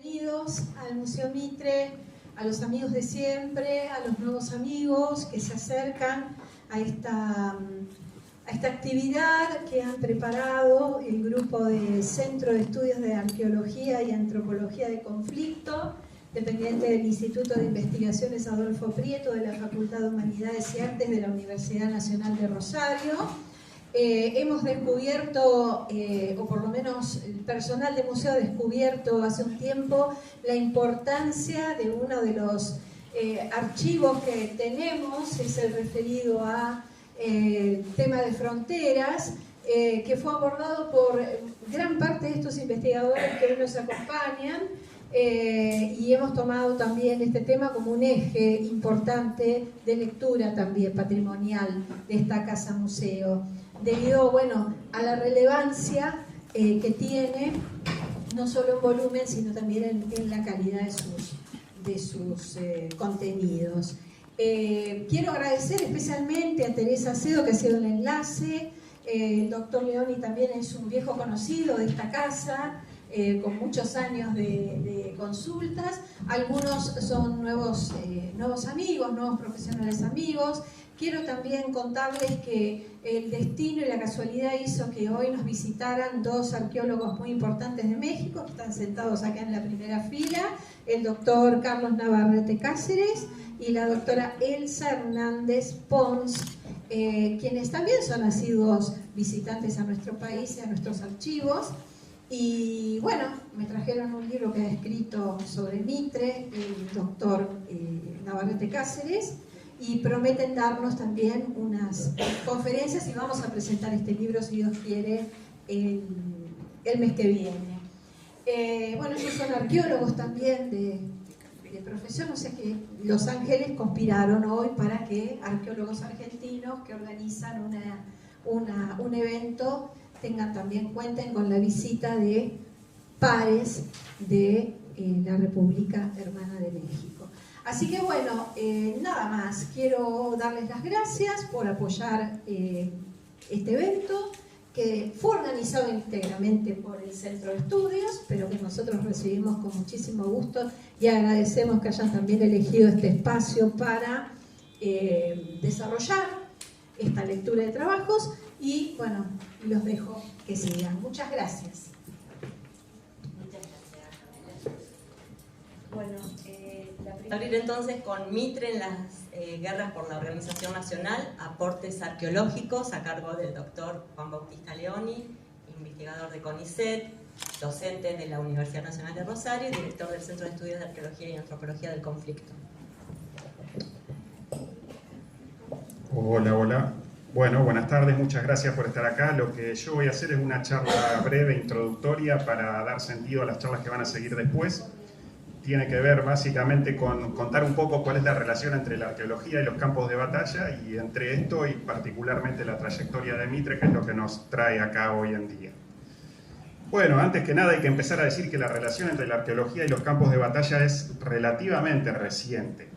Bienvenidos al Museo Mitre, a los amigos de siempre, a los nuevos amigos que se acercan a esta actividad que han preparado el grupo de Centro de Estudios de Arqueología y Antropología de Conflicto, dependiente del Instituto de Investigaciones Adolfo Prieto de la Facultad de Humanidades y Artes de la Universidad Nacional de Rosario. Hemos descubierto, o por lo menos el personal del museo ha descubierto hace un tiempo, la importancia de uno de los archivos que tenemos, es el referido a tema de fronteras, que fue abordado por gran parte de estos investigadores que hoy nos acompañan, y hemos tomado también este tema como un eje importante de lectura también patrimonial de esta casa museo, debido, bueno, a la relevancia que tiene, no solo en volumen, sino también en la calidad de sus contenidos. Quiero agradecer especialmente a Teresa Acedo, que ha sido el enlace. El doctor Leoni también es un viejo conocido de esta casa, con muchos años de consultas. Algunos son nuevos amigos, nuevos profesionales amigos. Quiero también contarles que el destino y la casualidad hizo que hoy nos visitaran dos arqueólogos muy importantes de México, que están sentados acá en la primera fila, el doctor Carlos Navarrete Cáceres y la doctora Elsa Hernández Pons, quienes también son asiduos visitantes a nuestro país y a nuestros archivos. Y bueno, me trajeron un libro que ha escrito sobre Mitre el doctor Navarrete Cáceres, y prometen darnos también unas conferencias, y vamos a presentar este libro, si Dios quiere, el mes que viene. Bueno, ellos son arqueólogos también de profesión, o sea que Los Ángeles conspiraron hoy para que arqueólogos argentinos que organizan un evento cuenten con la visita de pares de la República Hermana de México. Así que bueno, nada más, quiero darles las gracias por apoyar este evento, que fue organizado íntegramente por el Centro de Estudios, pero que nosotros recibimos con muchísimo gusto y agradecemos que hayan también elegido este espacio para desarrollar esta lectura de trabajos. Y bueno, los dejo que sigan. Muchas gracias. Muchas gracias. Bueno, abrir entonces con Mitre en las guerras por la Organización Nacional, aportes arqueológicos, a cargo del doctor Juan Bautista Leoni, investigador de CONICET, docente de la Universidad Nacional de Rosario y director del Centro de Estudios de Arqueología y Antropología del Conflicto. Hola, hola. Bueno, buenas tardes, muchas gracias por estar acá. Lo que yo voy a hacer es una charla breve, introductoria, para dar sentido a las charlas que van a seguir después. Tiene que ver básicamente con contar un poco cuál es la relación entre la arqueología y los campos de batalla, y entre esto y particularmente la trayectoria de Mitre, que es lo que nos trae acá hoy en día. Bueno, antes que nada hay que empezar a decir que la relación entre la arqueología y los campos de batalla es relativamente reciente.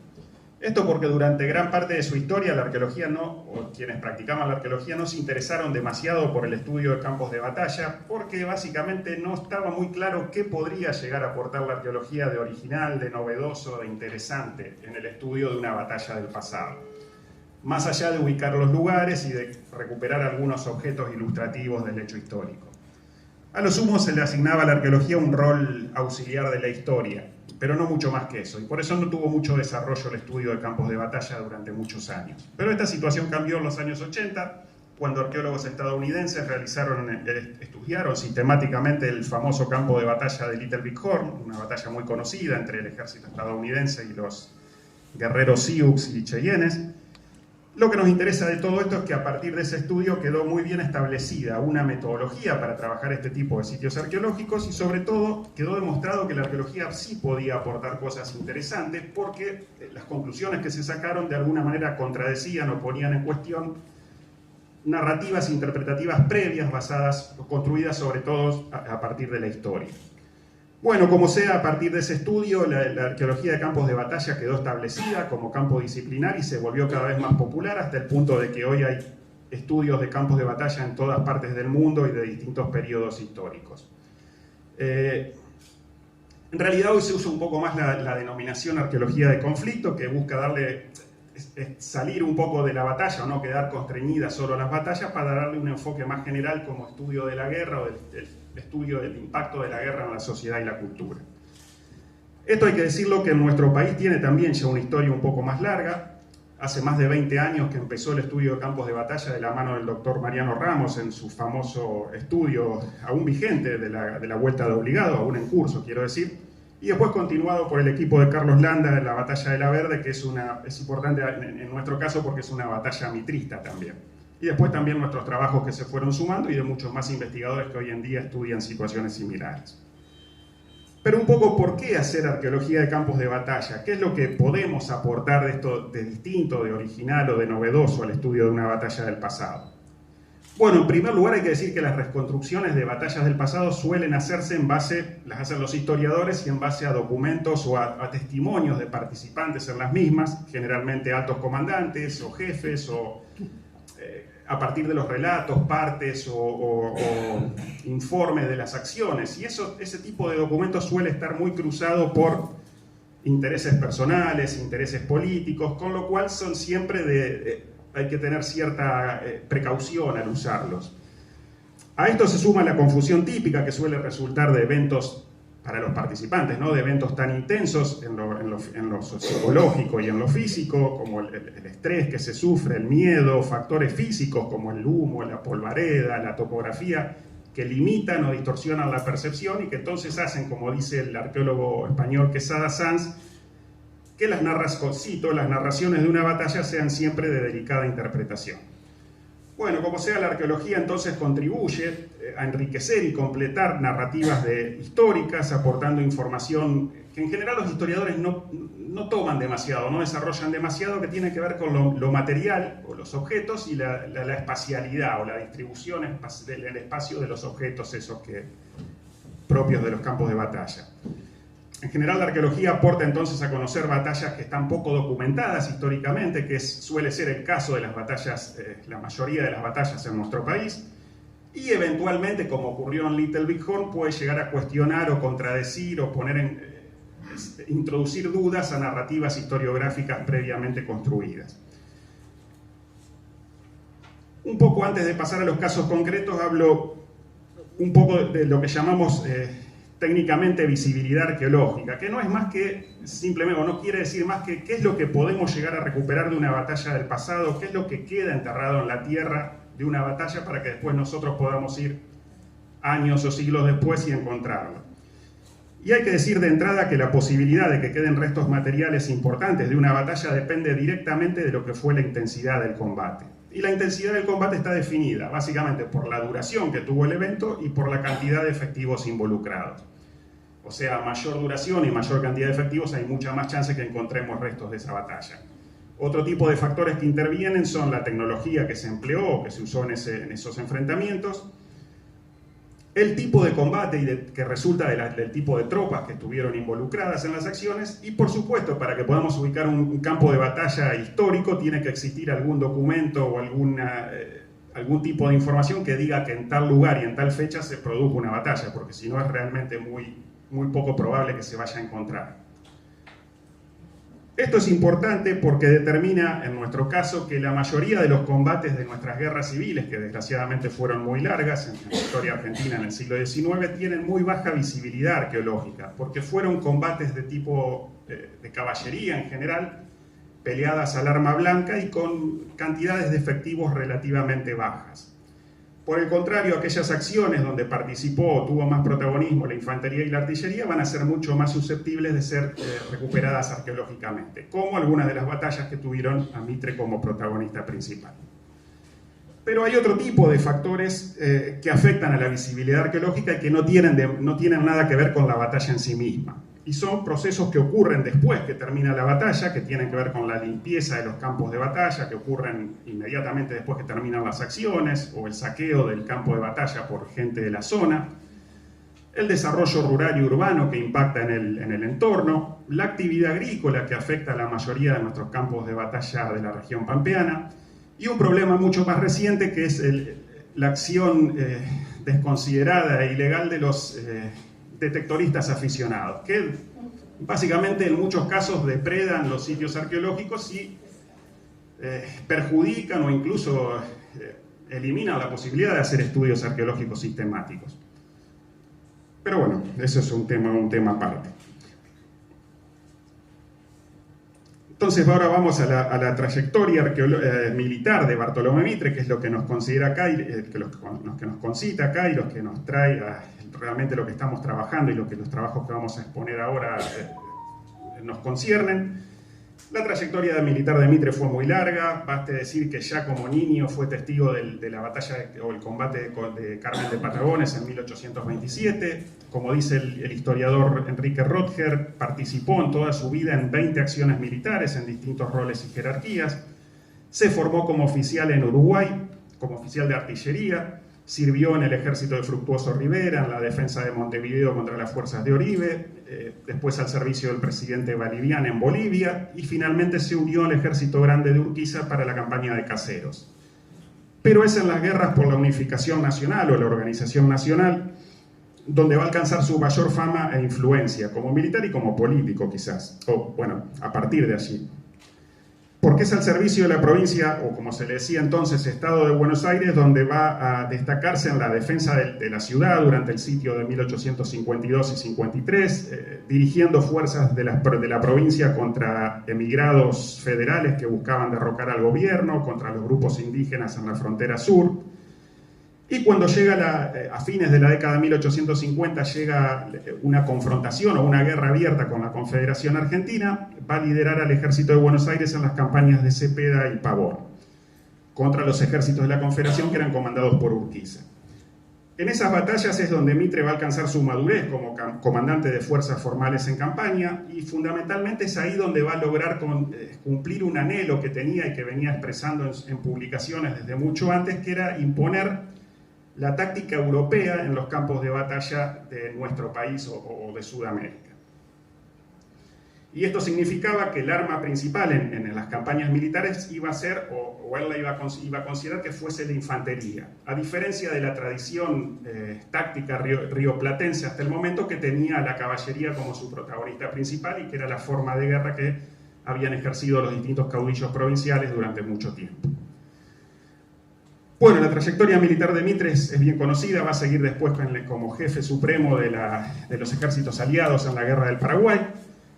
Esto porque durante gran parte de su historia la arqueología o quienes practicaban la arqueología no se interesaron demasiado por el estudio de campos de batalla, porque básicamente no estaba muy claro qué podría llegar a aportar la arqueología de original, de novedoso, de interesante en el estudio de una batalla del pasado. Más allá de ubicar los lugares y de recuperar algunos objetos ilustrativos del hecho histórico. A lo sumo se le asignaba a la arqueología un rol auxiliar de la historia, pero no mucho más que eso, y por eso no tuvo mucho desarrollo el estudio de campos de batalla durante muchos años. Pero esta situación cambió en los años 80, cuando arqueólogos estadounidenses estudiaron sistemáticamente el famoso campo de batalla de Little Big Horn, una batalla muy conocida entre el ejército estadounidense y los guerreros Sioux y Cheyennes. Lo que nos interesa de todo esto es que a partir de ese estudio quedó muy bien establecida una metodología para trabajar este tipo de sitios arqueológicos, y sobre todo quedó demostrado que la arqueología sí podía aportar cosas interesantes, porque las conclusiones que se sacaron de alguna manera contradecían o ponían en cuestión narrativas interpretativas previas basadas o construidas sobre todo a partir de la historia. Bueno, como sea, a partir de ese estudio, la arqueología de campos de batalla quedó establecida como campo disciplinar y se volvió cada vez más popular, hasta el punto de que hoy hay estudios de campos de batalla en todas partes del mundo y de distintos periodos históricos. En realidad hoy se usa un poco más la denominación arqueología de conflicto, que busca salir un poco de la batalla o no quedar constreñida solo a las batallas, para darle un enfoque más general como estudio de la guerra o del estudio del impacto de la guerra en la sociedad y la cultura. Esto hay que decirlo que en nuestro país tiene también ya una historia un poco más larga. Hace más de 20 años que empezó el estudio de campos de batalla de la mano del doctor Mariano Ramos en su famoso estudio, aún vigente, de la Vuelta de Obligado, aún en curso, quiero decir, y después continuado por el equipo de Carlos Landa en la Batalla de la Verde, que es importante en nuestro caso porque es una batalla mitrista también. Y después también nuestros trabajos que se fueron sumando y de muchos más investigadores que hoy en día estudian situaciones similares. Pero un poco, ¿por qué hacer arqueología de campos de batalla? ¿Qué es lo que podemos aportar de esto de distinto, de original o de novedoso al estudio de una batalla del pasado? Bueno, en primer lugar hay que decir que las reconstrucciones de batallas del pasado suelen hacerse las hacen los historiadores y en base a documentos o a testimonios de participantes en las mismas, generalmente altos comandantes o jefes o a partir de los relatos, partes o informes de las acciones. Y ese tipo de documentos suele estar muy cruzado por intereses personales, intereses políticos, con lo cual son siempre hay que tener cierta precaución al usarlos. A esto se suma la confusión típica que suele resultar de eventos para los participantes, ¿no? De eventos tan intensos en lo psicológico y en lo físico, como el estrés que se sufre, el miedo, factores físicos como el humo, la polvareda, la topografía, que limitan o distorsionan la percepción y que entonces hacen, como dice el arqueólogo español Quesada Sanz, que las narraciones de una batalla sean siempre de delicada interpretación. Bueno, como sea, la arqueología entonces contribuye a enriquecer y completar narrativas históricas, aportando información que en general los historiadores no toman demasiado, no desarrollan demasiado, que tiene que ver con lo material o los objetos y la espacialidad o la distribución del espacio de los objetos esos propios de los campos de batalla. En general, la arqueología aporta entonces a conocer batallas que están poco documentadas históricamente, que suele ser el caso de las batallas, la mayoría de las batallas en nuestro país, y eventualmente, como ocurrió en Little Big Horn, puede llegar a cuestionar o contradecir o introducir dudas a narrativas historiográficas previamente construidas. Un poco antes de pasar a los casos concretos, hablo un poco de lo que llamamos técnicamente visibilidad arqueológica, que no es más que simplemente, o no quiere decir más que qué es lo que podemos llegar a recuperar de una batalla del pasado, qué es lo que queda enterrado en la tierra de una batalla para que después nosotros podamos ir años o siglos después y encontrarlo. Y hay que decir de entrada que la posibilidad de que queden restos materiales importantes de una batalla depende directamente de lo que fue la intensidad del combate. Y la intensidad del combate está definida básicamente por la duración que tuvo el evento y por la cantidad de efectivos involucrados. O sea, a mayor duración y mayor cantidad de efectivos hay mucha más chance que encontremos restos de esa batalla. Otro tipo de factores que intervienen son la tecnología que se empleó o que se usó en esos enfrentamientos, el tipo de combate que resulta del tipo de tropas que estuvieron involucradas en las acciones y, por supuesto, para que podamos ubicar un campo de batalla histórico tiene que existir algún documento o algún tipo de información que diga que en tal lugar y en tal fecha se produjo una batalla, porque si no es realmente muy poco probable que se vaya a encontrar. Esto es importante porque determina, en nuestro caso, que la mayoría de los combates de nuestras guerras civiles, que desgraciadamente fueron muy largas en la historia argentina en el siglo XIX, tienen muy baja visibilidad arqueológica, porque fueron combates de tipo de caballería en general, peleadas al arma blanca y con cantidades de efectivos relativamente bajas. Por el contrario, aquellas acciones donde participó o tuvo más protagonismo la infantería y la artillería van a ser mucho más susceptibles de ser recuperadas arqueológicamente, como algunas de las batallas que tuvieron a Mitre como protagonista principal. Pero hay otro tipo de factores que afectan a la visibilidad arqueológica y que no tienen nada que ver con la batalla en sí misma. Y son procesos que ocurren después que termina la batalla, que tienen que ver con la limpieza de los campos de batalla, que ocurren inmediatamente después que terminan las acciones, o el saqueo del campo de batalla por gente de la zona, el desarrollo rural y urbano que impacta en el entorno, la actividad agrícola que afecta a la mayoría de nuestros campos de batalla de la región pampeana, y un problema mucho más reciente que es la acción desconsiderada e ilegal de detectoristas aficionados, que básicamente en muchos casos depredan los sitios arqueológicos y perjudican o incluso eliminan la posibilidad de hacer estudios arqueológicos sistemáticos. Pero bueno, eso es un tema aparte. Entonces ahora vamos a la trayectoria militar de Bartolomé Mitre, que es lo que nos considera acá, y los que nos concita acá y los que nos trae realmente lo que estamos trabajando y los trabajos que vamos a exponer ahora nos conciernen. La trayectoria militar de Mitre fue muy larga, baste decir que ya como niño fue testigo de la batalla o el combate de Carmen de Patagones en 1827. Como dice el historiador Enrique Rotger, participó en toda su vida en 20 acciones militares en distintos roles y jerarquías. Se formó como oficial en Uruguay, como oficial de artillería. Sirvió en el ejército de Fructuoso Rivera, en la defensa de Montevideo contra las fuerzas de Oribe, después al servicio del presidente Balivián en Bolivia, y finalmente se unió al ejército grande de Urquiza para la campaña de Caseros. Pero es en las guerras por la unificación nacional o la organización nacional donde va a alcanzar su mayor fama e influencia, como militar y como político quizás, o bueno, a partir de allí. Porque es al servicio de la provincia, o como se le decía entonces, Estado de Buenos Aires, donde va a destacarse en la defensa de la ciudad durante el sitio de 1852 y 53, dirigiendo fuerzas de la provincia contra emigrados federales que buscaban derrocar al gobierno, contra los grupos indígenas en la frontera sur. Y cuando llega a fines de la década de 1850 llega una confrontación o una guerra abierta con la Confederación Argentina, va a liderar al ejército de Buenos Aires en las campañas de Cepeda y Pavón, contra los ejércitos de la Confederación que eran comandados por Urquiza. En esas batallas es donde Mitre va a alcanzar su madurez como comandante de fuerzas formales en campaña, y fundamentalmente es ahí donde va a lograr cumplir un anhelo que tenía y que venía expresando en publicaciones desde mucho antes, que era imponer la táctica europea en los campos de batalla de nuestro país o de Sudamérica. Y esto significaba que el arma principal en las campañas militares iba a ser, o él la iba a considerar que fuese la infantería, a diferencia de la tradición táctica rioplatense hasta el momento, que tenía la caballería como su protagonista principal y que era la forma de guerra que habían ejercido los distintos caudillos provinciales durante mucho tiempo. Bueno, la trayectoria militar de Mitre es bien conocida, va a seguir después como jefe supremo de los ejércitos aliados en la Guerra del Paraguay,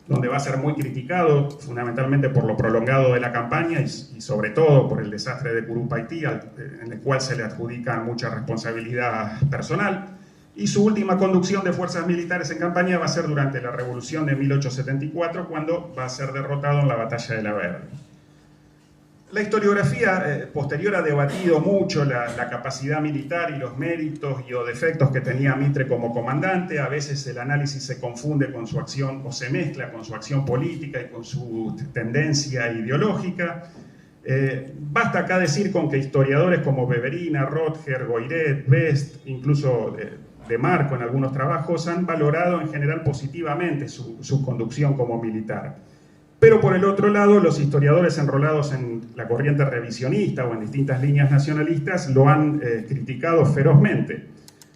donde va a ser muy criticado fundamentalmente por lo prolongado de la campaña y sobre todo por el desastre de Curupaytí, en el cual se le adjudica mucha responsabilidad personal. Y su última conducción de fuerzas militares en campaña va a ser durante la Revolución de 1874, cuando va a ser derrotado en la Batalla de la Verde. La historiografía posterior ha debatido mucho la capacidad militar y los méritos y o defectos que tenía Mitre como comandante. A veces el análisis se confunde con su acción, o se mezcla con su acción política y con su tendencia ideológica. Basta acá decir con que historiadores como Beverina, Rotger, Goiret, Best, incluso de Marco en algunos trabajos, han valorado en general positivamente su conducción como militar. Pero por el otro lado, los historiadores enrolados en la corriente revisionista o en distintas líneas nacionalistas lo han criticado ferozmente,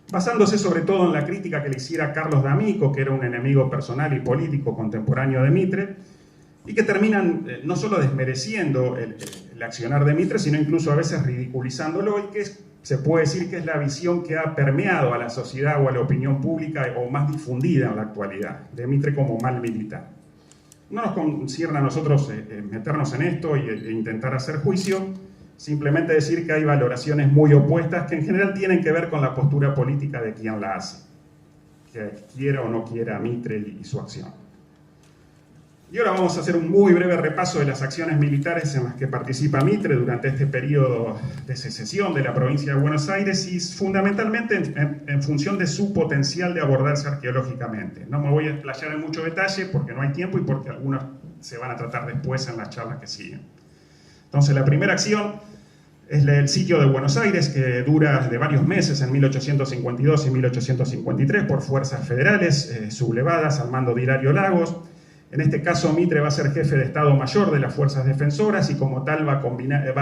basándose sobre todo en la crítica que le hiciera Carlos D'Amico, que era un enemigo personal y político contemporáneo de Mitre, y que terminan no solo desmereciendo el accionar de Mitre, sino incluso a veces ridiculizándolo, y que se puede decir que es la visión que ha permeado a la sociedad o a la opinión pública o más difundida en la actualidad, de Mitre como mal militar. No nos concierne a nosotros meternos en esto e intentar hacer juicio, simplemente decir que hay valoraciones muy opuestas que en general tienen que ver con la postura política de quien la hace, que quiera o no quiera a Mitre y su acción. Y ahora vamos a hacer un muy breve repaso de las acciones militares en las que participa Mitre durante este periodo de secesión de la provincia de Buenos Aires, y fundamentalmente en función de su potencial de abordarse arqueológicamente. No me voy a explayar en mucho detalle porque no hay tiempo y porque algunas se van a tratar después en las charlas que siguen. Entonces, la primera acción es el sitio de Buenos Aires, que dura de varios meses en 1852 y 1853 por fuerzas federales sublevadas al mando de Hilario Lagos. En este caso, Mitre va a ser jefe de Estado Mayor de las Fuerzas Defensoras y como tal va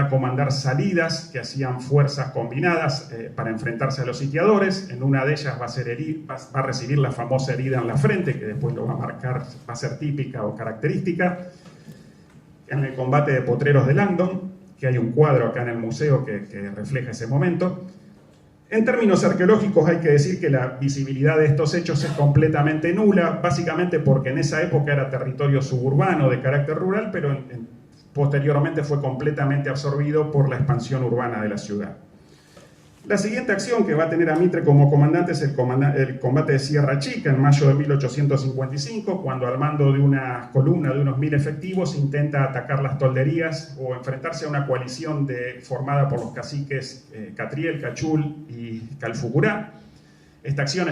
a comandar salidas que hacían fuerzas combinadas para enfrentarse a los sitiadores. En una de ellas va a recibir la famosa herida en la frente, que después lo va a marcar, va a ser típica o característica. En el combate de Potreros de Langdon, que hay un cuadro acá en el museo que refleja ese momento. En términos arqueológicos hay que decir que la visibilidad de estos hechos es completamente nula, básicamente porque en esa época era territorio suburbano de carácter rural, pero posteriormente fue completamente absorbido por la expansión urbana de la ciudad. La siguiente acción que va a tener a Mitre como comandante es el combate de Sierra Chica en mayo de 1855, cuando al mando de una columna de unos 1000 efectivos intenta atacar las tolderías o enfrentarse a una coalición formada por los caciques Catriel, Cachul y Calfucurá. Esta acción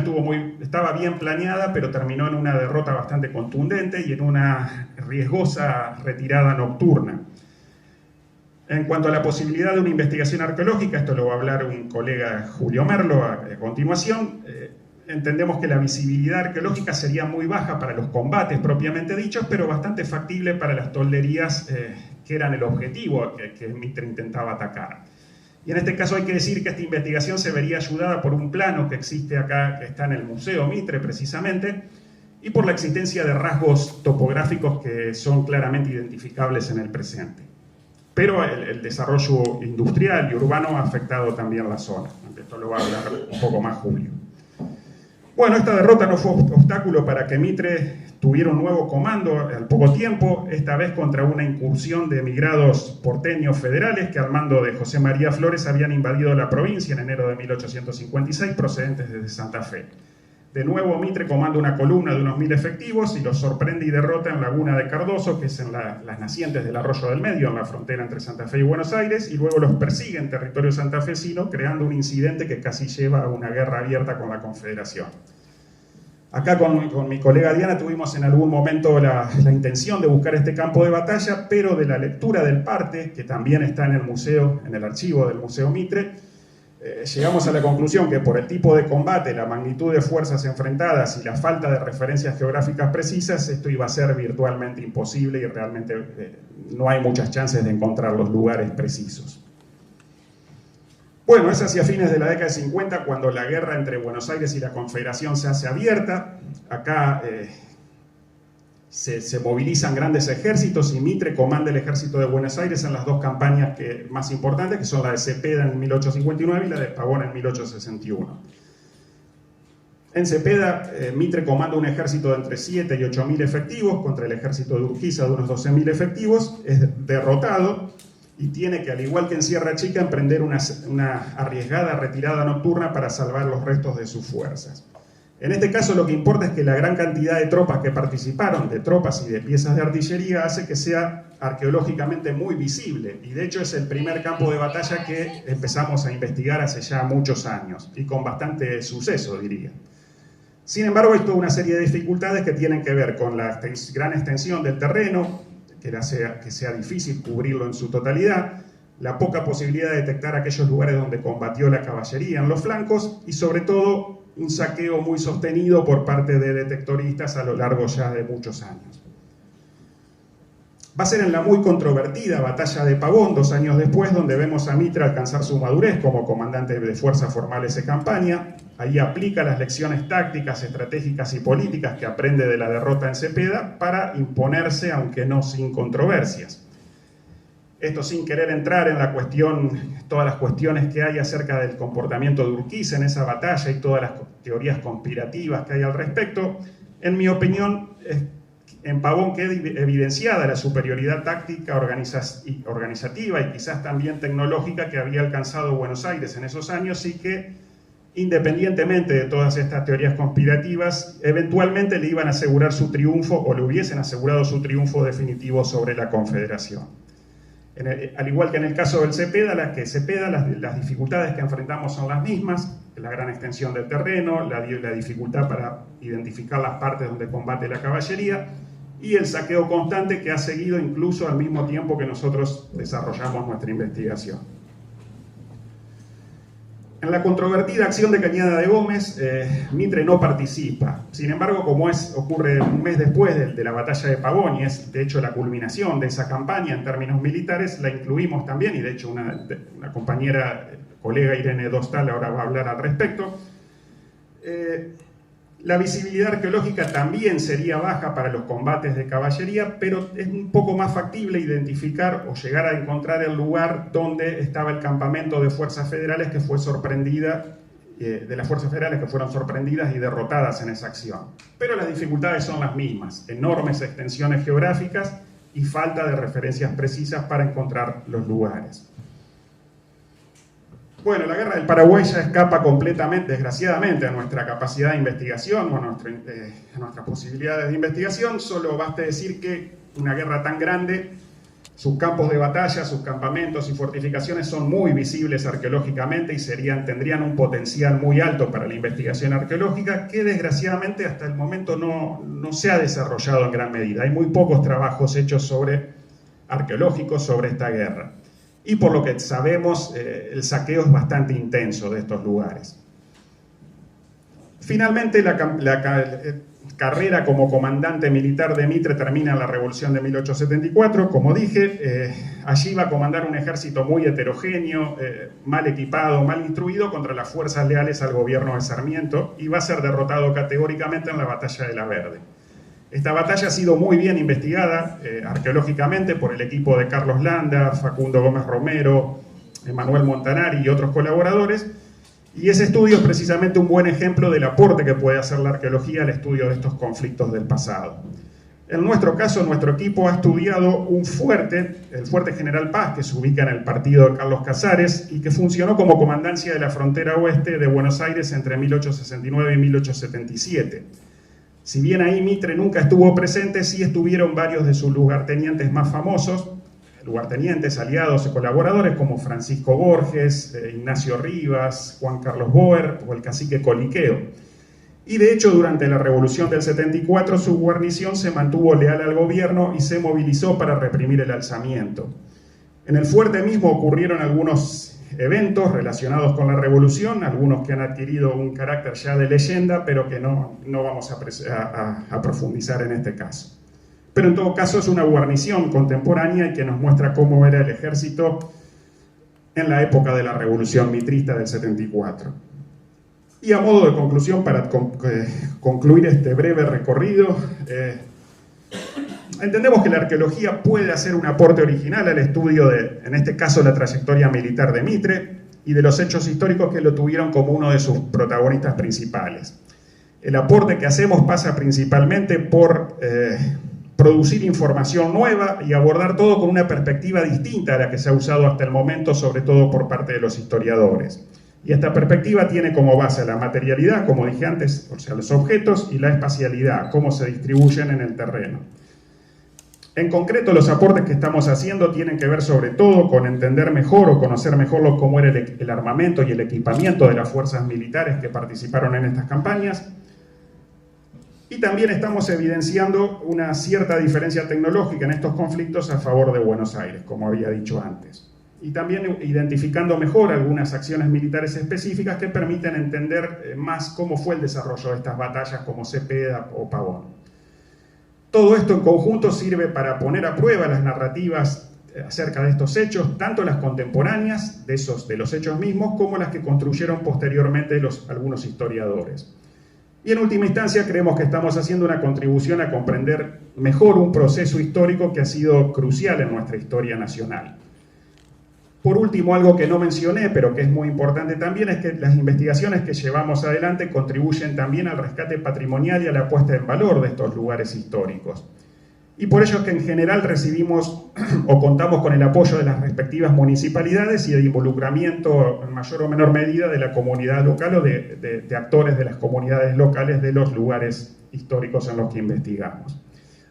estaba bien planeada, pero terminó en una derrota bastante contundente y en una riesgosa retirada nocturna. En cuanto a la posibilidad de una investigación arqueológica, esto lo va a hablar un colega Julio Merlo a continuación, entendemos que la visibilidad arqueológica sería muy baja para los combates propiamente dichos, pero bastante factible para las tolderías que eran el objetivo que Mitre intentaba atacar. Y en este caso hay que decir que esta investigación se vería ayudada por un plano que existe acá, que está en el Museo Mitre precisamente, y por la existencia de rasgos topográficos que son claramente identificables en el presente. Pero el desarrollo industrial y urbano ha afectado también la zona. Esto lo va a hablar un poco más Julio. Bueno, esta derrota no fue obstáculo para que Mitre tuviera un nuevo comando al poco tiempo, esta vez contra una incursión de emigrados porteños federales que al mando de José María Flores habían invadido la provincia en enero de 1856 procedentes desde Santa Fe. De nuevo, Mitre comanda una columna de unos 1000 efectivos y los sorprende y derrota en Laguna de Cardoso, que es en las nacientes del Arroyo del Medio, en la frontera entre Santa Fe y Buenos Aires, y luego los persigue en territorio santafesino, creando un incidente que casi lleva a una guerra abierta con la Confederación. Acá con mi colega Diana tuvimos en algún momento la intención de buscar este campo de batalla, pero de la lectura del parte, que también está en el museo, en el archivo del Museo Mitre, llegamos a la conclusión que por el tipo de combate, la magnitud de fuerzas enfrentadas y la falta de referencias geográficas precisas, esto iba a ser virtualmente imposible y realmente no hay muchas chances de encontrar los lugares precisos. Bueno, es hacia fines de la década de 50 cuando la guerra entre Buenos Aires y la Confederación se hace abierta. Acá se movilizan grandes ejércitos y Mitre comanda el ejército de Buenos Aires en las dos campañas más importantes, que son la de Cepeda en 1859 y la de Pavón en 1861. En Cepeda, Mitre comanda un ejército de entre 7 y 8.000 efectivos contra el ejército de Urquiza de unos 12.000 efectivos, es derrotado y tiene que, al igual que en Sierra Chica, emprender una arriesgada retirada nocturna para salvar los restos de sus fuerzas. En este caso lo que importa es que la gran cantidad de tropas que participaron, de tropas y de piezas de artillería, hace que sea arqueológicamente muy visible. Y de hecho es el primer campo de batalla que empezamos a investigar hace ya muchos años, y con bastante suceso, diría. Sin embargo, hay toda una serie de dificultades que tienen que ver con la gran extensión del terreno, que hace que sea difícil cubrirlo en su totalidad, la poca posibilidad de detectar aquellos lugares donde combatió la caballería en los flancos, y sobre todo un saqueo muy sostenido por parte de detectoristas a lo largo ya de muchos años. Va a ser en la muy controvertida batalla de Pavón, 2 años después, donde vemos a Mitre alcanzar su madurez como comandante de fuerzas formales de campaña. Ahí aplica las lecciones tácticas, estratégicas y políticas que aprende de la derrota en Cepeda para imponerse, aunque no sin controversias. Esto sin querer entrar en todas las cuestiones que hay acerca del comportamiento de Urquiza en esa batalla y todas las teorías conspirativas que hay al respecto. En mi opinión, en Pavón queda evidenciada la superioridad táctica, organizativa y quizás también tecnológica que había alcanzado Buenos Aires en esos años y que, independientemente de todas estas teorías conspirativas, eventualmente le iban a asegurar su triunfo o le hubiesen asegurado su triunfo definitivo sobre la Confederación. Al igual que en el caso del Cepeda, las dificultades que enfrentamos son las mismas, la gran extensión del terreno, la dificultad para identificar las partes donde combate la caballería y el saqueo constante que ha seguido incluso al mismo tiempo que nosotros desarrollamos nuestra investigación. En la controvertida acción de Cañada de Gómez, Mitre no participa. Sin embargo, como ocurre un mes después de la batalla de Pavón, y es de hecho la culminación de esa campaña en términos militares, la incluimos también, y de hecho una compañera, colega Irene Dostal, ahora va a hablar al respecto. La visibilidad arqueológica también sería baja para los combates de caballería, pero es un poco más factible identificar o llegar a encontrar el lugar donde estaba el campamento de fuerzas federales que fue sorprendida, de las fuerzas federales que fueron sorprendidas y derrotadas en esa acción. Pero las dificultades son las mismas, enormes extensiones geográficas y falta de referencias precisas para encontrar los lugares. Bueno, la Guerra del Paraguay ya escapa completamente, desgraciadamente, a nuestra capacidad de investigación o a nuestras posibilidades de investigación. Solo basta decir que una guerra tan grande, sus campos de batalla, sus campamentos y fortificaciones son muy visibles arqueológicamente y tendrían un potencial muy alto para la investigación arqueológica que desgraciadamente hasta el momento no se ha desarrollado en gran medida. Hay muy pocos trabajos hechos arqueológicos sobre esta guerra. Y por lo que sabemos, el saqueo es bastante intenso de estos lugares. Finalmente, la carrera como comandante militar de Mitre termina en la Revolución de 1874. Como dije, allí va a comandar un ejército muy heterogéneo, mal equipado, mal instruido, contra las fuerzas leales al gobierno de Sarmiento, y va a ser derrotado categóricamente en la Batalla de La Verde. Esta batalla ha sido muy bien investigada arqueológicamente por el equipo de Carlos Landa, Facundo Gómez Romero, Emanuel Montanari y otros colaboradores, y ese estudio es precisamente un buen ejemplo del aporte que puede hacer la arqueología al estudio de estos conflictos del pasado. En nuestro caso, nuestro equipo ha estudiado un fuerte, el Fuerte General Paz, que se ubica en el partido de Carlos Casares y que funcionó como comandancia de la frontera oeste de Buenos Aires entre 1869 y 1877. Si bien ahí Mitre nunca estuvo presente, sí estuvieron varios de sus lugartenientes más famosos, lugartenientes, aliados y colaboradores como Francisco Borges, Ignacio Rivas, Juan Carlos Boer o el cacique Coliqueo. Y de hecho, durante la Revolución del 74, su guarnición se mantuvo leal al gobierno y se movilizó para reprimir el alzamiento. En el fuerte mismo ocurrieron algunos eventos relacionados con la revolución, algunos que han adquirido un carácter ya de leyenda, pero que no vamos a profundizar en este caso. Pero en todo caso es una guarnición contemporánea y que nos muestra cómo era el ejército en la época de la revolución mitrista del 74. Y a modo de conclusión, para concluir este breve recorrido, entendemos que la arqueología puede hacer un aporte original al estudio de, en este caso, la trayectoria militar de Mitre y de los hechos históricos que lo tuvieron como uno de sus protagonistas principales. El aporte que hacemos pasa principalmente por producir información nueva y abordar todo con una perspectiva distinta a la que se ha usado hasta el momento, sobre todo por parte de los historiadores. Y esta perspectiva tiene como base la materialidad, como dije antes, o sea, los objetos, y la espacialidad, cómo se distribuyen en el terreno. En concreto, los aportes que estamos haciendo tienen que ver sobre todo con entender mejor o conocer mejor cómo era el armamento y el equipamiento de las fuerzas militares que participaron en estas campañas. Y también estamos evidenciando una cierta diferencia tecnológica en estos conflictos a favor de Buenos Aires, como había dicho antes. Y también identificando mejor algunas acciones militares específicas que permiten entender más cómo fue el desarrollo de estas batallas como Cepeda o Pavón. Todo esto en conjunto sirve para poner a prueba las narrativas acerca de estos hechos, tanto las contemporáneas de los hechos mismos, como las que construyeron posteriormente algunos historiadores. Y en última instancia creemos que estamos haciendo una contribución a comprender mejor un proceso histórico que ha sido crucial en nuestra historia nacional. Por último, algo que no mencioné, pero que es muy importante también, es que las investigaciones que llevamos adelante contribuyen también al rescate patrimonial y a la puesta en valor de estos lugares históricos. Y por ello es que en general recibimos o contamos con el apoyo de las respectivas municipalidades y el involucramiento en mayor o menor medida de la comunidad local o de actores de las comunidades locales de los lugares históricos en los que investigamos.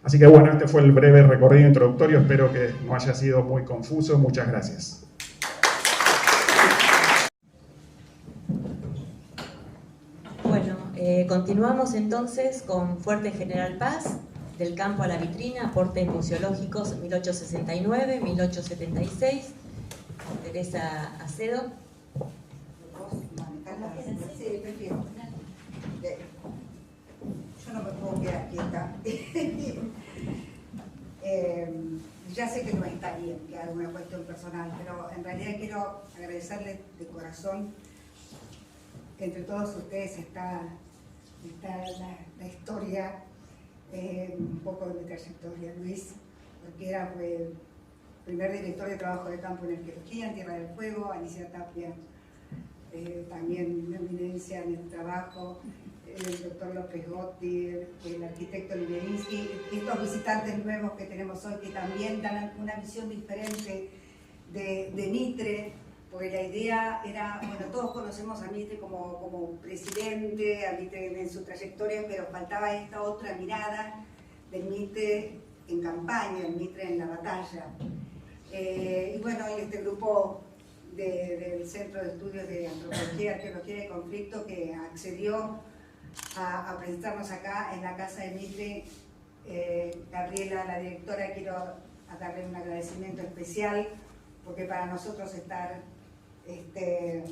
Así que bueno, este fue el breve recorrido introductorio, espero que no haya sido muy confuso. Muchas gracias. Continuamos entonces con Fuerte General Paz, del campo a la vitrina, aportes museológicos 1869-1876, Teresa Acedo. yo no me puedo quedar quieta. Ya sé que no está bien que haga una cuestión personal, pero en realidad quiero agradecerles de corazón que entre todos ustedes está la historia, un poco de mi trayectoria. Luis, porque fue el primer director de trabajo de campo en arqueología en Tierra del Fuego. Alicia Tapia, también una eminencia en el trabajo, el doctor López Gotti, el arquitecto Liberinsky, estos visitantes nuevos que tenemos hoy que también dan una visión diferente de Mitre, porque la idea era, bueno, todos conocemos a Mitre como presidente, a Mitre en su trayectoria, pero faltaba esta otra mirada del Mitre en campaña, el Mitre en la batalla. Y bueno, este grupo del Centro de Estudios de Antropología, Arqueología y Conflicto que accedió a presentarnos acá en la casa de Mitre. Gabriela, la directora, quiero darle un agradecimiento especial, porque para nosotros estar, me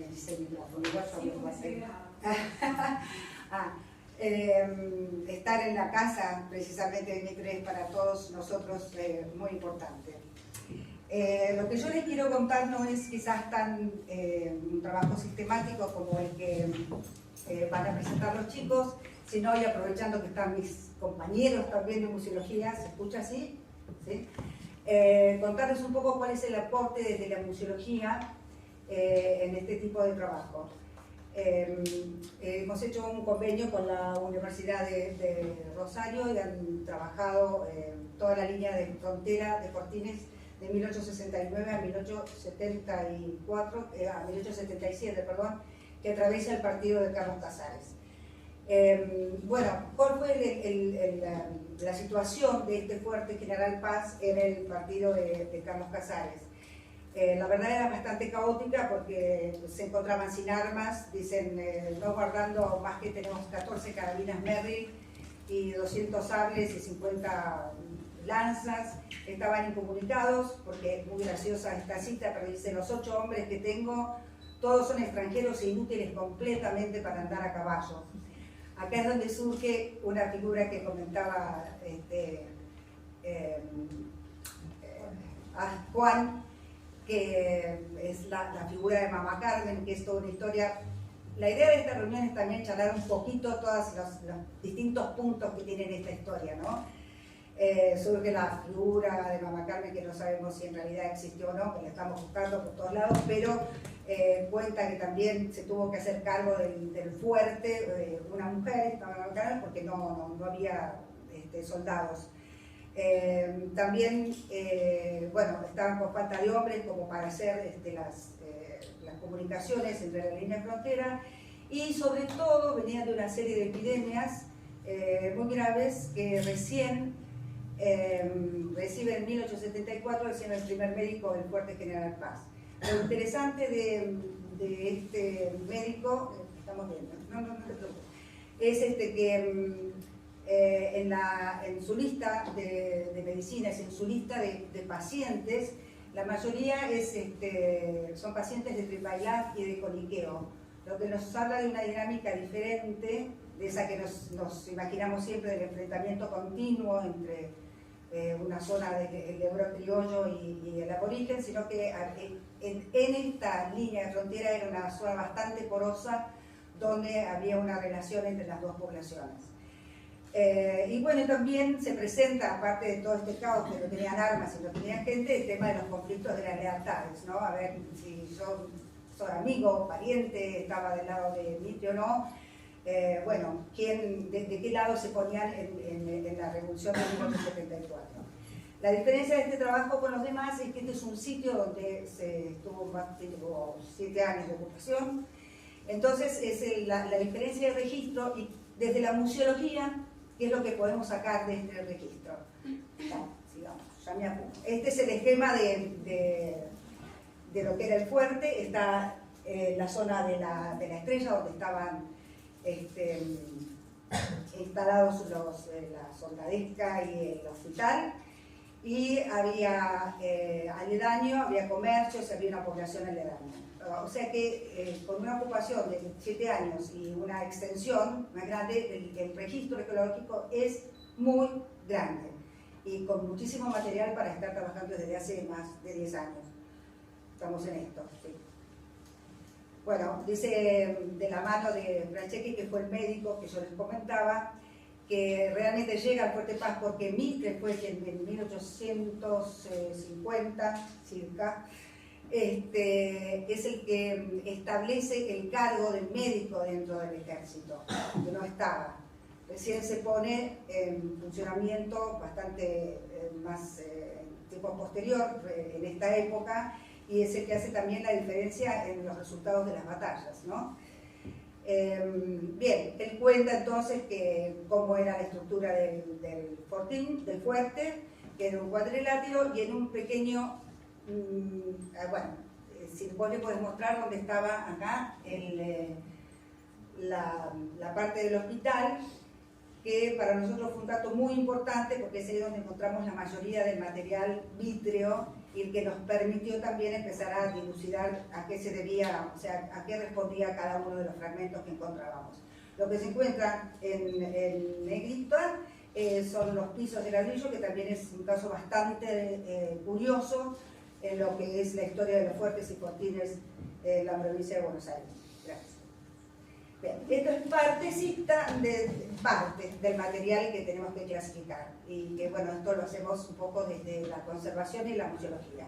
dice el micrófono, igual yo lo voy a hacer. Estar en la casa precisamente de Mitre es para todos nosotros muy importante. Lo que yo les quiero contar no es quizás tan un trabajo sistemático como el que van a presentar los chicos, sino, y aprovechando que están mis compañeros también de museología, ¿se escucha así? ¿Sí? Contarles un poco cuál es el aporte desde la museología en este tipo de trabajo. Hemos hecho un convenio con la Universidad de Rosario y han trabajado toda la línea de frontera de Cortines de 1869 a 1877, perdón, que atraviesa el partido de Carlos Casares. Bueno, ¿cuál fue la situación de este fuerte General Paz en el partido de Carlos Casares? La verdad era bastante caótica porque se encontraban sin armas, dicen, no guardando más que tenemos 14 carabinas Merrill y 200 sables y 50 lanzas, estaban incomunicados, porque es muy graciosa esta cita, pero dice, los 8 hombres que tengo, todos son extranjeros e inútiles completamente para andar a caballo. Acá es donde surge una figura que comentaba Juan, que es la figura de Mamá Carmen, que es toda una historia. La idea de esta reunión es también charlar un poquito todos los distintos puntos que tienen esta historia, ¿no? Surge la figura de Mamá Carmen, que no sabemos si en realidad existió o no, que la estamos buscando por todos lados, pero cuenta que también se tuvo que hacer cargo del fuerte, una mujer, Mamá Carmen, porque no había soldados. También, bueno, estaban por falta de hombres como para hacer las comunicaciones entre la línea de frontera, y sobre todo venían de una serie de epidemias muy graves que recién recibe en 1874 el primer médico del fuerte General Paz. Lo interesante de este médico, estamos viendo, no te preocupes, es que en su lista de medicinas, en su lista de pacientes, la mayoría son pacientes de Tripailat y de coliqueo, lo que nos habla de una dinámica diferente de esa que nos imaginamos siempre, del enfrentamiento continuo entre una zona del euro criollo y el aborigen, sino que en esta línea de frontera era una zona bastante porosa donde había una relación entre las dos poblaciones. Y bueno, también se presenta, aparte de todo este caos, que no tenían armas y no tenían gente, el tema de los conflictos de las lealtades, ¿no? A ver si yo soy amigo, pariente, estaba del lado de Mitre o no. Bueno, de qué lado se ponían en la revolución de 1974. La diferencia de este trabajo con los demás es que este es un sitio donde se estuvo 7 años de ocupación. Entonces es la diferencia de registro, y desde la museología, ¿qué es lo que podemos sacar de este registro? No, sigamos, ya me apunto. Este es el esquema de lo que era el fuerte. Está la zona de la Estrella, donde estaban instalados la soldadesca y el hospital. y había aledaño, había comercios, había una población aledaña. O sea que con una ocupación de 7 años y una extensión más grande, el registro arqueológico es muy grande y con muchísimo material para estar trabajando desde hace más de 10 años. Estamos en esto, sí. Bueno, dice de la mano de Franceschi, que fue el médico que yo les comentaba, que realmente llega al Fuerte Paz porque Mitre fue quien en 1850, circa, es el que establece el cargo del médico dentro del ejército, que no estaba. Recién se pone en funcionamiento bastante más tiempo posterior, en esta época, y es el que hace también la diferencia en los resultados de las batallas, ¿no? Bien, él cuenta entonces cómo era la estructura del fortín, del fuerte, que era un cuadrilátero y en un pequeño, bueno, si vos le podés mostrar dónde estaba acá la parte del hospital, que para nosotros fue un dato muy importante porque es ahí donde encontramos la mayoría del material vítreo y que nos permitió también empezar a dilucidar a qué se debía, o sea, a qué respondía cada uno de los fragmentos que encontrábamos. Lo que se encuentra en negrita son los pisos de ladrillo, que también es un caso bastante curioso en lo que es la historia de los fuertes y fortines en la provincia de Buenos Aires. Gracias. Bien, esto es parte del material que tenemos que clasificar y que, bueno, esto lo hacemos un poco desde la conservación y la museología.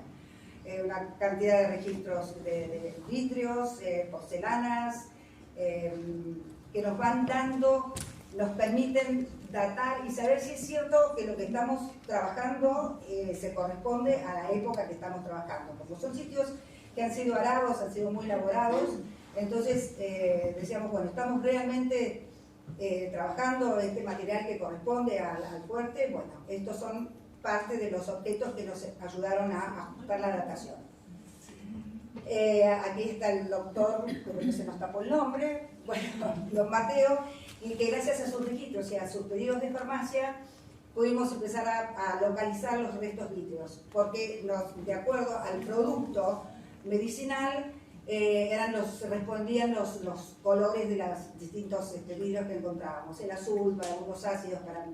Una cantidad de registros de vitrios, porcelanas, que nos van dando, nos permiten datar y saber si es cierto que lo que estamos trabajando se corresponde a la época que estamos trabajando. Como son sitios que han sido arados, han sido muy elaborados, entonces decíamos, bueno, estamos realmente trabajando este material que corresponde al fuerte. Bueno, estos son parte de los objetos que nos ayudaron a ajustar la datación. Aquí está el doctor, pero que se nos tapó el nombre, bueno, don Mateo, y que gracias a sus registros y a sus pedidos de farmacia pudimos empezar a localizar los restos vítreos, porque de acuerdo al producto medicinal respondían los colores de los distintos vidrios que encontrábamos. El azul para algunos ácidos para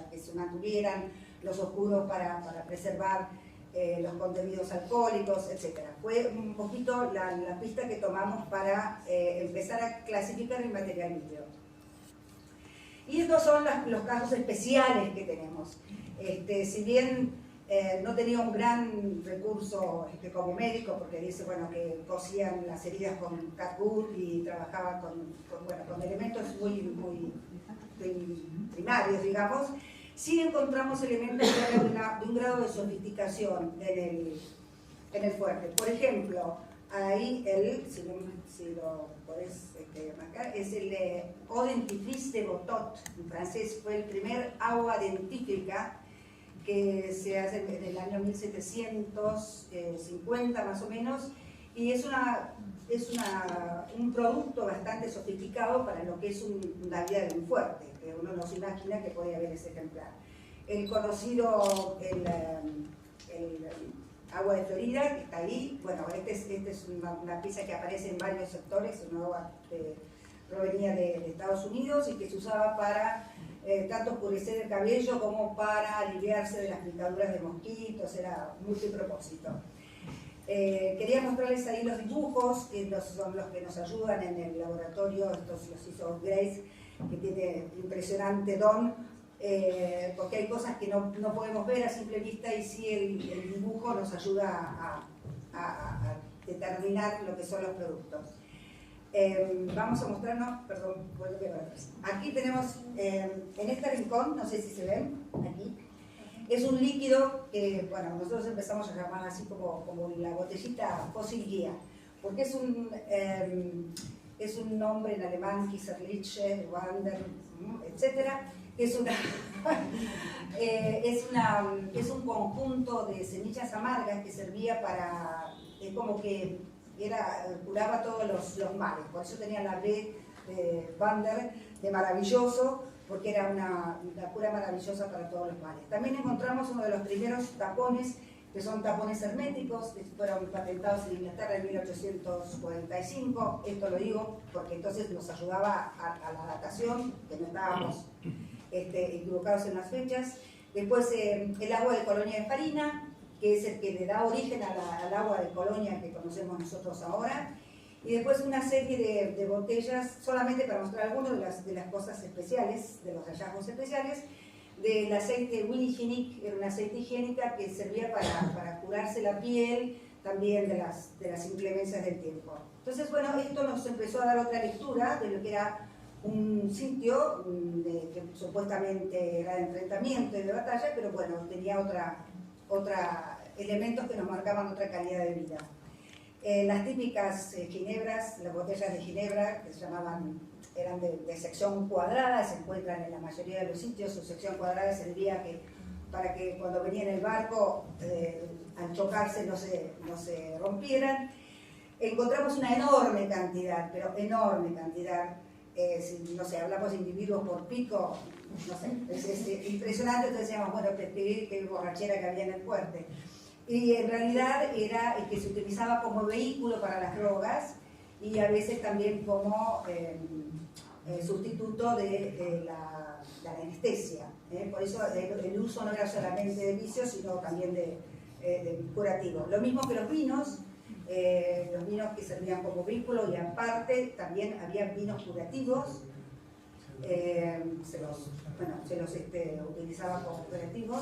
que se mantuvieran, los oscuros para preservar los contenidos alcohólicos, etc. Fue un poquito la pista que tomamos para empezar a clasificar el material vítreo. Y estos son los casos especiales que tenemos. Si bien no tenía un gran recurso como médico, porque dice, bueno, que cosían las heridas con catgut y trabajaba con elementos muy primarios, digamos. Sí encontramos elementos de un grado de sofisticación en el fuerte. Por ejemplo, ahí si lo podés marcar, es el Eau dentifrice de Botot, en francés. Fue el primer agua dentífrica que se hace en el año 1750 más o menos, y es un producto bastante sofisticado para lo que es la vida de un fuerte, que uno no se imagina que podía haber ese ejemplar. El conocido, el agua de Florida, que está ahí, bueno, este es una pieza que aparece en varios sectores, es una agua que provenía de Estados Unidos y que se usaba para tanto oscurecer el cabello como para aliviarse de las picaduras de mosquitos, era multipropósito. Quería mostrarles ahí los dibujos, que son los que nos ayudan en el laboratorio, estos los hizo Grace, que tiene impresionante don, porque hay cosas que no podemos ver a simple vista y sí el dibujo nos ayuda a determinar lo que son los productos. Vamos a mostrarnos, perdón, vuelve para atrás. Aquí tenemos, en este rincón, no sé si se ven, aquí, es un líquido que, bueno, nosotros empezamos a llamar así como la botellita fósil guía, porque es un nombre en alemán, Kieserliche, Wander, etc. Es un conjunto de semillas amargas que servía para, como que curaba todos los males, por eso tenía la B de Wander, de maravilloso, porque era una cura maravillosa para todos los males. También encontramos uno de los primeros tapones, que son tapones herméticos, que fueron patentados en Inglaterra en 1845. Esto lo digo porque entonces nos ayudaba a la datación, que no estábamos equivocados en las fechas. Después el agua de Colonia de Farina, que es el que le da origen al agua de Colonia que conocemos nosotros ahora. Y después una serie de botellas, solamente para mostrar algunas de las cosas especiales, de los hallazgos especiales, del aceite Winnie, era un aceite higiénica que servía para curarse la piel, también de las inclemencias del tiempo. Entonces, bueno, esto nos empezó a dar otra lectura de lo que era un sitio que supuestamente era de enfrentamiento y de batalla, pero bueno, tenía elementos que nos marcaban otra calidad de vida. Las típicas ginebras, las botellas de ginebra, que se llamaban, eran de sección cuadrada, se encuentran en la mayoría de los sitios. Su sección cuadrada servía para que cuando venía en el barco, al chocarse no se rompieran. Encontramos una enorme cantidad, pero enorme cantidad. Si, no sé, hablamos de individuos por pico, no sé, es impresionante. Entonces decíamos, bueno, qué borrachera que había en el fuerte. Y en realidad era el que se utilizaba como vehículo para las drogas y a veces también como sustituto de la anestesia. Por eso el uso no era solamente de vicio, sino también de curativo. Lo mismo que los vinos que servían como vehículo, y aparte también había vinos curativos. Se los utilizaba como curativos.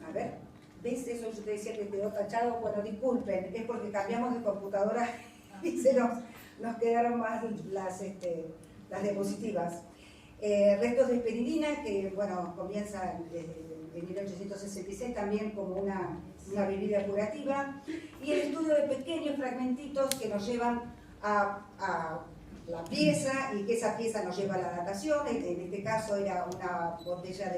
A ver, ¿ves eso? Yo te decía que quedó tachado. Bueno, disculpen, es porque cambiamos de computadora y se nos quedaron más las diapositivas. Restos de esperidina, que bueno, comienza en 1866 también como una bebida curativa, y el estudio de pequeños fragmentitos que nos llevan a la pieza, y que esa pieza nos lleva a la datación. En este caso era una botella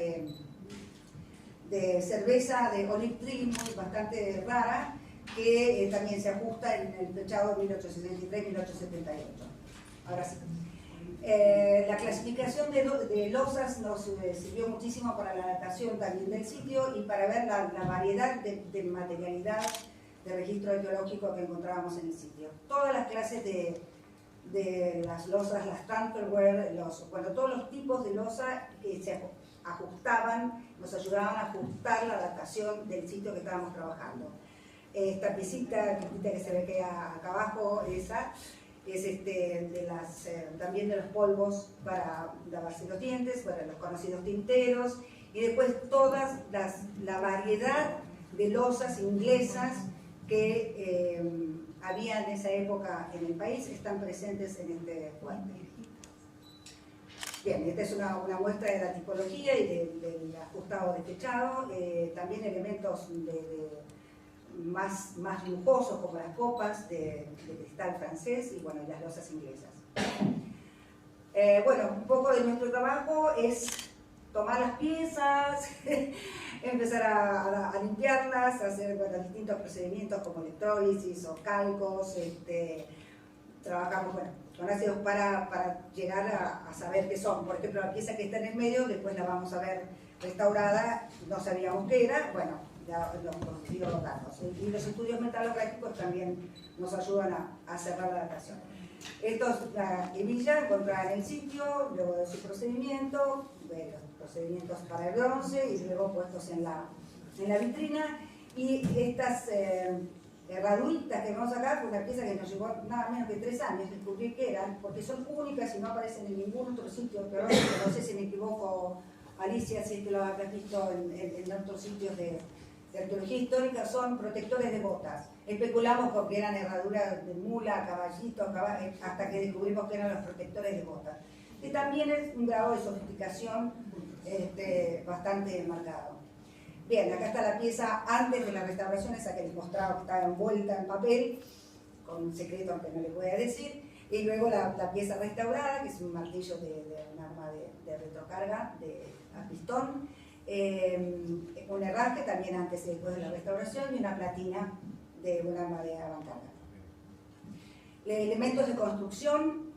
de cerveza de Olive Tree, bastante rara, que también se ajusta en el fechado de 1863-1878. Ahora sí. La clasificación de losas nos sirvió muchísimo para la datación también del sitio y para ver la variedad de materialidad de registro arqueológico que encontrábamos en el sitio. Todas las clases de las losas, las transferware, todos los tipos de losa que se ajustaban, nos ayudaban a ajustar la datación del sitio que estábamos trabajando. Esta piecita que se ve que acá abajo, esa es también de los polvos para lavarse los dientes, para los conocidos tinteros, y después toda la variedad de losas inglesas que había en esa época en el país están presentes en este fuerte. Bien, esta es una muestra de la tipología y del ajustado despechado. También elementos más lujosos como las copas de cristal francés y bueno, las losas inglesas. Bueno, un poco de nuestro trabajo es tomar las piezas, empezar a limpiarlas, hacer distintos procedimientos como electrólisis o calcos. Trabajamos con ácidos para llegar a saber qué son. Por ejemplo, la pieza que está en el medio, después la vamos a ver restaurada, no sabíamos qué era, bueno, ya los conocidos los datos. Y los estudios metalográficos también nos ayudan a cerrar la datación. Esto es la hebilla encontrada en el sitio, luego de su procedimiento, los procedimientos para el bronce y luego puestos en la vitrina. Y estas herraduritas que vemos acá, fue una pieza que nos llevó nada menos que 3 años descubrir qué eran, porque son únicas y no aparecen en ningún otro sitio, pero no sé si me equivoco, Alicia, si es que lo habrás visto en otros sitios de arqueología histórica. Son protectores de botas. Especulamos porque eran herraduras de mula, caballito, hasta que descubrimos que eran los protectores de botas. Que también es un grado de sofisticación bastante marcado. Bien, acá está la pieza antes de la restauración, esa que les mostraba que estaba envuelta en papel, con un secreto aunque no les voy a decir. Y luego la pieza restaurada, que es un martillo de un arma de retrocarga, a pistón. Un herraje también antes y después de la restauración, y una platina de un arma de avancarga. Elementos de construcción,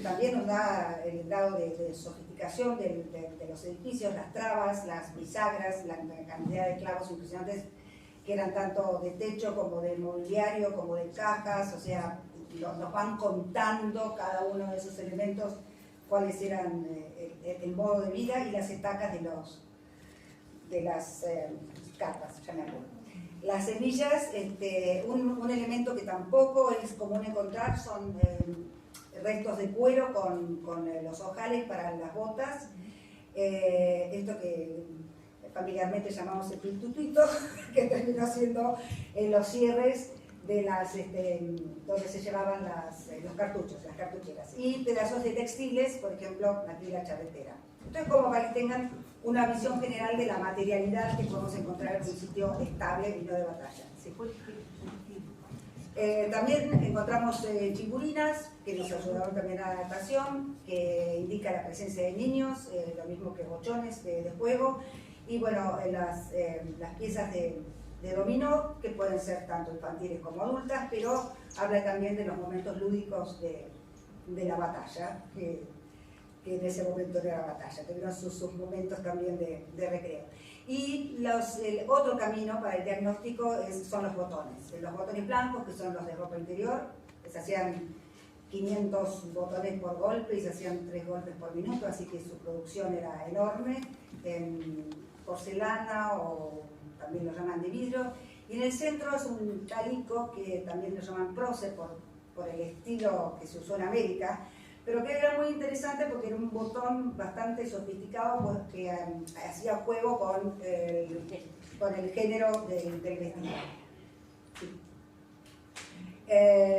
también nos da el grado de sofisticación de los edificios, las trabas, las bisagras, la cantidad de clavos impresionantes que eran tanto de techo como de mobiliario, como de cajas, o sea, nos van contando cada uno de esos elementos cuáles eran el modo de vida y las estacas de las carpas, ya me acuerdo. Las semillas, un elemento que tampoco es común encontrar son restos de cuero con los ojales para las botas, esto que familiarmente llamamos el pintutuito, que terminó siendo los cierres de las, donde se llevaban los cartuchos, las cartucheras, y pedazos de textiles, por ejemplo, aquí la charretera. Entonces, como para que tengan una visión general de la materialidad que podemos encontrar en un sitio estable y no de batalla. ¿Sí? También encontramos chiburinas que nos ayudaron también a la adaptación, que indica la presencia de niños, lo mismo que bochones de juego, y bueno, las piezas de dominó, que pueden ser tanto infantiles como adultas, pero habla también de los momentos lúdicos de la batalla, que en ese momento era la batalla, tuvieron sus momentos también de recreo. Y el otro camino para el diagnóstico son los botones blancos, que son los de ropa interior, que se hacían 500 botones por golpe y se hacían 3 golpes por minuto, así que su producción era enorme, en porcelana o también lo llaman de vidrio, y en el centro es un chalico que también lo llaman prócer por el estilo que se usó en América, pero que era muy interesante porque era un botón bastante sofisticado, pues, que hacía juego con el género del vestido. Sí.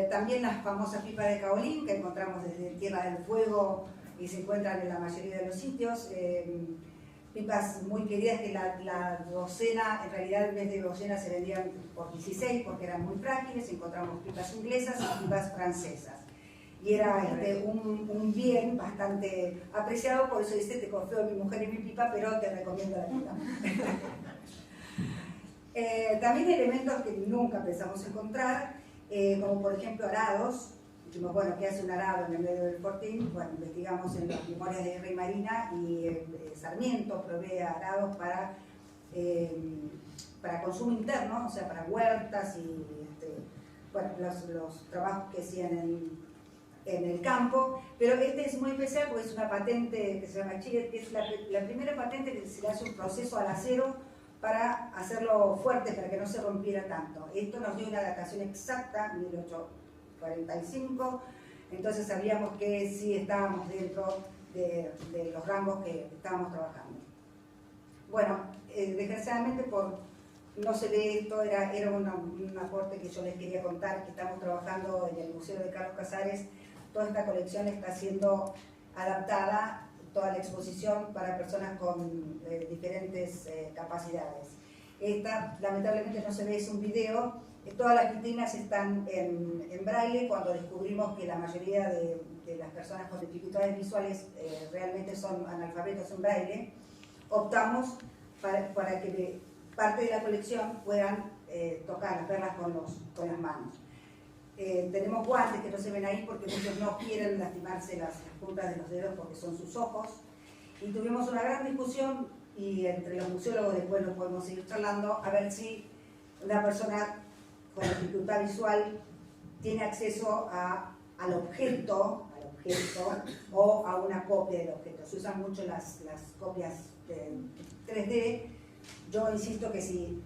También las famosas pipas de caolín que encontramos desde Tierra del Fuego y se encuentran en la mayoría de los sitios. Pipas muy queridas que la docena, en realidad en vez de docena se vendían por 16 porque eran muy frágiles. Encontramos pipas inglesas y pipas francesas. Y era un bien bastante apreciado, por eso dice, te confío en mi mujer y mi pipa, pero te recomiendo la pipa. También elementos que nunca pensamos encontrar, como por ejemplo arados. Dijimos, bueno, ¿qué hace un arado en el medio del fortín? Bueno, investigamos en las memorias de Guerra y Marina y Sarmiento provee arados para consumo interno, o sea, para huertas y bueno, los trabajos que hacían en el campo, pero este es muy especial porque es una patente que se llama Chile, que es la primera patente que se le hace un proceso al acero para hacerlo fuerte, para que no se rompiera tanto. Esto nos dio una datación exacta, 1845, entonces sabíamos que sí estábamos dentro de los rangos que estábamos trabajando. Bueno, desgraciadamente no se ve esto, era un aporte que yo les quería contar, que estamos trabajando en el Museo de Carlos Casares. Toda esta colección está siendo adaptada, toda la exposición para personas con diferentes capacidades. Esta, lamentablemente no se ve, es un video. Todas las vitrinas están en braille. Cuando descubrimos que la mayoría de las personas con dificultades visuales realmente son analfabetos en braille, optamos para que parte de la colección puedan tocarlas, verlas con las manos. Tenemos guantes que no se ven ahí porque muchos no quieren lastimarse las puntas de los dedos porque son sus ojos. Y tuvimos una gran discusión y entre los museólogos después lo podemos seguir charlando a ver si una persona con dificultad visual tiene acceso al objeto o a una copia del objeto. Se usan mucho las copias 3D. Yo insisto que si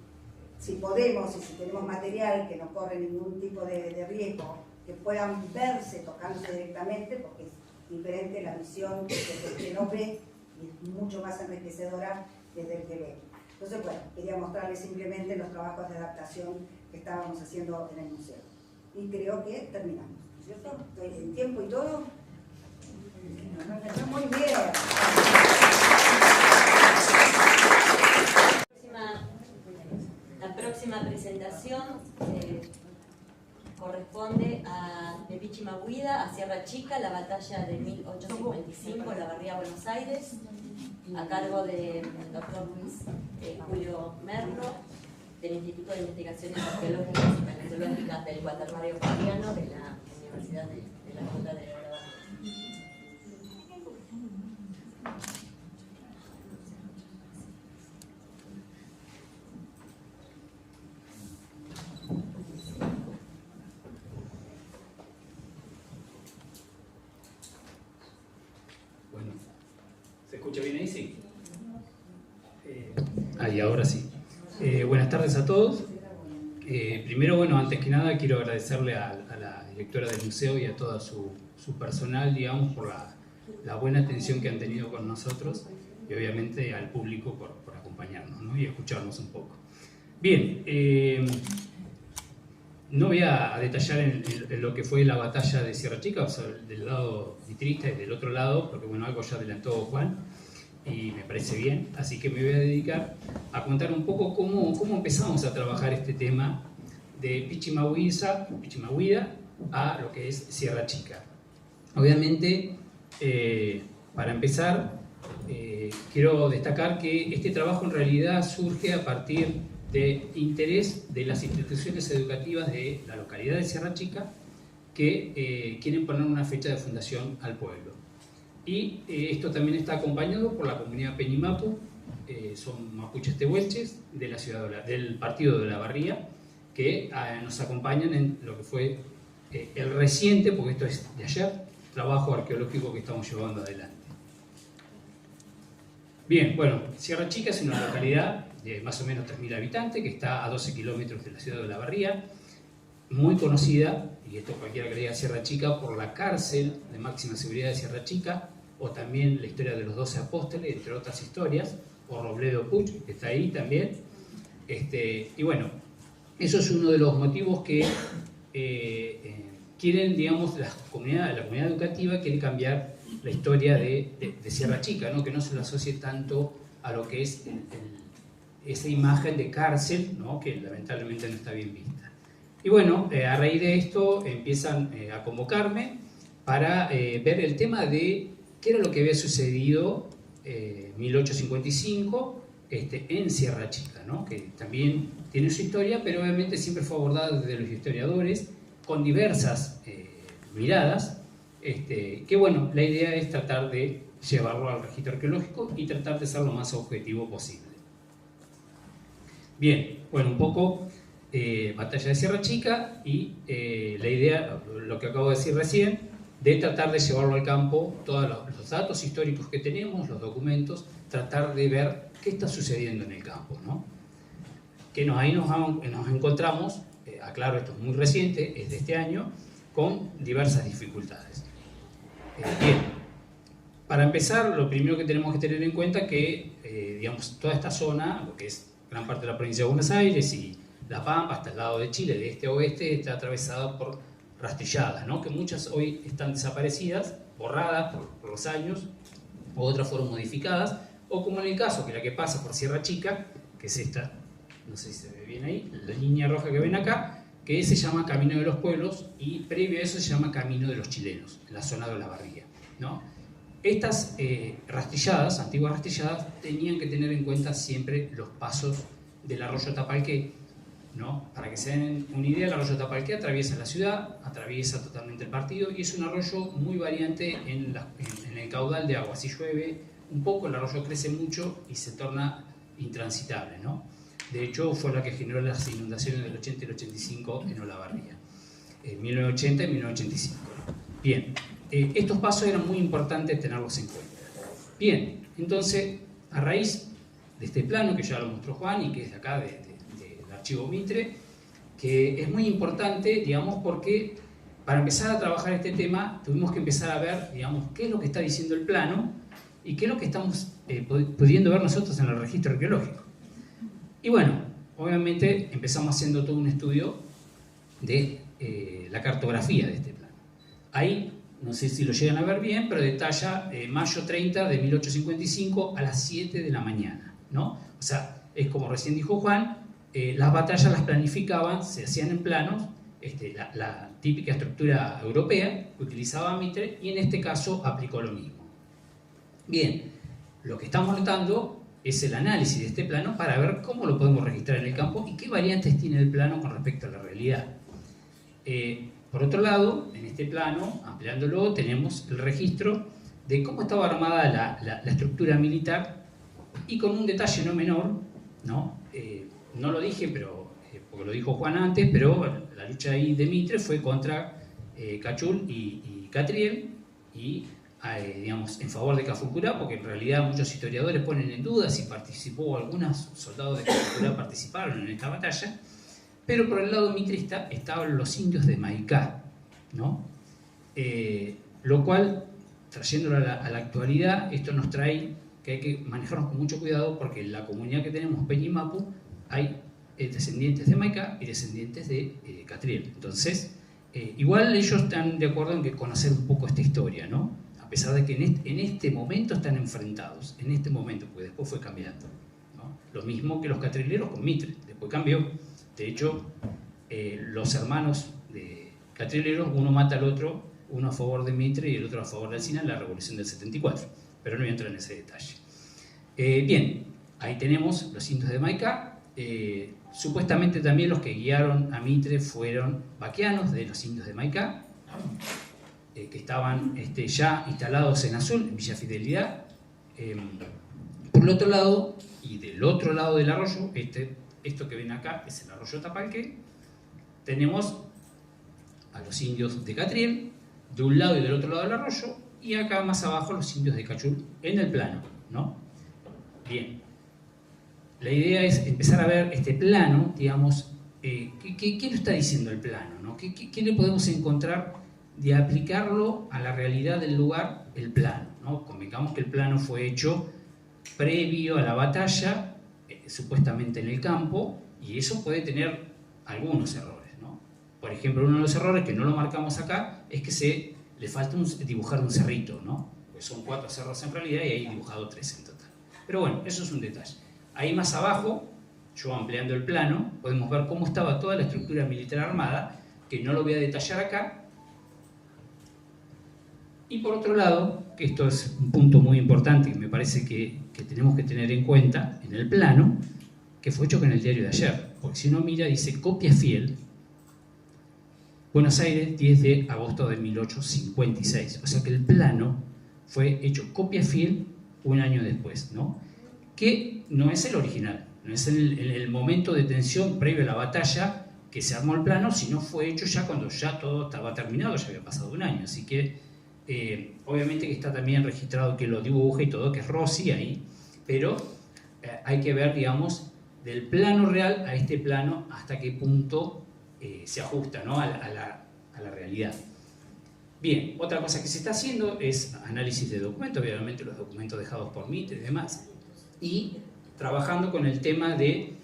podemos y si tenemos material que no corre ningún tipo de riesgo, que puedan verse tocándose directamente, porque es diferente la visión desde el que no ve y es mucho más enriquecedora desde el que ve. Entonces, bueno, quería mostrarles simplemente los trabajos de adaptación que estábamos haciendo en el museo. Y creo que terminamos, ¿cierto? ¿Estoy en tiempo y todo? Muy bien. La próxima presentación corresponde a de Pichimahuida a Sierra Chica, la batalla de 1855, la barría Buenos Aires, a cargo del doctor Luis Julio Merlo, del Instituto de Investigaciones Arqueológicas y Paleontológicas del Cuaternario Fabiano de la Universidad de la Facultad de Grado. Sí. Y ahora sí. Buenas tardes a todos. Primero, bueno, antes que nada quiero agradecerle a la directora del museo y a todo su personal, digamos, por la buena atención que han tenido con nosotros y obviamente al público por acompañarnos, ¿no? Y escucharnos un poco. Bien, no voy a detallar en lo que fue la batalla de Sierra Chica, o sea, del lado mitrista y del otro lado, porque bueno, algo ya adelantó Juan y me parece bien, así que me voy a dedicar a contar un poco cómo empezamos a trabajar este tema de Pichimahuida a lo que es Sierra Chica. Obviamente, para empezar, quiero destacar que este trabajo en realidad surge a partir de interés de las instituciones educativas de la localidad de Sierra Chica que quieren poner una fecha de fundación al pueblo. Y esto también está acompañado por la comunidad Penimapu, son mapuches tehuelches de la ciudad del partido de La Barría, que nos acompañan en lo que fue el reciente, porque esto es de ayer, trabajo arqueológico que estamos llevando adelante. Bien, bueno, Sierra Chica es una localidad de más o menos 3.000 habitantes que está a 12 kilómetros de la ciudad de La Barría, muy conocida, y esto cualquiera que diga Sierra Chica, por la cárcel de máxima seguridad de Sierra Chica, o también la historia de los 12 apóstoles, entre otras historias, o Robledo Puch, que está ahí también. Y bueno, eso es uno de los motivos que quieren, digamos, la comunidad educativa quiere cambiar la historia de Sierra Chica, ¿no? Que no se lo asocie tanto a lo que es esa imagen de cárcel, ¿no? Que lamentablemente no está bien vista. Y bueno, a raíz de esto empiezan a convocarme para ver el tema de qué era lo que había sucedido en 1855 en Sierra Chica, ¿no? Que también tiene su historia, pero obviamente siempre fue abordada desde los historiadores con diversas miradas, que bueno, la idea es tratar de llevarlo al registro arqueológico y tratar de ser lo más objetivo posible. Bien, bueno, un poco batalla de Sierra Chica y la idea, lo que acabo de decir recién, de tratar de llevarlo al campo, todos los datos históricos que tenemos, los documentos, tratar de ver qué está sucediendo en el campo, ¿no? Que ahí nos encontramos, aclaro, esto es muy reciente, es de este año, con diversas dificultades. Bien, para empezar, lo primero que tenemos que tener en cuenta es que, digamos, toda esta zona, lo que es gran parte de la provincia de Buenos Aires y La Pampa, hasta el lado de Chile, de este a oeste, está atravesada por rastrilladas, ¿no? Que muchas hoy están desaparecidas, borradas por los años, o otras fueron modificadas, o como en el caso que la que pasa por Sierra Chica, que es esta, no sé si se ve bien ahí, la línea roja que ven acá, que se llama Camino de los Pueblos, y previo a eso se llama Camino de los Chilenos, en la zona de La Barría, ¿no? Estas rastrilladas, antiguas rastrilladas, tenían que tener en cuenta siempre los pasos del arroyo Tapalqué, ¿no? Para que se den una idea, el arroyo Tapalqué atraviesa la ciudad, atraviesa totalmente el partido y es un arroyo muy variante en el caudal de agua. Si llueve un poco, el arroyo crece mucho y se torna intransitable, ¿no? De hecho, fue la que generó las inundaciones del 80 y el 85 en Olavarría, en 1980 y 1985. Bien, estos pasos eran muy importantes tenerlos en cuenta. Bien, entonces, a raíz de este plano que ya lo mostró Juan y que es de acá, del archivo Mitre, que es muy importante, digamos, porque para empezar a trabajar este tema tuvimos que empezar a ver, digamos, qué es lo que está diciendo el plano y qué es lo que estamos pudiendo ver nosotros en el registro arqueológico. Y bueno, obviamente empezamos haciendo todo un estudio de la cartografía de este plano. Ahí, no sé si lo llegan a ver bien, pero detalla mayo 30 de 1855 a las 7 de la mañana, ¿no? O sea, es como recién dijo Juan, las batallas las planificaban, se hacían en planos, la típica estructura europea que utilizaba Mitre, y en este caso aplicó lo mismo. Bien, lo que estamos notando es el análisis de este plano para ver cómo lo podemos registrar en el campo y qué variantes tiene el plano con respecto a la realidad. Por otro lado, en este plano, ampliándolo, tenemos el registro de cómo estaba armada la estructura militar y con un detalle no menor, ¿no? No lo dije, pero, porque lo dijo Juan antes, pero la lucha ahí de Mitre fue contra Cachul y Catriel, y digamos, en favor de Cafulcurá, porque en realidad muchos historiadores ponen en duda si participó, algunos soldados de Cafulcurá participaron en esta batalla, pero por el lado mitrista estaban los indios de Maicá, ¿no? Lo cual, trayéndolo a la actualidad, esto nos trae que hay que manejarnos con mucho cuidado, porque en la comunidad que tenemos, Peña y Mapu, hay descendientes de Maicá y descendientes de Catriel. Entonces, igual ellos están de acuerdo en que conocer un poco esta historia, ¿no? A pesar de que en este momento están enfrentados, en este momento, porque después fue cambiando, ¿no? Lo mismo que los catrileros con Mitre, después cambió. De hecho, los hermanos de catrileros, uno mata al otro, uno a favor de Mitre y el otro a favor de Alsina en la Revolución del 74, pero no voy a entrar en ese detalle. Bien, ahí tenemos los indios de Maicá. Supuestamente también los que guiaron a Mitre fueron vaqueanos de los indios de Maicá, que estaban ya instalados en Azul, en Villa Fidelidad. Por el otro lado, y del otro lado del arroyo, esto que ven acá es el arroyo Tapalqué, tenemos a los indios de Catriel, de un lado y del otro lado del arroyo, y acá más abajo los indios de Cachul, en el plano, ¿no? Bien. La idea es empezar a ver este plano, digamos, ¿qué nos está diciendo el plano, ¿no? ¿Qué le podemos encontrar de aplicarlo a la realidad del lugar, el plano, ¿no? Convengamos que el plano fue hecho previo a la batalla, supuestamente en el campo, y eso puede tener algunos errores, ¿no? Por ejemplo, uno de los errores que no lo marcamos acá es que le falta dibujar un cerrito, ¿no? Pues son 4 cerros en realidad y hay dibujado 3 en total. Pero bueno, eso es un detalle. Ahí más abajo, yo ampliando el plano, podemos ver cómo estaba toda la estructura militar armada, que no lo voy a detallar acá. Y por otro lado, que esto es un punto muy importante que me parece que tenemos que tener en cuenta en el plano, que fue hecho con el diario de ayer, porque si uno mira, dice copia fiel, Buenos Aires, 10 de agosto de 1856. O sea que el plano fue hecho copia fiel un año después, ¿no? Que no es el original, no es el momento de tensión previo a la batalla que se armó el plano, sino fue hecho ya cuando ya todo estaba terminado, ya había pasado un año. Así que obviamente que está también registrado que lo dibuja y todo, que es Rossi ahí, pero hay que ver, digamos, del plano real a este plano hasta qué punto se ajusta, ¿no? a la realidad. Bien, otra cosa que se está haciendo es análisis de documentos, obviamente los documentos dejados por Mitre y demás, y trabajando con el tema de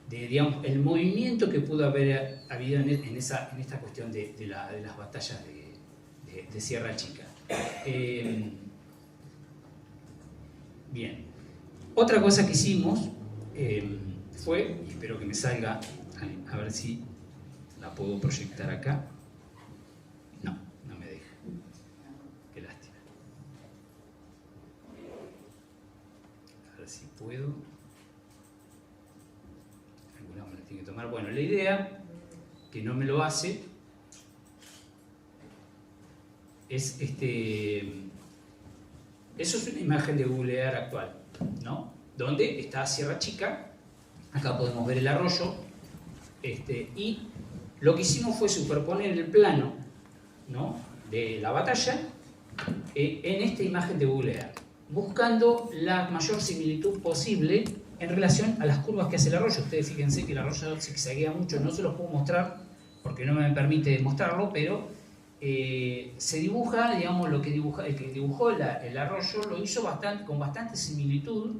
digamos, el movimiento que pudo haber habido en esta cuestión de las batallas de Sierra Chica. Bien, otra cosa que hicimos fue, y espero que me salga, a ver si la puedo proyectar acá. No, no me deja. Qué lástima. A ver si puedo. Alguna me la tiene que tomar. Bueno, la idea, que no me lo hace, es eso es una imagen de Google Earth actual, ¿no? Donde está Sierra Chica, acá podemos ver el arroyo, y lo que hicimos fue superponer el plano, ¿no?, de la batalla en esta imagen de Google Earth, buscando la mayor similitud posible en relación a las curvas que hace el arroyo. Ustedes fíjense que el arroyo zigzaguea mucho, no se los puedo mostrar porque no me permite mostrarlo, pero se dibuja, digamos, el que dibujó el arroyo lo hizo con bastante similitud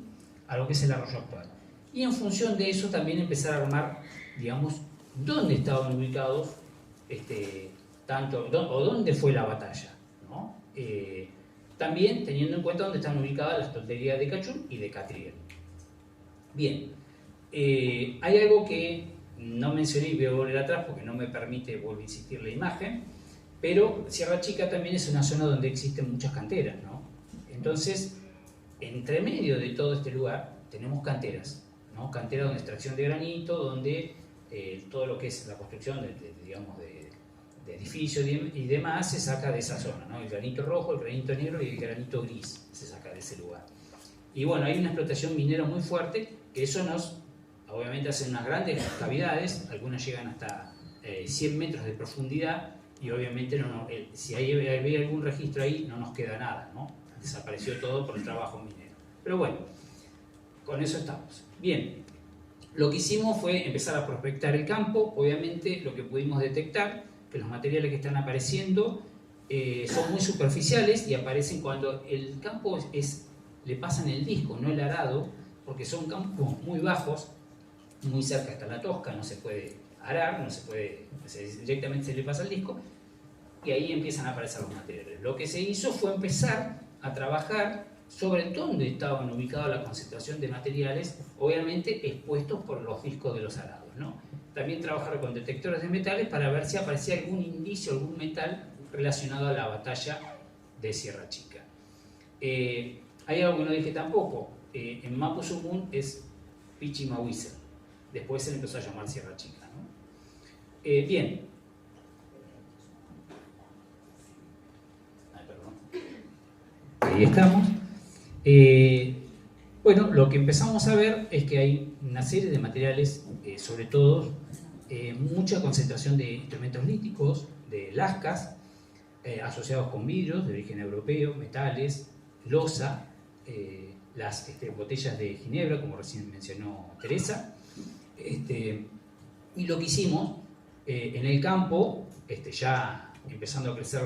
a lo que es el arroyo actual. Y en función de eso también empezar a armar, digamos, dónde estaban ubicados, o dónde fue la batalla, ¿no? También teniendo en cuenta dónde están ubicadas las tonterías de Cachul y de Catriel. Bien, hay algo que no mencioné y voy a volver atrás porque no me permite volver a insistir la imagen, pero Sierra Chica también es una zona donde existen muchas canteras, ¿no? Entonces, entre medio de todo este lugar tenemos canteras, ¿no? Canteras de extracción de granito, donde todo lo que es la construcción digamos, de edificios y demás se saca de esa zona, ¿no? El granito rojo, el granito negro y el granito gris se saca de ese lugar. Y bueno, hay una explotación minera muy fuerte, que eso obviamente hacen unas grandes cavidades, algunas llegan hasta 100 metros de profundidad, y obviamente si había algún registro ahí no nos queda nada, ¿no? Desapareció todo por el trabajo minero. Pero bueno, con eso estamos. Bien, lo que hicimos fue empezar a prospectar el campo. Obviamente lo que pudimos detectar, que los materiales que están apareciendo son muy superficiales y aparecen cuando el campo le pasan el disco, no el arado, porque son campos muy bajos, muy cerca está la tosca, no se puede arar, no se puede, directamente se le pasa el disco, y ahí empiezan a aparecer los materiales. Lo que se hizo fue empezar a trabajar sobre dónde estaban ubicados la concentración de materiales, obviamente expuestos por los discos de los arados, ¿no? También trabajar con detectores de metales para ver si aparecía algún indicio, algún metal relacionado a la batalla de Sierra Chica. Hay algo que no dije tampoco, en Mapu Sumun es Pichimahuiza, después se le empezó a llamar Sierra Chica, ¿no? Bien. Ahí estamos. Bueno, lo que empezamos a ver es que hay una serie de materiales, sobre todo mucha concentración de instrumentos líticos, de lascas, asociados con vidrios de origen europeo, metales, loza, las botellas de ginebra, como recién mencionó Teresa. Y lo que hicimos en el campo, ya empezando a crecer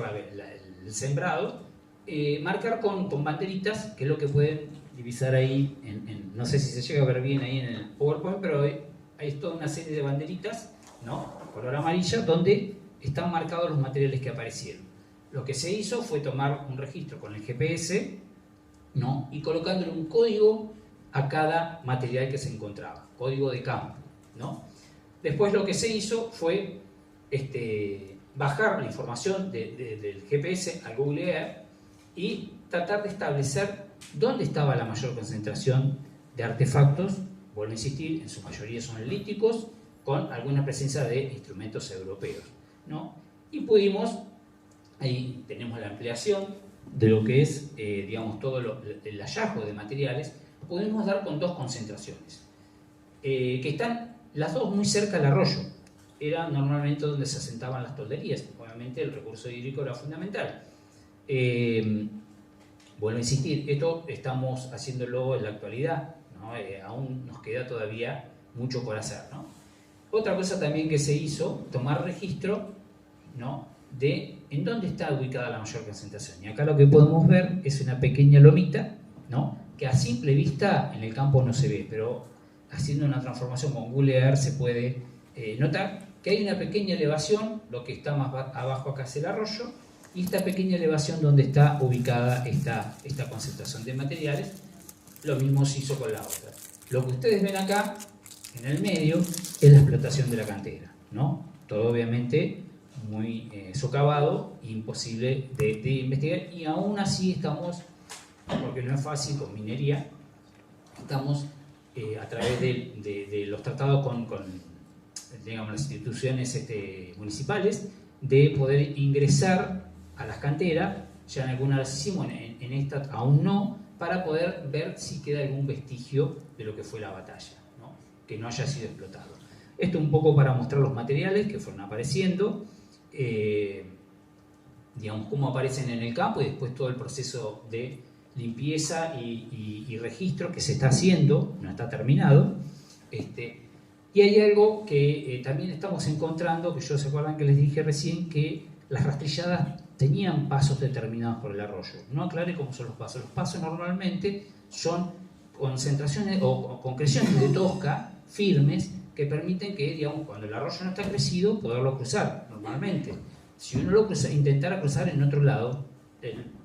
el sembrado, marcar con banderitas, que es lo que pueden divisar ahí, no sé si se llega a ver bien ahí en el PowerPoint, pero hay toda una serie de banderitas, ¿no? Color amarilla, donde están marcados los materiales que aparecieron. Lo que se hizo fue tomar un registro con el GPS, ¿no? Y colocándole un código a cada material que se encontraba, código de campo, ¿no? Después lo que se hizo fue bajar la información del GPS al Google Earth y tratar de establecer dónde estaba la mayor concentración de artefactos, vuelvo a insistir, en su mayoría son líticos, con alguna presencia de instrumentos europeos, ¿no? Y pudimos, ahí tenemos la ampliación de lo que es, digamos, todo el hallazgo de materiales, pudimos dar con dos concentraciones, que están las dos muy cerca al arroyo. Era normalmente donde se asentaban las tolderías, obviamente el recurso hídrico era fundamental. Vuelvo a insistir, esto estamos haciéndolo en la actualidad, ¿no? Aún nos queda todavía mucho por hacer, ¿no? Otra cosa también que se hizo, tomar registro, ¿no? De en dónde está ubicada la mayor concentración. Y acá lo que podemos ver es una pequeña lomita, ¿no? Que a simple vista en el campo no se ve, pero haciendo una transformación con Google Earth se puede notar que hay una pequeña elevación, lo que está más abajo acá es el arroyo, y esta pequeña elevación donde está ubicada esta concentración de materiales. Lo mismo se hizo con la otra. Lo que ustedes ven acá en el medio es la explotación de la cantera, ¿no? Todo obviamente muy socavado, imposible de investigar, y aún así estamos, porque no es fácil con minería, estamos a través de los tratados con digamos, las instituciones municipales, de poder ingresar a las canteras. Ya en algunas las hicimos, en esta aún no, para poder ver si queda algún vestigio de lo que fue la batalla, ¿no? Que no haya sido explotado. Esto un poco para mostrar los materiales que fueron apareciendo, digamos, cómo aparecen en el campo, y después todo el proceso de limpieza y registro que se está haciendo, no está terminado. Y hay algo que también estamos encontrando, que se acuerdan que les dije recién, que las rastrilladas tenían pasos determinados por el arroyo. No aclaré cómo son los pasos. Los pasos normalmente son concentraciones o concreciones de tosca firmes que permiten que, digamos, cuando el arroyo no está crecido, poderlo cruzar normalmente. Si uno lo intentara cruzar en otro lado,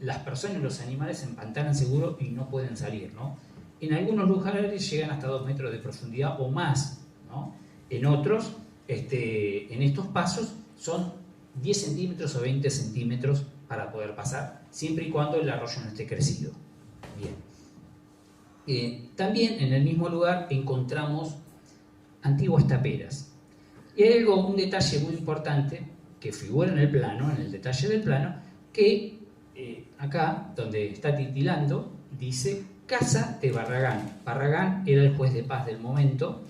las personas y los animales se empantanan seguro y no pueden salir, ¿no? En algunos lugares llegan hasta 2 metros de profundidad o más, ¿no? En otros, en estos pasos son 10 centímetros o 20 centímetros para poder pasar, siempre y cuando el arroyo no esté crecido. Bien. También en el mismo lugar encontramos antiguas taperas. Y hay un detalle muy importante que figura en el plano, en el detalle del plano, que acá, donde está titilando, dice Casa de Barragán. Barragán era el juez de paz del momento,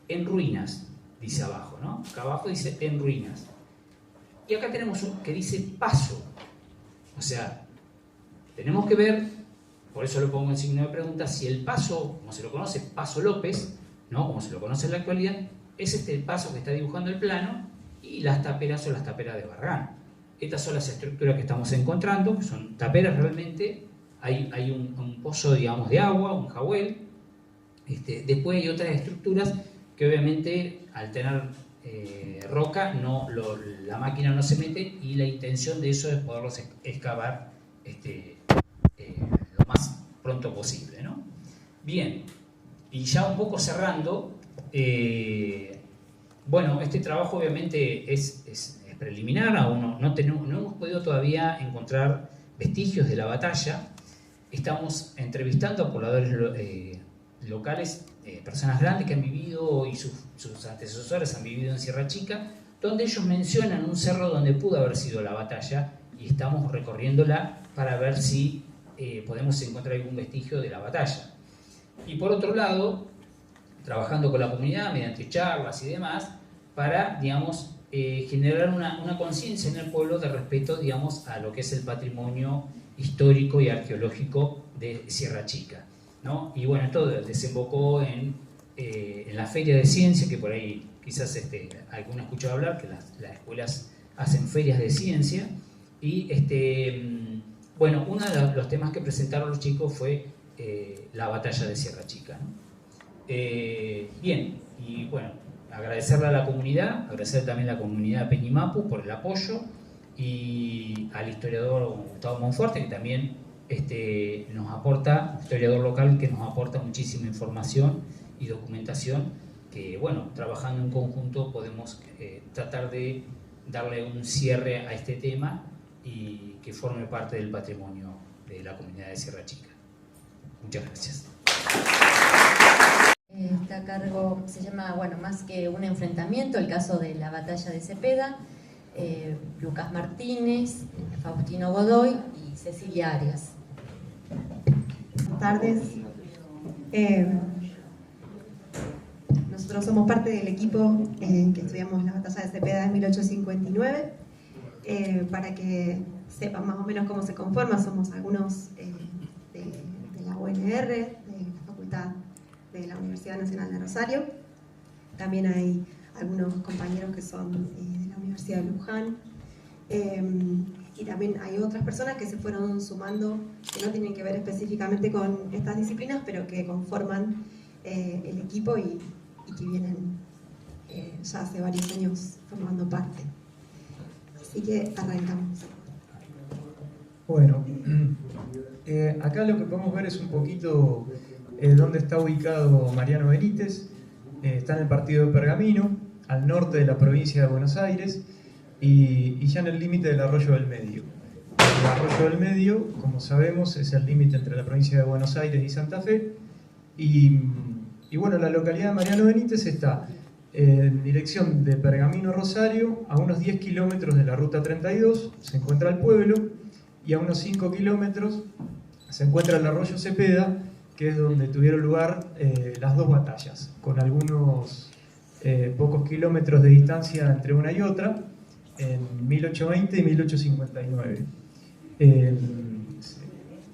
en ruinas, dice abajo, ¿no? Acá abajo dice en ruinas. Y acá tenemos un que dice paso. O sea, tenemos que ver, por eso lo pongo en signo de pregunta, si el paso, como se lo conoce, Paso López, ¿no? Como se lo conoce en la actualidad, es el paso que está dibujando el plano, y las taperas son las taperas de Barragán. Estas son las estructuras que estamos encontrando, que son taperas realmente. Hay un pozo, digamos, de agua, un jahuel. Después hay otras estructuras que obviamente al tener roca la máquina no se mete, y la intención de eso es poderlos excavar lo más pronto posible, ¿no? Bien, y ya un poco cerrando, bueno, este trabajo obviamente es preliminar, aún no hemos podido todavía encontrar vestigios de la batalla. Estamos entrevistando a pobladores locales, personas grandes que han vivido y sus antecesores han vivido en Sierra Chica, donde ellos mencionan un cerro donde pudo haber sido la batalla, y estamos recorriéndola para ver si podemos encontrar algún vestigio de la batalla. Y por otro lado, trabajando con la comunidad mediante charlas y demás, para, digamos, generar una conciencia en el pueblo de respeto, digamos, a lo que es el patrimonio histórico y arqueológico de Sierra Chica, ¿no? Y bueno, esto desembocó en la Feria de Ciencia, que por ahí quizás alguno escuchó hablar, que las escuelas hacen ferias de ciencia, y bueno, uno de los temas que presentaron los chicos fue la batalla de Sierra Chica, ¿no? Bien, y bueno, agradecerle a la comunidad, agradecer también a la comunidad de Peñimapu por el apoyo, y al historiador Gustavo Monforte, que también nos aporta, historiador local, que nos aporta muchísima información y documentación, que bueno, trabajando en conjunto podemos tratar de darle un cierre a este tema y que forme parte del patrimonio de la comunidad de Sierra Chica. Muchas gracias. Está a cargo, se llama, bueno, más que un enfrentamiento, el caso de la batalla de Cepeda, Lucas Martínez, Faustino Godoy y Cecilia Arias. Buenas tardes. Nosotros somos parte del equipo que estudiamos la batalla de Cepeda en 1859. Para que sepan más o menos cómo se conforma, somos algunos de la UNR, de la Facultad de la Universidad Nacional de Rosario. También hay algunos compañeros que son de la Universidad de Luján. Y también hay otras personas que se fueron sumando, que no tienen que ver específicamente con estas disciplinas, pero que conforman el equipo y que vienen ya hace varios años formando parte. Así que arrancamos. Bueno, acá lo que podemos ver es un poquito dónde está ubicado Mariano Benítez. Está en el partido de Pergamino, al norte de la provincia de Buenos Aires, y ya en el límite del Arroyo del Medio. El Arroyo del Medio, como sabemos, es el límite entre la provincia de Buenos Aires y Santa Fe. Y bueno, la localidad de Mariano Benítez está en dirección de Pergamino Rosario, a unos 10 kilómetros de la ruta 32 se encuentra el pueblo, y a unos 5 kilómetros se encuentra el arroyo Cepeda, que es donde tuvieron lugar las dos batallas, con algunos pocos kilómetros de distancia entre una y otra, en 1820 y 1859.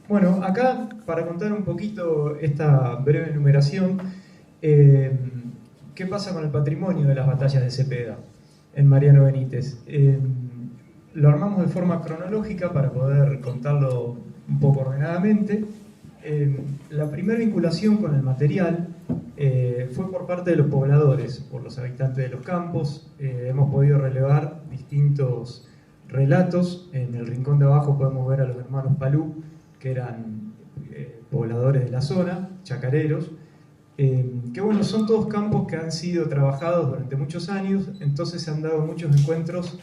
Bueno, acá, para contar un poquito esta breve enumeración, ¿qué pasa con el patrimonio de las batallas de Cepeda en Mariano Benítez? Lo armamos de forma cronológica para poder contarlo un poco ordenadamente. La primera vinculación con el material fue por parte de los pobladores, por los habitantes de los campos. Hemos podido relevar distintos relatos. En el rincón de abajo podemos ver a los hermanos Palú, que eran pobladores de la zona, chacareros, que bueno, son todos campos que han sido trabajados durante muchos años, entonces se han dado muchos encuentros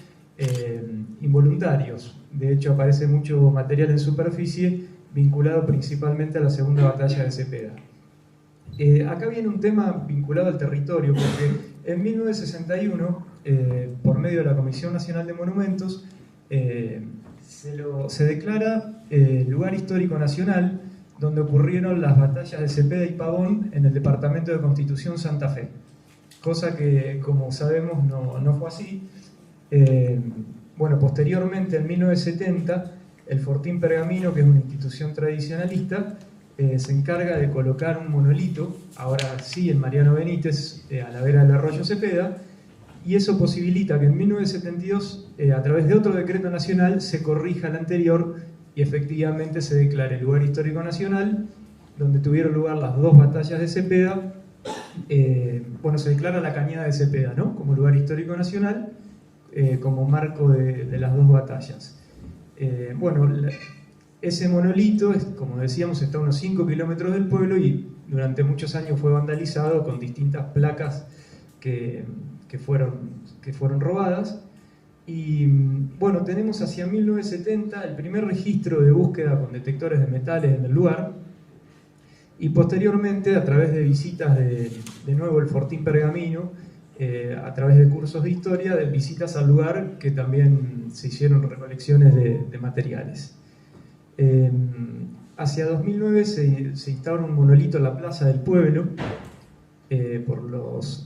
involuntarios. De hecho, aparece mucho material en superficie vinculado principalmente a la segunda batalla de Cepeda. Acá viene un tema vinculado al territorio, porque en 1961, por medio de la Comisión Nacional de Monumentos, se declara lugar histórico nacional donde ocurrieron las batallas de Cepeda y Pavón en el departamento de Constitución Santa Fe, cosa que, como sabemos, no fue así. Bueno, posteriormente, en 1970, el Fortín Pergamino, que es una institución tradicionalista, se encarga de colocar un monolito, ahora sí en Mariano Benítez, a la vera del arroyo Cepeda, y eso posibilita que en 1972, a través de otro decreto nacional, se corrija el anterior y efectivamente se declare lugar histórico nacional, donde tuvieron lugar las dos batallas de Cepeda. Bueno, se declara la Cañada de Cepeda, ¿no?, como lugar histórico nacional, como marco de las dos batallas. Bueno, ese monolito, como decíamos, está a unos 5 kilómetros del pueblo y durante muchos años fue vandalizado con distintas placas que fueron robadas. Y bueno, tenemos hacia 1970 el primer registro de búsqueda con detectores de metales en el lugar, y posteriormente, a través de visitas de nuevo el Fortín Pergamino, a través de cursos de historia, de visitas al lugar, que también se hicieron recolecciones de materiales. Hacia 2009 se instaura un monolito en la plaza del pueblo,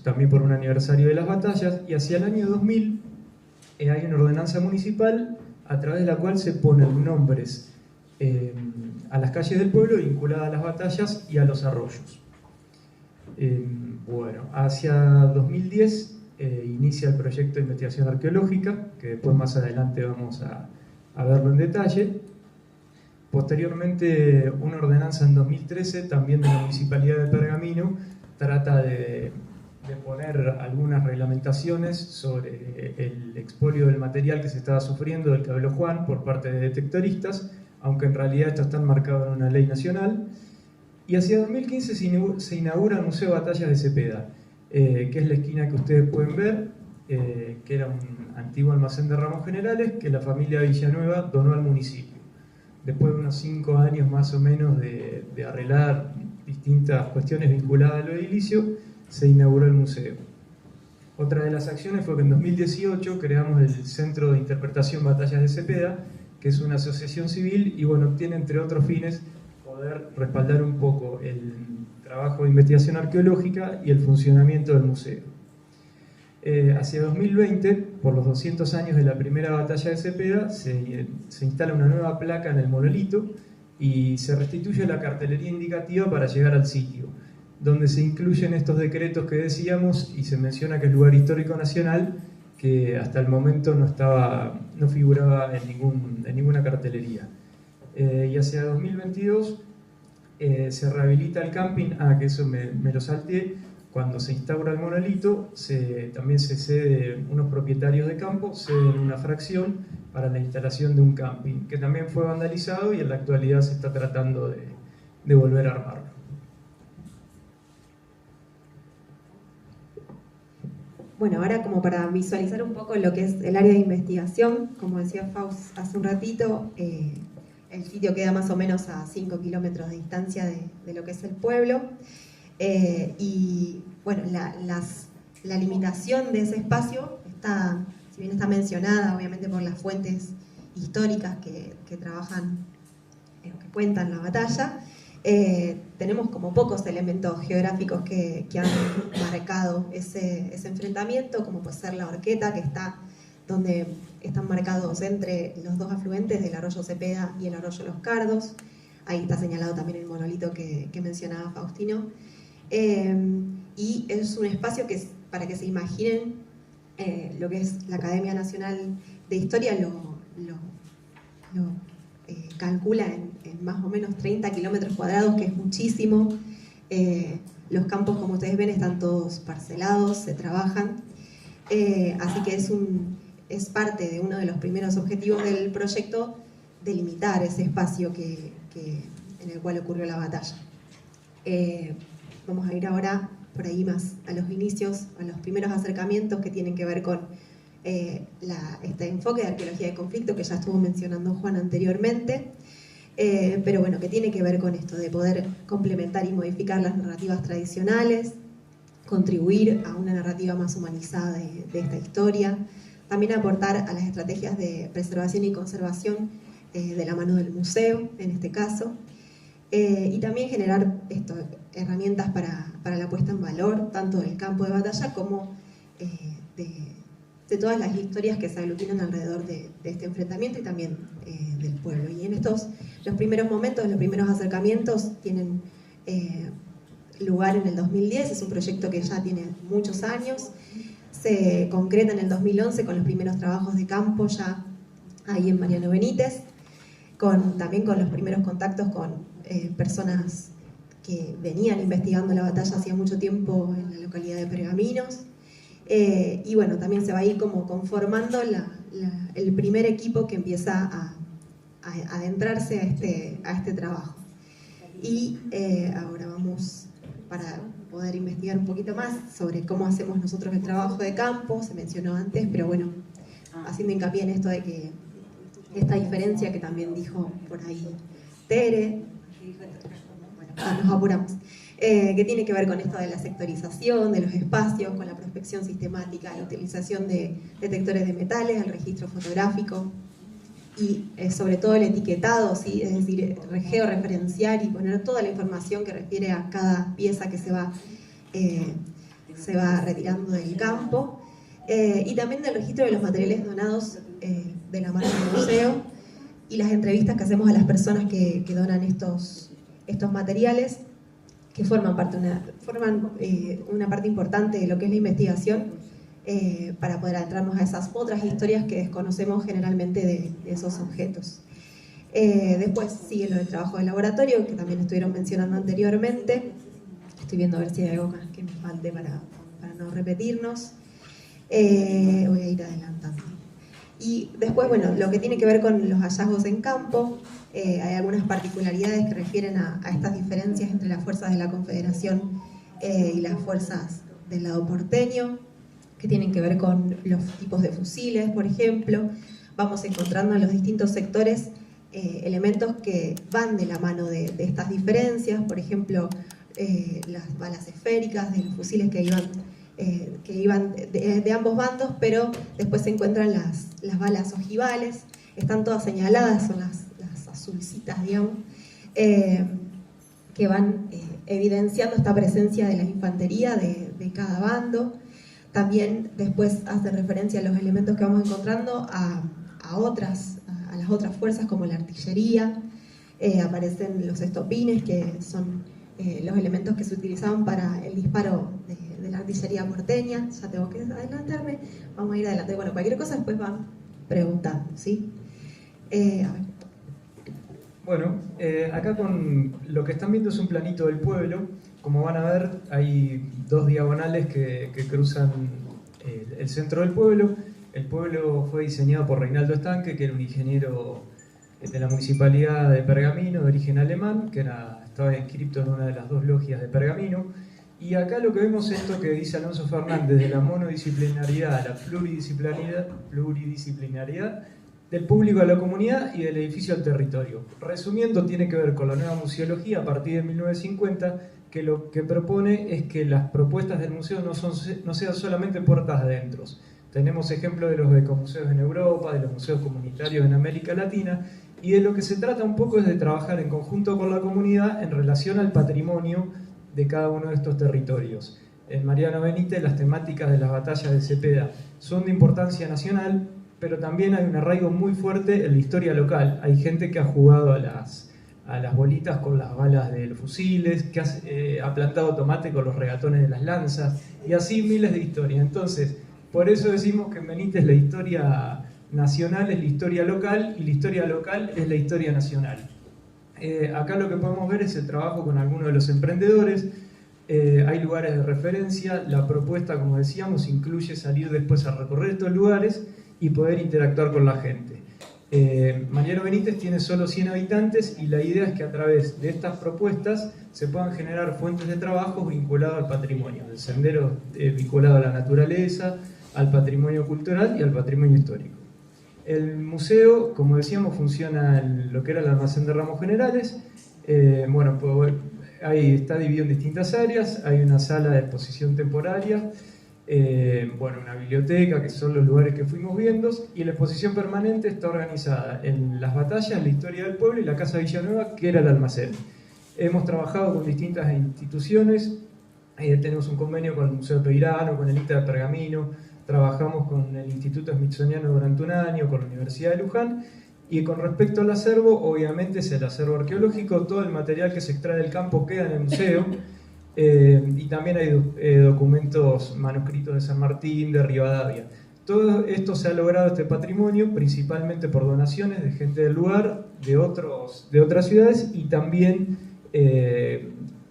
también por un aniversario de las batallas, y hacia el año 2000 hay una ordenanza municipal a través de la cual se ponen nombres a las calles del pueblo vinculadas a las batallas y a los arroyos. Bueno, hacia 2010 inicia el proyecto de investigación arqueológica, que después más adelante vamos a verlo en detalle. Posteriormente, una ordenanza en 2013, también de la Municipalidad de Pergamino, trata de poner algunas reglamentaciones sobre el expolio del material que se estaba sufriendo, del que habló Juan, por parte de detectoristas, aunque en realidad esto está enmarcado en una ley nacional. Y hacia 2015 se inaugura el Museo Batallas de Cepeda, que es la esquina que ustedes pueden ver, que era un antiguo almacén de ramos generales que la familia Villanueva donó al municipio. Después de unos 5 años más o menos de arreglar distintas cuestiones vinculadas al edilicio, se inauguró el museo. Otra de las acciones fue que en 2018 creamos el Centro de Interpretación Batallas de Cepeda, que es una asociación civil y bueno, tiene entre otros fines poder respaldar un poco el trabajo de investigación arqueológica y el funcionamiento del museo. Hacia 2020, por los 200 años de la primera batalla de Cepeda, se instala una nueva placa en el monolito y se restituye la cartelería indicativa para llegar al sitio, donde se incluyen estos decretos que decíamos y se menciona que es lugar histórico nacional, que hasta el momento no figuraba en ninguna cartelería. Y hacia 2022 se rehabilita el camping, que eso me lo salteé. Cuando se instaura el monolito, también se cede, unos propietarios de campo ceden una fracción para la instalación de un camping, que también fue vandalizado y en la actualidad se está tratando de volver a armarlo. Bueno, ahora como para visualizar un poco lo que es el área de investigación, como decía Faust hace un ratito, el sitio queda más o menos a 5 kilómetros de distancia de lo que es el pueblo. Y bueno, la limitación de ese espacio si bien está mencionada obviamente por las fuentes históricas que trabajan, que cuentan la batalla, tenemos como pocos elementos geográficos que han marcado ese enfrentamiento, como puede ser la horqueta, que está donde están marcados entre los dos afluentes del arroyo Cepeda y el arroyo Los Cardos. Ahí está señalado también el monolito que mencionaba Faustino. Y es un espacio que, para que se imaginen lo que es la Academia Nacional de Historia, lo calcula en más o menos 30 kilómetros cuadrados, que es muchísimo. Los campos, como ustedes ven, están todos parcelados, se trabajan. Así que es parte de uno de los primeros objetivos del proyecto, delimitar ese espacio en el cual ocurrió la batalla. Vamos a ir ahora por ahí más a los inicios, a los primeros acercamientos que tienen que ver con este enfoque de arqueología de conflicto que ya estuvo mencionando Juan anteriormente, pero bueno, que tiene que ver con esto de poder complementar y modificar las narrativas tradicionales, contribuir a una narrativa más humanizada de esta historia, también aportar a las estrategias de preservación y conservación de la mano del museo, en este caso, y también generar herramientas para la puesta en valor, tanto del campo de batalla como de todas las historias que se aglutinan alrededor de este enfrentamiento y también del pueblo. Y en estos, los primeros momentos, los primeros acercamientos tienen lugar en el 2010, es un proyecto que ya tiene muchos años, se concreta en el 2011 con los primeros trabajos de campo ya ahí en Mariano Benítez, también con los primeros contactos con personas que venían investigando la batalla hacía mucho tiempo en la localidad de Pergaminos. Y bueno, también se va a ir como conformando el primer equipo que empieza a adentrarse a este trabajo. Y ahora vamos, para poder investigar un poquito más sobre cómo hacemos nosotros el trabajo de campo, se mencionó antes, pero bueno, haciendo hincapié en esto de que esta diferencia que también dijo por ahí Tere, bueno, nos apuramos. Que tiene que ver con esto de la sectorización de los espacios, con la prospección sistemática, la utilización de detectores de metales, el registro fotográfico y sobre todo el etiquetado, ¿sí? Es decir, georreferenciar y poner toda la información que refiere a cada pieza que se va retirando del campo, y también del registro de los materiales donados de la mano del museo y las entrevistas que hacemos a las personas que donan estos materiales, que forman una parte importante de lo que es la investigación, para poder adentrarnos a esas otras historias que desconocemos generalmente de esos objetos. Después sigue lo del trabajo de laboratorio, que también estuvieron mencionando anteriormente. Estoy viendo a ver si hay algo más que me falte para no repetirnos. Voy a ir adelantando. Y después, bueno, lo que tiene que ver con los hallazgos en campo, hay algunas particularidades que refieren a estas diferencias entre las fuerzas de la Confederación y las fuerzas del lado porteño, que tienen que ver con los tipos de fusiles, por ejemplo. Vamos encontrando en los distintos sectores elementos que van de la mano de estas diferencias, por ejemplo, las balas esféricas de los fusiles que iban de ambos bandos, pero después se encuentran las balas ojivales, están todas señaladas, son las azulcitas, digamos, que van evidenciando esta presencia de la infantería de cada bando. También después hace referencia a los elementos que vamos encontrando a las otras fuerzas, como la artillería. Aparecen los estopines, que son los elementos que se utilizaban para el disparo de la artillería porteña. Ya tengo que adelantarme, vamos a ir adelante. Bueno, cualquier cosa después van preguntando, ¿sí? A ver. Bueno, acá con lo que están viendo es un planito del pueblo. Como van a ver, hay dos diagonales que cruzan el centro del pueblo. El pueblo fue diseñado por Reinaldo Estanque, que era un ingeniero de la municipalidad de Pergamino, de origen alemán, que estaba inscrito en una de las dos logias de Pergamino. Y acá lo que vemos es esto que dice Alonso Fernández, de la monodisciplinariedad a la pluridisciplinariedad, del público a la comunidad y del edificio al territorio. Resumiendo, tiene que ver con la nueva museología a partir de 1950, que lo que propone es que las propuestas del museo no sean solamente puertas adentro. Tenemos ejemplos de los ecomuseos en Europa, de los museos comunitarios en América Latina, y de lo que se trata un poco es de trabajar en conjunto con la comunidad en relación al patrimonio de cada uno de estos territorios. En Mariano Benítez, las temáticas de las batallas de Cepeda son de importancia nacional, pero también hay un arraigo muy fuerte en la historia local. Hay gente que ha jugado a las bolitas con las balas de los fusiles, que ha plantado tomate con los regatones de las lanzas, y así miles de historias. Entonces, por eso decimos que en Benítez la historia nacional es la historia local, y la historia local es la historia nacional. Acá lo que podemos ver es el trabajo con algunos de los emprendedores. Hay lugares de referencia. La propuesta, como decíamos, incluye salir después a recorrer estos lugares y poder interactuar con la gente. Mariano Benítez tiene solo 100 habitantes y la idea es que a través de estas propuestas se puedan generar fuentes de trabajo vinculadas al patrimonio, el sendero vinculado a la naturaleza, al patrimonio cultural y al patrimonio histórico. El museo, como decíamos, funciona en lo que era el almacén de ramos generales. Bueno, ahí está dividido en distintas áreas. Hay una sala de exposición temporaria, bueno, una biblioteca, que son los lugares que fuimos viendo, y la exposición permanente está organizada en las batallas, la historia del pueblo y la Casa Villanueva, que era el almacén. Hemos trabajado con distintas instituciones. Tenemos un convenio con el Museo Peirano, con el ITA de Pergamino, trabajamos con el Instituto Smithsoniano durante un año, con la Universidad de Luján, y con respecto al acervo, obviamente es el acervo arqueológico, todo el material que se extrae del campo queda en el museo, y también hay documentos manuscritos de San Martín, de Rivadavia. Todo esto se ha logrado, este patrimonio, principalmente por donaciones de gente del lugar, de otras ciudades, y también,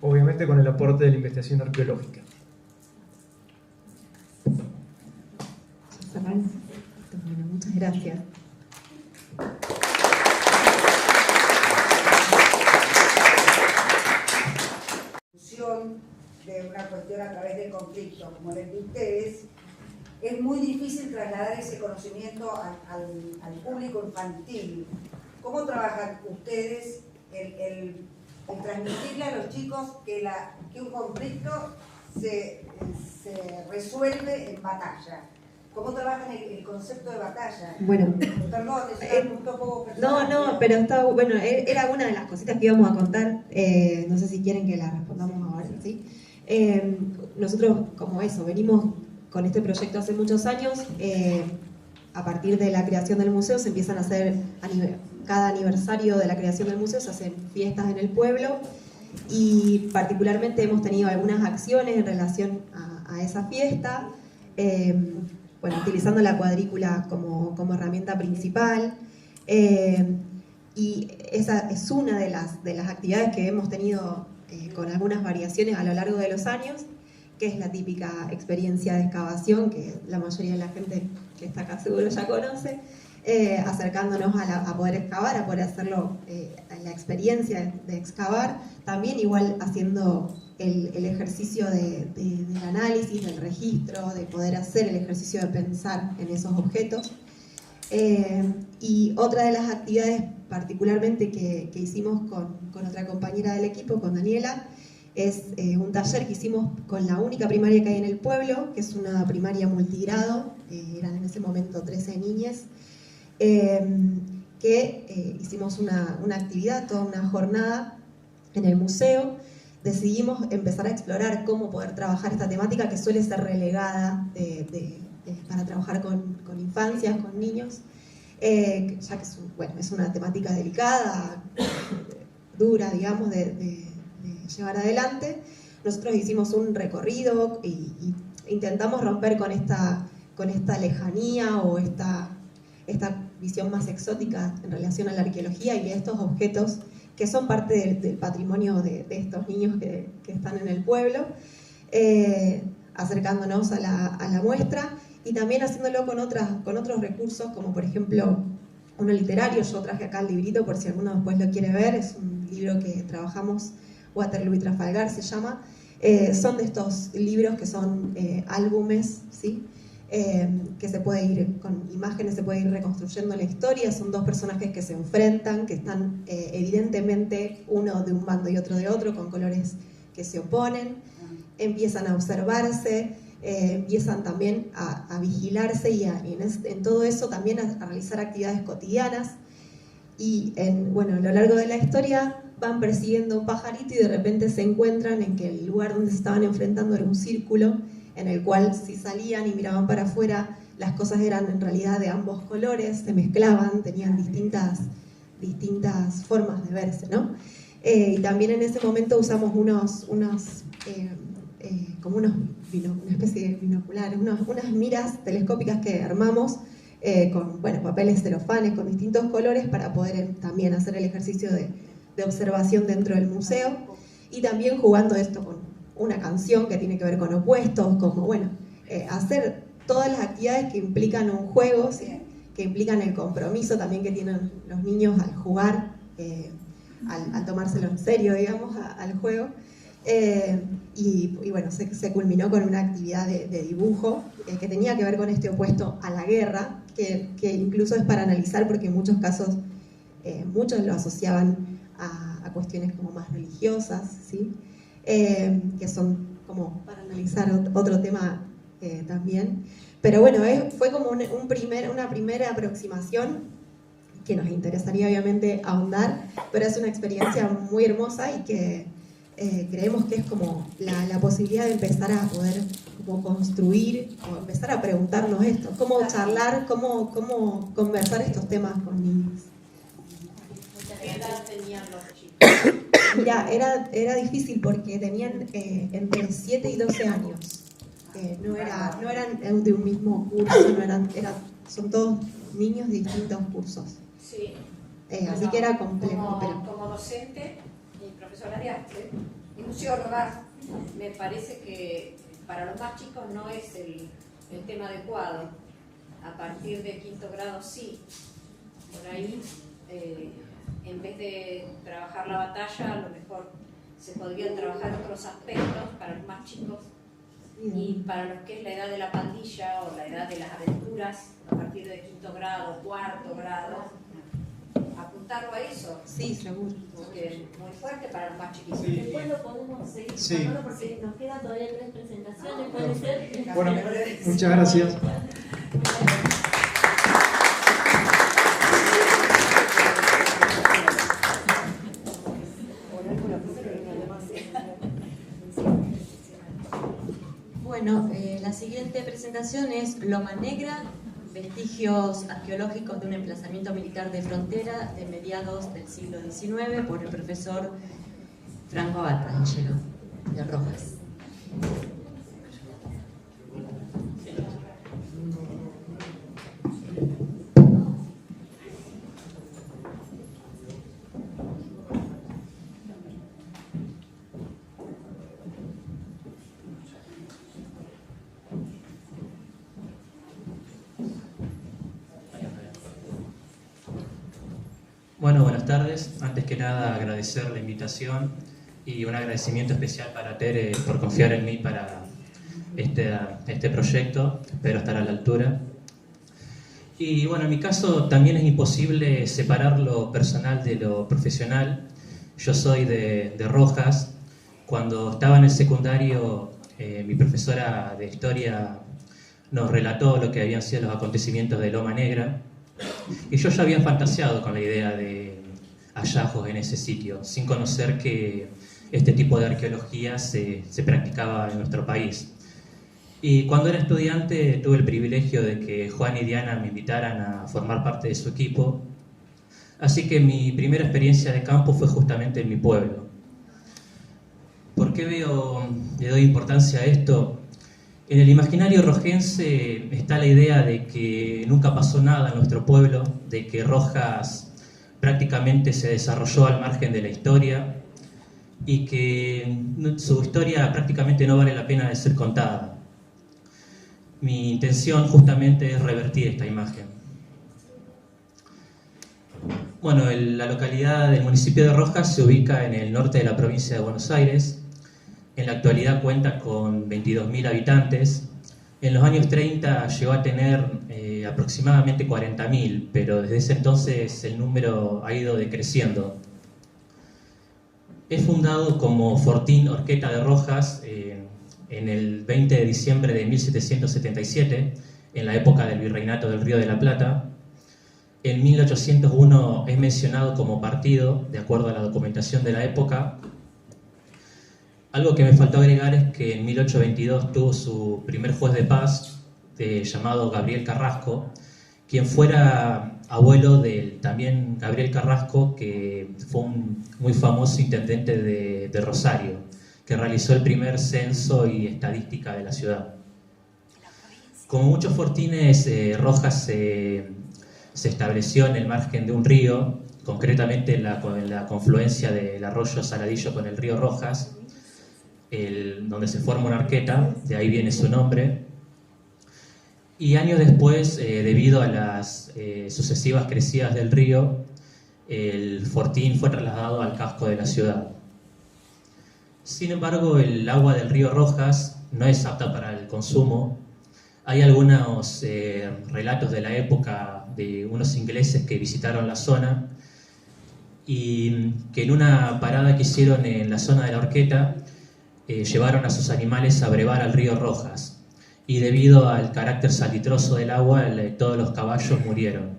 obviamente, con el aporte de la investigación arqueológica. Bueno, muchas gracias. De una cuestión a través del conflicto, como el de ustedes, es muy difícil trasladar ese conocimiento al público infantil. ¿Cómo trabajan ustedes el transmitirle a los chicos que un conflicto se resuelve en batalla? ¿Cómo trabajan el concepto de batalla? Bueno, perdón, es un poco personal. No, pero está bueno, era una de las cositas que íbamos a contar. No sé si quieren que la respondamos ahora, ¿sí? Nosotros, como eso, venimos con este proyecto hace muchos años. A partir de la creación del museo se empiezan a hacer, cada aniversario de la creación del museo se hacen fiestas en el pueblo, y particularmente hemos tenido algunas acciones en relación a esa fiesta. Bueno, utilizando la cuadrícula como herramienta principal, y esa es una de las actividades que hemos tenido con algunas variaciones a lo largo de los años, que es la típica experiencia de excavación, que la mayoría de la gente que está acá seguro ya conoce, acercándonos a poder excavar, a poder hacerlo, la experiencia de excavar, también igual haciendo el ejercicio del análisis, del registro, de poder hacer el ejercicio de pensar en esos objetos. Y otra de las actividades particularmente que hicimos con otra compañera del equipo, con Daniela, es un taller que hicimos con la única primaria que hay en el pueblo, que es una primaria multigrado, eran en ese momento 13 niñas, que hicimos una actividad, toda una jornada en el museo. Decidimos empezar a explorar cómo poder trabajar esta temática que suele ser relegada para trabajar con infancias, con niños, ya que es una temática delicada, dura, digamos, de llevar adelante. Nosotros hicimos un recorrido y intentamos romper con esta lejanía o esta visión más exótica en relación a la arqueología y a estos objetos que son parte del patrimonio de estos niños que están en el pueblo, acercándonos a la muestra y también haciéndolo con otros recursos, como por ejemplo uno literario. Yo traje acá el librito por si alguno después lo quiere ver, es un libro que trabajamos, Waterloo y Trafalgar se llama. Son de estos libros que son álbumes, ¿sí? Que se puede ir, con imágenes se puede ir reconstruyendo la historia. Son dos personajes que se enfrentan, que están evidentemente uno de un bando y otro de otro, con colores que se oponen, empiezan a observarse, empiezan también a vigilarse y en todo eso también a realizar actividades cotidianas. Y a lo largo de la historia van persiguiendo un pajarito y de repente se encuentran en que el lugar donde se estaban enfrentando era un círculo, en el cual si salían y miraban para afuera, las cosas eran en realidad de ambos colores, se mezclaban, tenían distintas formas de verse, ¿no? Y también en ese momento usamos una especie de binoculares, unas miras telescópicas que armamos con papeles celofanes con distintos colores para poder también hacer el ejercicio de observación dentro del museo, y también jugando esto con una canción que tiene que ver con opuestos, como hacer todas las actividades que implican un juego, ¿sí? Que implican el compromiso también que tienen los niños al jugar, al tomárselo en serio, digamos, al juego. Se culminó con una actividad de dibujo que tenía que ver con este opuesto a la guerra, que incluso es para analizar, porque en muchos casos muchos lo asociaban a cuestiones como más religiosas, ¿sí? Que son como para analizar otro tema también. Pero fue como una primera aproximación que nos interesaría obviamente ahondar, pero es una experiencia muy hermosa y que creemos que es como la posibilidad de empezar a poder como construir o empezar a preguntarnos esto, cómo charlar, cómo conversar estos temas con niños. ¿Qué edad tenían los chicos? Mira, era difícil porque tenían entre 7 y 12 años. No eran de un mismo curso, son todos niños de distintos cursos. Sí. Así que era complejo. Como docente y profesora de arte y museóloga, me parece que para los más chicos no es el tema adecuado. A partir de quinto grado sí. Por ahí, en vez de trabajar la batalla, a lo mejor se podrían trabajar otros aspectos para los más chicos. Y para los que es la edad de la pandilla o la edad de las aventuras, a partir de quinto grado, cuarto grado, apuntarlo a eso. Sí, seguro. Porque es muy fuerte para los más chiquitos. Sí. Después lo podemos seguir hablando porque nos quedan todavía 3 presentaciones, puede ser. Bueno, muchas gracias. Bueno, la siguiente presentación es Loma Negra, vestigios arqueológicos de un emplazamiento militar de frontera de mediados del siglo XIX, por el profesor Franco Batangelo de Rojas. Bueno, buenas tardes. Antes que nada agradecer la invitación y un agradecimiento especial para Tere por confiar en mí para este proyecto. Espero estar a la altura. Y bueno, en mi caso también es imposible separar lo personal de lo profesional. Yo soy de Rojas. Cuando estaba en el secundario, mi profesora de historia nos relató lo que habían sido los acontecimientos de Loma Negra. Y yo ya había fantaseado con la idea de hallazgos en ese sitio, sin conocer que este tipo de arqueología se practicaba en nuestro país. Y cuando era estudiante tuve el privilegio de que Juan y Diana me invitaran a formar parte de su equipo, así que mi primera experiencia de campo fue justamente en mi pueblo. ¿Por qué le doy importancia a esto? En el imaginario rojense está la idea de que nunca pasó nada en nuestro pueblo, de que Rojas prácticamente se desarrolló al margen de la historia y que su historia prácticamente no vale la pena de ser contada. Mi intención justamente es revertir esta imagen. Bueno, la localidad del municipio de Rojas se ubica en el norte de la provincia de Buenos Aires. En la actualidad cuenta con 22.000 habitantes. En los años 30 llegó a tener aproximadamente 40.000, pero desde ese entonces el número ha ido decreciendo. Es fundado como Fortín Horqueta de Rojas en el 20 de diciembre de 1777, en la época del Virreinato del Río de la Plata. En 1801 es mencionado como partido, de acuerdo a la documentación de la época. Algo que me faltó agregar es que en 1822 tuvo su primer juez de paz, llamado Gabriel Carrasco, quien fuera abuelo del también Gabriel Carrasco, que fue un muy famoso intendente de Rosario, que realizó el primer censo y estadística de la ciudad. Como muchos fortines, Rojas se estableció en el margen de un río, concretamente en la confluencia del arroyo Saladillo con el río Rojas, donde se forma una arqueta, de ahí viene su nombre. Y años después, debido a las sucesivas crecidas del río, el fortín fue trasladado al casco de la ciudad. Sin embargo, el agua del río Rojas no es apta para el consumo. Hay algunos relatos de la época de unos ingleses que visitaron la zona y que en una parada que hicieron en la zona de la Horqueta llevaron a sus animales a brevar al río Rojas, y debido al carácter salitroso del agua todos los caballos murieron.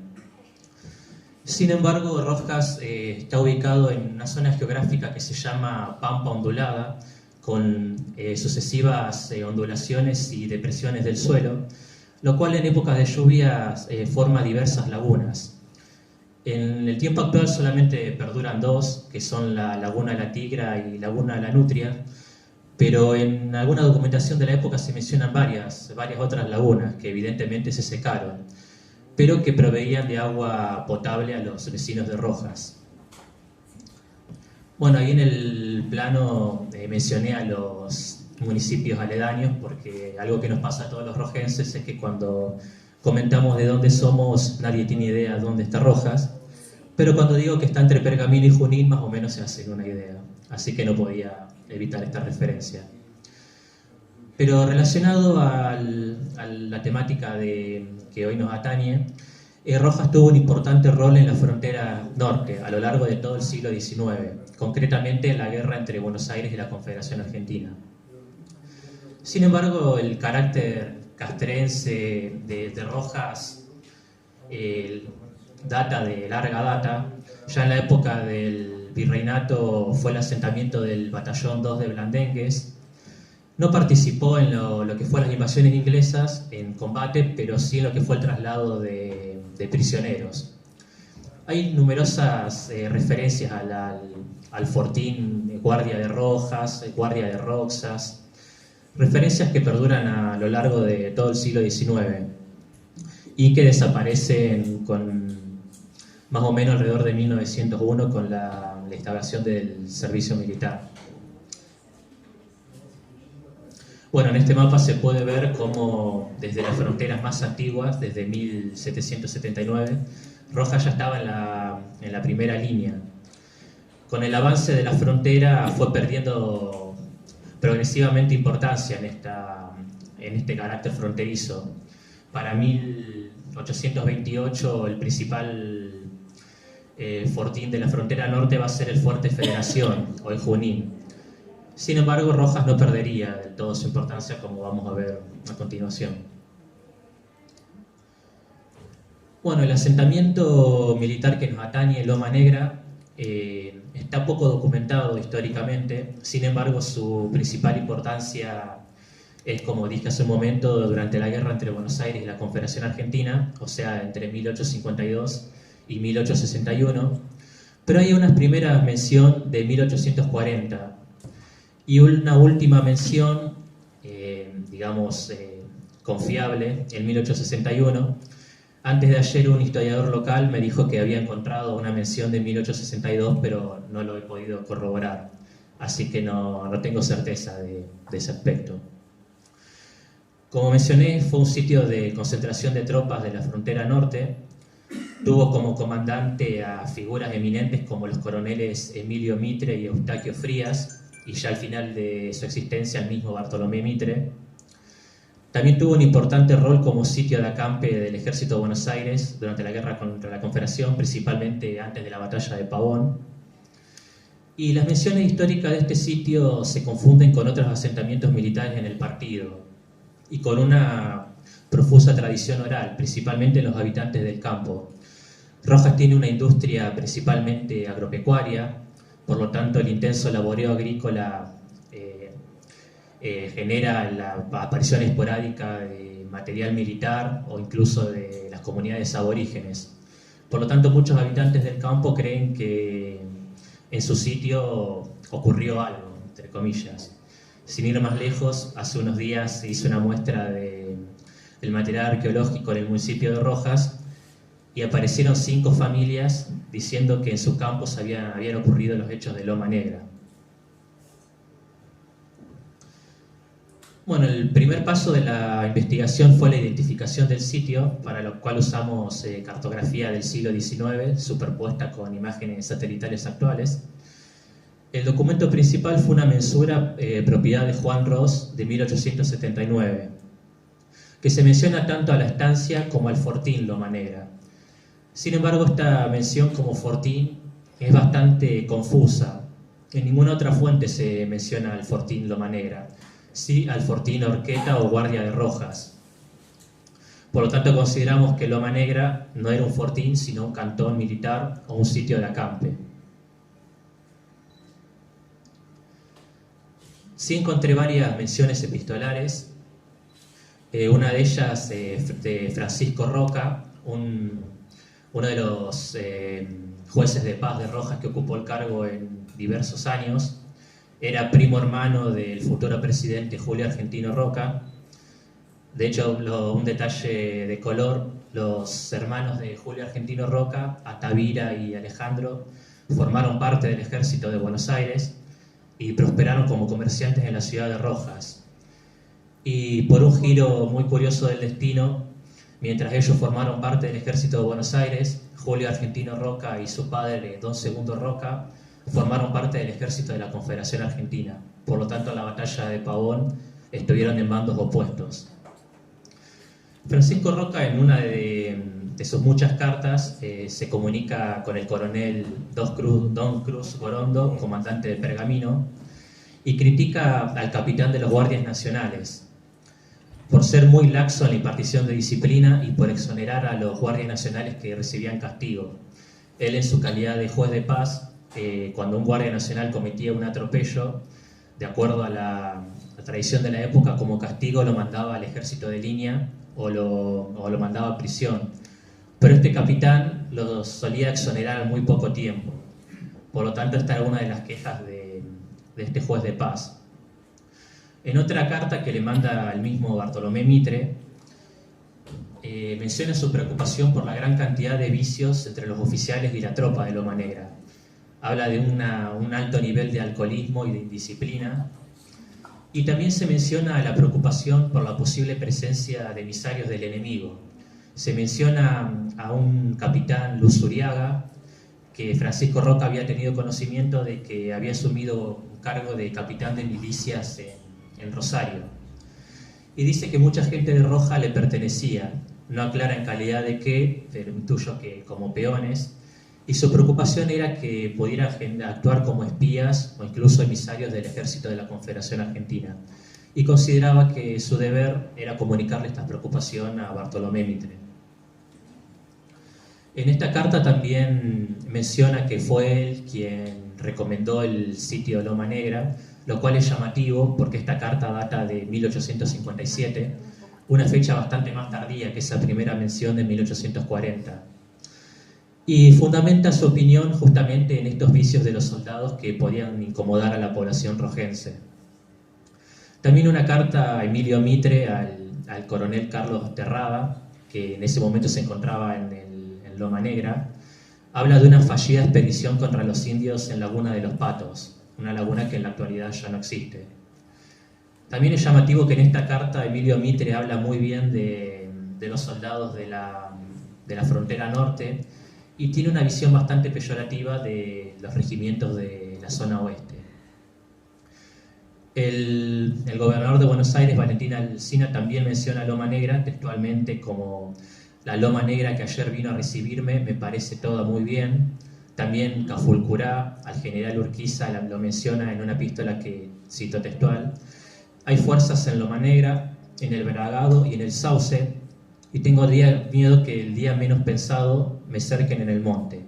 Sin embargo, Rojas está ubicado en una zona geográfica que se llama Pampa Ondulada, con sucesivas ondulaciones y depresiones del suelo, lo cual en épocas de lluvias forma diversas lagunas. En el tiempo actual solamente perduran dos, que son la Laguna La Tigra y Laguna La Nutria, pero en alguna documentación de la época se mencionan varias otras lagunas que evidentemente se secaron, pero que proveían de agua potable a los vecinos de Rojas. Bueno, ahí en el plano mencioné a los municipios aledaños, porque algo que nos pasa a todos los rojenses es que cuando comentamos de dónde somos, nadie tiene idea de dónde está Rojas, pero cuando digo que está entre Pergamino y Junín, más o menos se hacen una idea, así que no podía evitar esta referencia. Pero relacionado a la temática que hoy nos atañe, Rojas tuvo un importante rol en la frontera norte a lo largo de todo el siglo XIX, concretamente en la guerra entre Buenos Aires y la Confederación Argentina. Sin embargo, el carácter castrense de Rojas data de larga data. Ya en la época del virreinato fue el asentamiento del Batallón 2 de Blandengues. No participó en lo que fue las invasiones inglesas en combate, pero sí en lo que fue el traslado de prisioneros. Hay numerosas referencias al fortín Guardia de Rojas, Guardia de Roxas, referencias que perduran a lo largo de todo el siglo XIX y que desaparecen más o menos alrededor de 1901 con la instauración del servicio militar. Bueno, en este mapa se puede ver cómo desde las fronteras más antiguas, desde 1779, Rojas ya estaba en la primera línea. Con el avance de la frontera fue perdiendo progresivamente importancia en este carácter fronterizo. Para 1828 el principal fortín de la frontera norte va a ser el Fuerte Federación, o el Junín. Sin embargo, Rojas no perdería del todo su importancia, como vamos a ver a continuación. Bueno, el asentamiento militar que nos atañe, Loma Negra, está poco documentado históricamente. Sin embargo, su principal importancia es, como dije hace un momento, durante la guerra entre Buenos Aires y la Confederación Argentina, o sea, entre 1852 y 1861. Pero hay una primera mención de 1840, y una última mención, confiable, en 1861. Antes de ayer un historiador local me dijo que había encontrado una mención de 1862, pero no lo he podido corroborar. Así que no tengo certeza de ese aspecto. Como mencioné, fue un sitio de concentración de tropas de la frontera norte. Tuvo como comandante a figuras eminentes como los coroneles Emilio Mitre y Eustaquio Frías, y ya al final de su existencia el mismo Bartolomé Mitre. También tuvo un importante rol como sitio de acampe del Ejército de Buenos Aires durante la guerra contra la Confederación, principalmente antes de la batalla de Pavón. Y las menciones históricas de este sitio se confunden con otros asentamientos militares en el partido y con una profusa tradición oral, principalmente en los habitantes del campo. Rojas tiene una industria principalmente agropecuaria. Por lo tanto, el intenso laboreo agrícola genera la aparición esporádica de material militar o incluso de las comunidades aborígenes. Por lo tanto, muchos habitantes del campo creen que en su sitio ocurrió algo, entre comillas. Sin ir más lejos, hace unos días se hizo una muestra del material arqueológico en el municipio de Rojas y aparecieron 5 familias diciendo que en sus campos habían ocurrido los hechos de Loma Negra. Bueno, el primer paso de la investigación fue la identificación del sitio, para lo cual usamos cartografía del siglo XIX superpuesta con imágenes satelitales actuales. El documento principal fue una mensura propiedad de Juan Ross de 1879, que se menciona tanto a la estancia como al fortín Loma Negra. Sin embargo, esta mención como fortín es bastante confusa. En ninguna otra fuente se menciona al fortín Loma Negra, sí al fortín Horqueta o Guardia de Rojas. Por lo tanto, consideramos que Loma Negra no era un fortín, sino un cantón militar o un sitio de acampe. Sí encontré varias menciones epistolares, una de ellas de Francisco Roca, uno de los jueces de paz de Rojas que ocupó el cargo en diversos años. Era primo hermano del futuro presidente Julio Argentino Roca. De hecho, un detalle de color, los hermanos de Julio Argentino Roca, Atavira y Alejandro, formaron parte del ejército de Buenos Aires y prosperaron como comerciantes en la ciudad de Rojas. Y por un giro muy curioso del destino, mientras ellos formaron parte del ejército de Buenos Aires, Julio Argentino Roca y su padre, Don Segundo Roca, formaron parte del ejército de la Confederación Argentina. Por lo tanto, en la batalla de Pavón estuvieron en bandos opuestos. Francisco Roca, en una de sus muchas cartas, se comunica con el coronel Don Cruz Gorondo, comandante de Pergamino, y critica al capitán de los guardias nacionales por ser muy laxo en la impartición de disciplina y por exonerar a los guardias nacionales que recibían castigo. Él, en su calidad de juez de paz, cuando un guardia nacional cometía un atropello, de acuerdo a la tradición de la época, como castigo lo mandaba al ejército de línea o lo mandaba a prisión. Pero este capitán lo solía exonerar en muy poco tiempo. Por lo tanto, esta era una de las quejas de este juez de paz. En otra carta que le manda al mismo Bartolomé Mitre, menciona su preocupación por la gran cantidad de vicios entre los oficiales y la tropa de Loma Negra. Habla de un alto nivel de alcoholismo y de indisciplina. Y también se menciona la preocupación por la posible presencia de emisarios del enemigo. Se menciona a un capitán Luzuriaga, que Francisco Roca había tenido conocimiento de que había asumido un cargo de capitán de milicias en Rosario. Y dice que mucha gente de Roja le pertenecía, no aclara en calidad de qué, pero intuyo que como peones, y su preocupación era que pudieran actuar como espías o incluso emisarios del ejército de la Confederación Argentina. Y consideraba que su deber era comunicarle esta preocupación a Bartolomé Mitre. En esta carta también menciona que fue él quien recomendó el sitio de Loma Negra, lo cual es llamativo porque esta carta data de 1857, una fecha bastante más tardía que esa primera mención de 1840. Y fundamenta su opinión justamente en estos vicios de los soldados que podían incomodar a la población rojense. También una carta a Emilio Mitre, al coronel Carlos Terrada, que en ese momento se encontraba en Loma Negra, habla de una fallida expedición contra los indios en Laguna de los Patos, una laguna que en la actualidad ya no existe. También es llamativo que en esta carta Emilio Mitre habla muy bien de los soldados de la frontera norte y tiene una visión bastante peyorativa de los regimientos de la zona oeste. El gobernador de Buenos Aires, Valentín Alsina, también menciona Loma Negra textualmente como la Loma Negra que ayer vino a recibirme, me parece toda muy bien. También Cafulcurá, al general Urquiza, lo menciona en una epístola que cito textual. Hay fuerzas en Loma Negra, en el Bragado y en el Sauce, y tengo miedo que el día menos pensado me cerquen en el monte.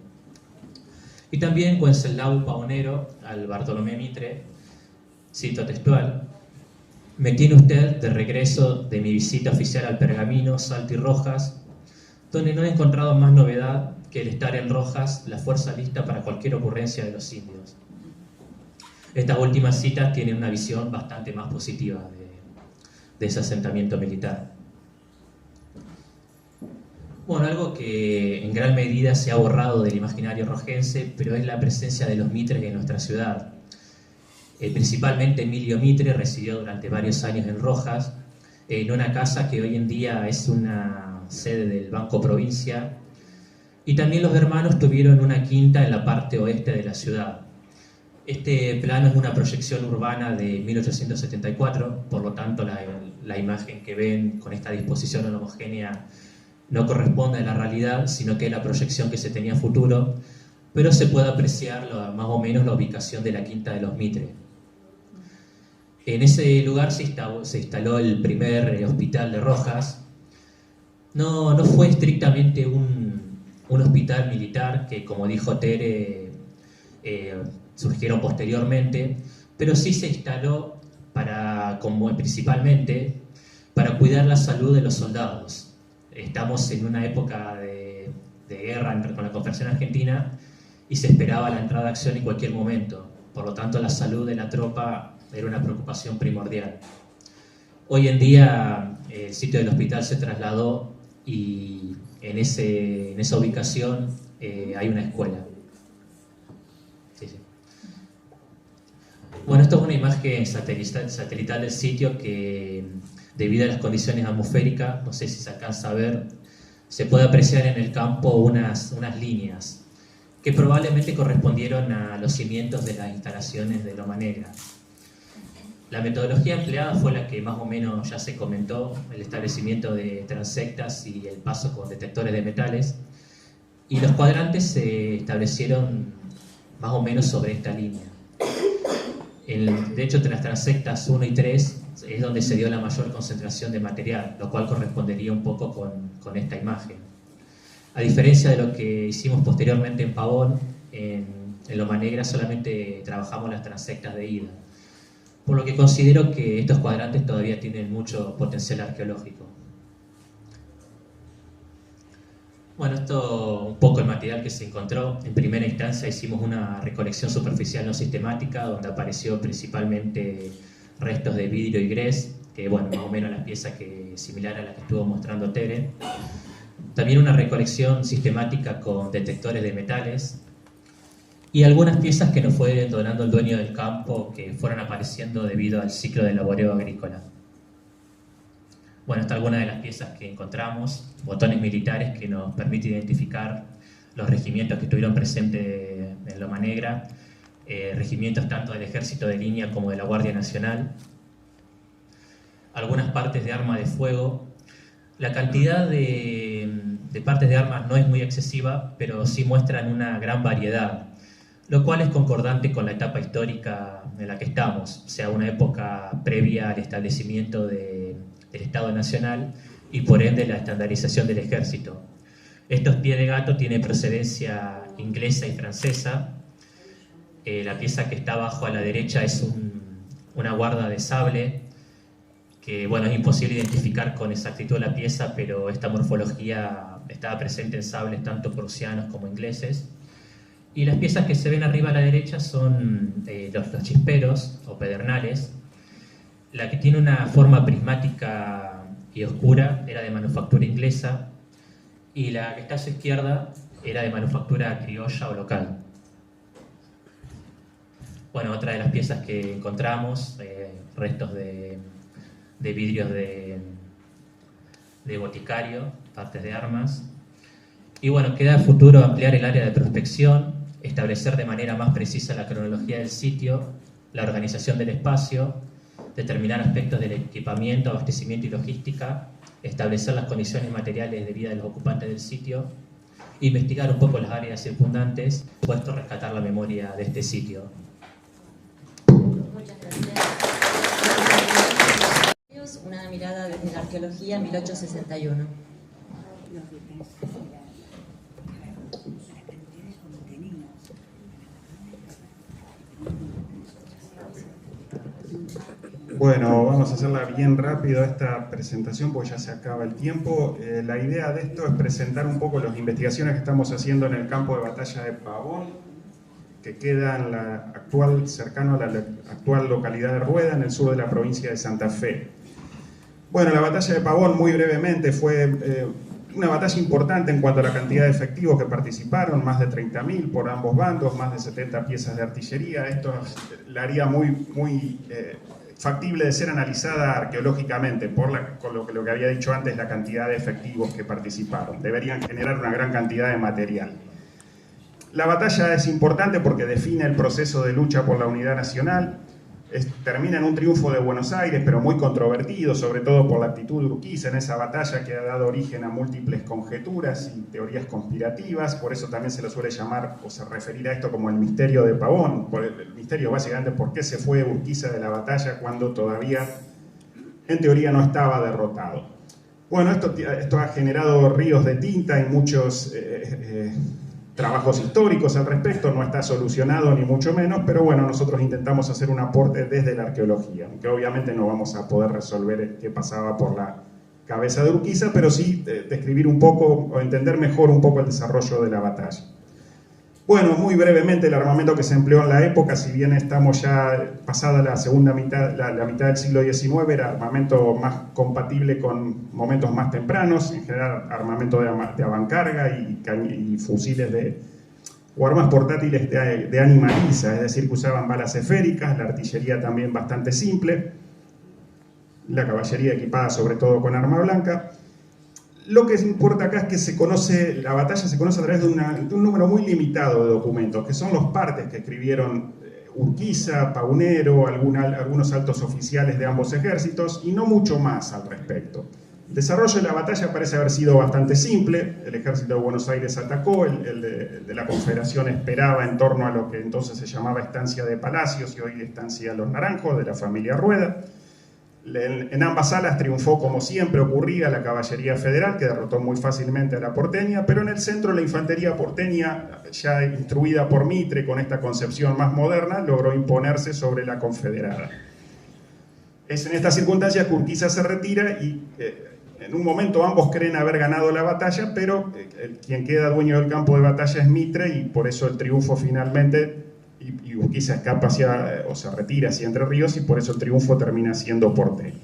Y también Wenceslao Paonero, al Bartolomé Mitre, cito textual: me tiene usted de regreso de mi visita oficial al Pergamino, Salto y Rojas, donde no he encontrado más novedad que el estar en Rojas, la fuerza lista para cualquier ocurrencia de los indios. Estas últimas citas tienen una visión bastante más positiva de ese asentamiento militar. Bueno, algo que en gran medida se ha borrado del imaginario rojense, pero es la presencia de los Mitres en nuestra ciudad. Principalmente Emilio Mitre residió durante varios años en Rojas, en una casa que hoy en día es una sede del Banco Provincia, y también los hermanos tuvieron una quinta en la parte oeste de la ciudad. Este plano es una proyección urbana de 1874, por lo tanto la imagen que ven con esta disposición no homogénea no corresponde a la realidad, sino que es la proyección que se tenía a futuro, pero se puede apreciar más o menos la ubicación de la quinta de los Mitre. En ese lugar se instaló el primer hospital de Rojas. No fue estrictamente un hospital militar, que como dijo Tere, surgieron posteriormente, pero sí se instaló principalmente para cuidar la salud de los soldados. Estamos en una época de guerra con la Confederación Argentina y se esperaba la entrada de acción en cualquier momento. Por lo tanto, la salud de la tropa era una preocupación primordial. Hoy en día el sitio del hospital se trasladó y en esa ubicación hay una escuela. Sí, sí. Bueno, esto es una imagen satelital del sitio que, debido a las condiciones atmosféricas, no sé si se alcanza a ver, se puede apreciar en el campo unas líneas que probablemente correspondieron a los cimientos de las instalaciones de Loma Negra. La metodología empleada fue la que más o menos ya se comentó, el establecimiento de transectas y el paso con detectores de metales, y los cuadrantes se establecieron más o menos sobre esta línea. De hecho, entre las transectas 1 y 3 es donde se dio la mayor concentración de material, lo cual correspondería un poco con esta imagen. A diferencia de lo que hicimos posteriormente en Pavón, en Loma Negra solamente trabajamos las transectas de ida, por lo que considero que estos cuadrantes todavía tienen mucho potencial arqueológico. Bueno, esto un poco el material que se encontró. En primera instancia hicimos una recolección superficial no sistemática, donde apareció principalmente restos de vidrio y grés, que bueno, más o menos la pieza similar a la que estuvo mostrando Tere. También una recolección sistemática con detectores de metales, y algunas piezas que nos fue donando el dueño del campo, que fueron apareciendo debido al ciclo de laboreo agrícola. Bueno, esta es alguna de las piezas que encontramos, botones militares que nos permiten identificar los regimientos que estuvieron presentes en Loma Negra, regimientos tanto del Ejército de Línea como de la Guardia Nacional, algunas partes de arma de fuego. La cantidad de partes de armas no es muy excesiva, pero sí muestran una gran variedad, lo cual es concordante con la etapa histórica en la que estamos, o sea, una época previa al establecimiento del Estado Nacional y por ende la estandarización del ejército. Estos pies de gato tienen procedencia inglesa y francesa. La pieza que está abajo a la derecha es una guarda de sable, que bueno, es imposible identificar con exactitud la pieza, pero esta morfología estaba presente en sables tanto prusianos como ingleses. Y las piezas que se ven arriba a la derecha son los chisperos o pedernales. La que tiene una forma prismática y oscura era de manufactura inglesa, y la que está a su izquierda era de manufactura criolla o local. Bueno, otra de las piezas que encontramos, restos de vidrios de boticario, partes de armas. Y bueno, queda a futuro ampliar el área de prospección, establecer de manera más precisa la cronología del sitio, la organización del espacio, determinar aspectos del equipamiento, abastecimiento y logística, establecer las condiciones materiales de vida de los ocupantes del sitio, investigar un poco las áreas circundantes, y por supuesto rescatar la memoria de este sitio. Muchas gracias. Una mirada desde la arqueología 1861. Bueno, vamos a hacerla bien rápido esta presentación porque ya se acaba el tiempo. La idea de esto es presentar un poco las investigaciones que estamos haciendo en el campo de batalla de Pavón, que queda cercano a la actual localidad de Rueda, en el sur de la provincia de Santa Fe. Bueno, la batalla de Pavón, muy brevemente, fue una batalla importante en cuanto a la cantidad de efectivos que participaron, más de 30.000 por ambos bandos, más de 70 piezas de artillería. Esto la haría muy factible de ser analizada arqueológicamente con lo que había dicho antes, la cantidad de efectivos que participaron. Deberían generar una gran cantidad de material. La batalla es importante porque define el proceso de lucha por la unidad nacional. Termina en un triunfo de Buenos Aires, pero muy controvertido, sobre todo por la actitud de Urquiza en esa batalla, que ha dado origen a múltiples conjeturas y teorías conspirativas. Por eso también se lo suele llamar o se referir a esto como el misterio de Pavón. El misterio básicamente por qué se fue Urquiza de la batalla cuando todavía en teoría no estaba derrotado. Bueno, esto ha generado ríos de tinta y muchos trabajos históricos al respecto, no está solucionado ni mucho menos, pero bueno, nosotros intentamos hacer un aporte desde la arqueología, aunque obviamente no vamos a poder resolver qué pasaba por la cabeza de Urquiza, pero sí describir un poco o entender mejor un poco el desarrollo de la batalla. Bueno, muy brevemente el armamento que se empleó en la época, si bien estamos ya pasada la segunda mitad, la mitad del siglo XIX, era armamento más compatible con momentos más tempranos, en general armamento de avancarga y fusiles o armas portátiles de ánima lisa, es decir, que usaban balas esféricas, la artillería también bastante simple, la caballería equipada sobre todo con arma blanca. Lo que importa acá es que la batalla se conoce a través de un número muy limitado de documentos, que son los partes que escribieron Urquiza, Paunero, algunos altos oficiales de ambos ejércitos, y no mucho más al respecto. El desarrollo de la batalla parece haber sido bastante simple. El ejército de Buenos Aires atacó, el de la Confederación esperaba en torno a lo que entonces se llamaba Estancia de Palacios y hoy Estancia Los Naranjos, de la familia Rueda. En ambas alas triunfó, como siempre ocurría, la caballería federal, que derrotó muy fácilmente a la porteña, pero en el centro la infantería porteña, ya instruida por Mitre con esta concepción más moderna, logró imponerse sobre la confederada. Es en estas circunstancias que Urquiza se retira y en un momento ambos creen haber ganado la batalla, pero quien queda dueño del campo de batalla es Mitre y por eso el triunfo finalmente... y Urquiza escapa o se retira hacia Entre Ríos y por eso el triunfo termina siendo porteño.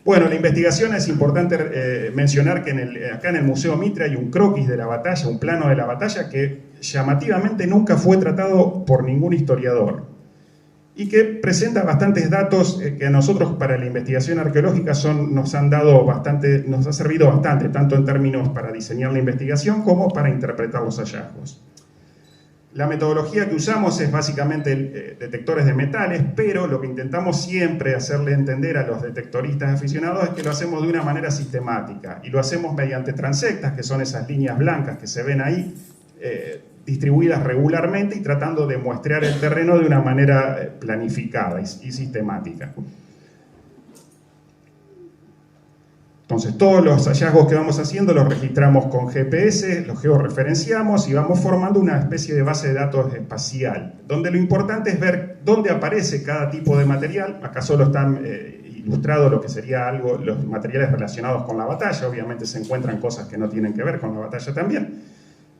Bueno, la investigación es importante mencionar que acá en el Museo Mitre hay un croquis de la batalla, un plano de la batalla que llamativamente nunca fue tratado por ningún historiador y que presenta bastantes datos que a nosotros para la investigación arqueológica nos ha servido bastante, tanto en términos para diseñar la investigación como para interpretar los hallazgos. La metodología que usamos es básicamente detectores de metales, pero lo que intentamos siempre hacerle entender a los detectoristas aficionados es que lo hacemos de una manera sistemática y lo hacemos mediante transectas, que son esas líneas blancas que se ven ahí, distribuidas regularmente y tratando de muestrear el terreno de una manera planificada y sistemática. Entonces, todos los hallazgos que vamos haciendo los registramos con GPS, los georreferenciamos y vamos formando una especie de base de datos espacial, donde lo importante es ver dónde aparece cada tipo de material. Acá solo están ilustrados lo que sería los materiales relacionados con la batalla, obviamente se encuentran cosas que no tienen que ver con la batalla también,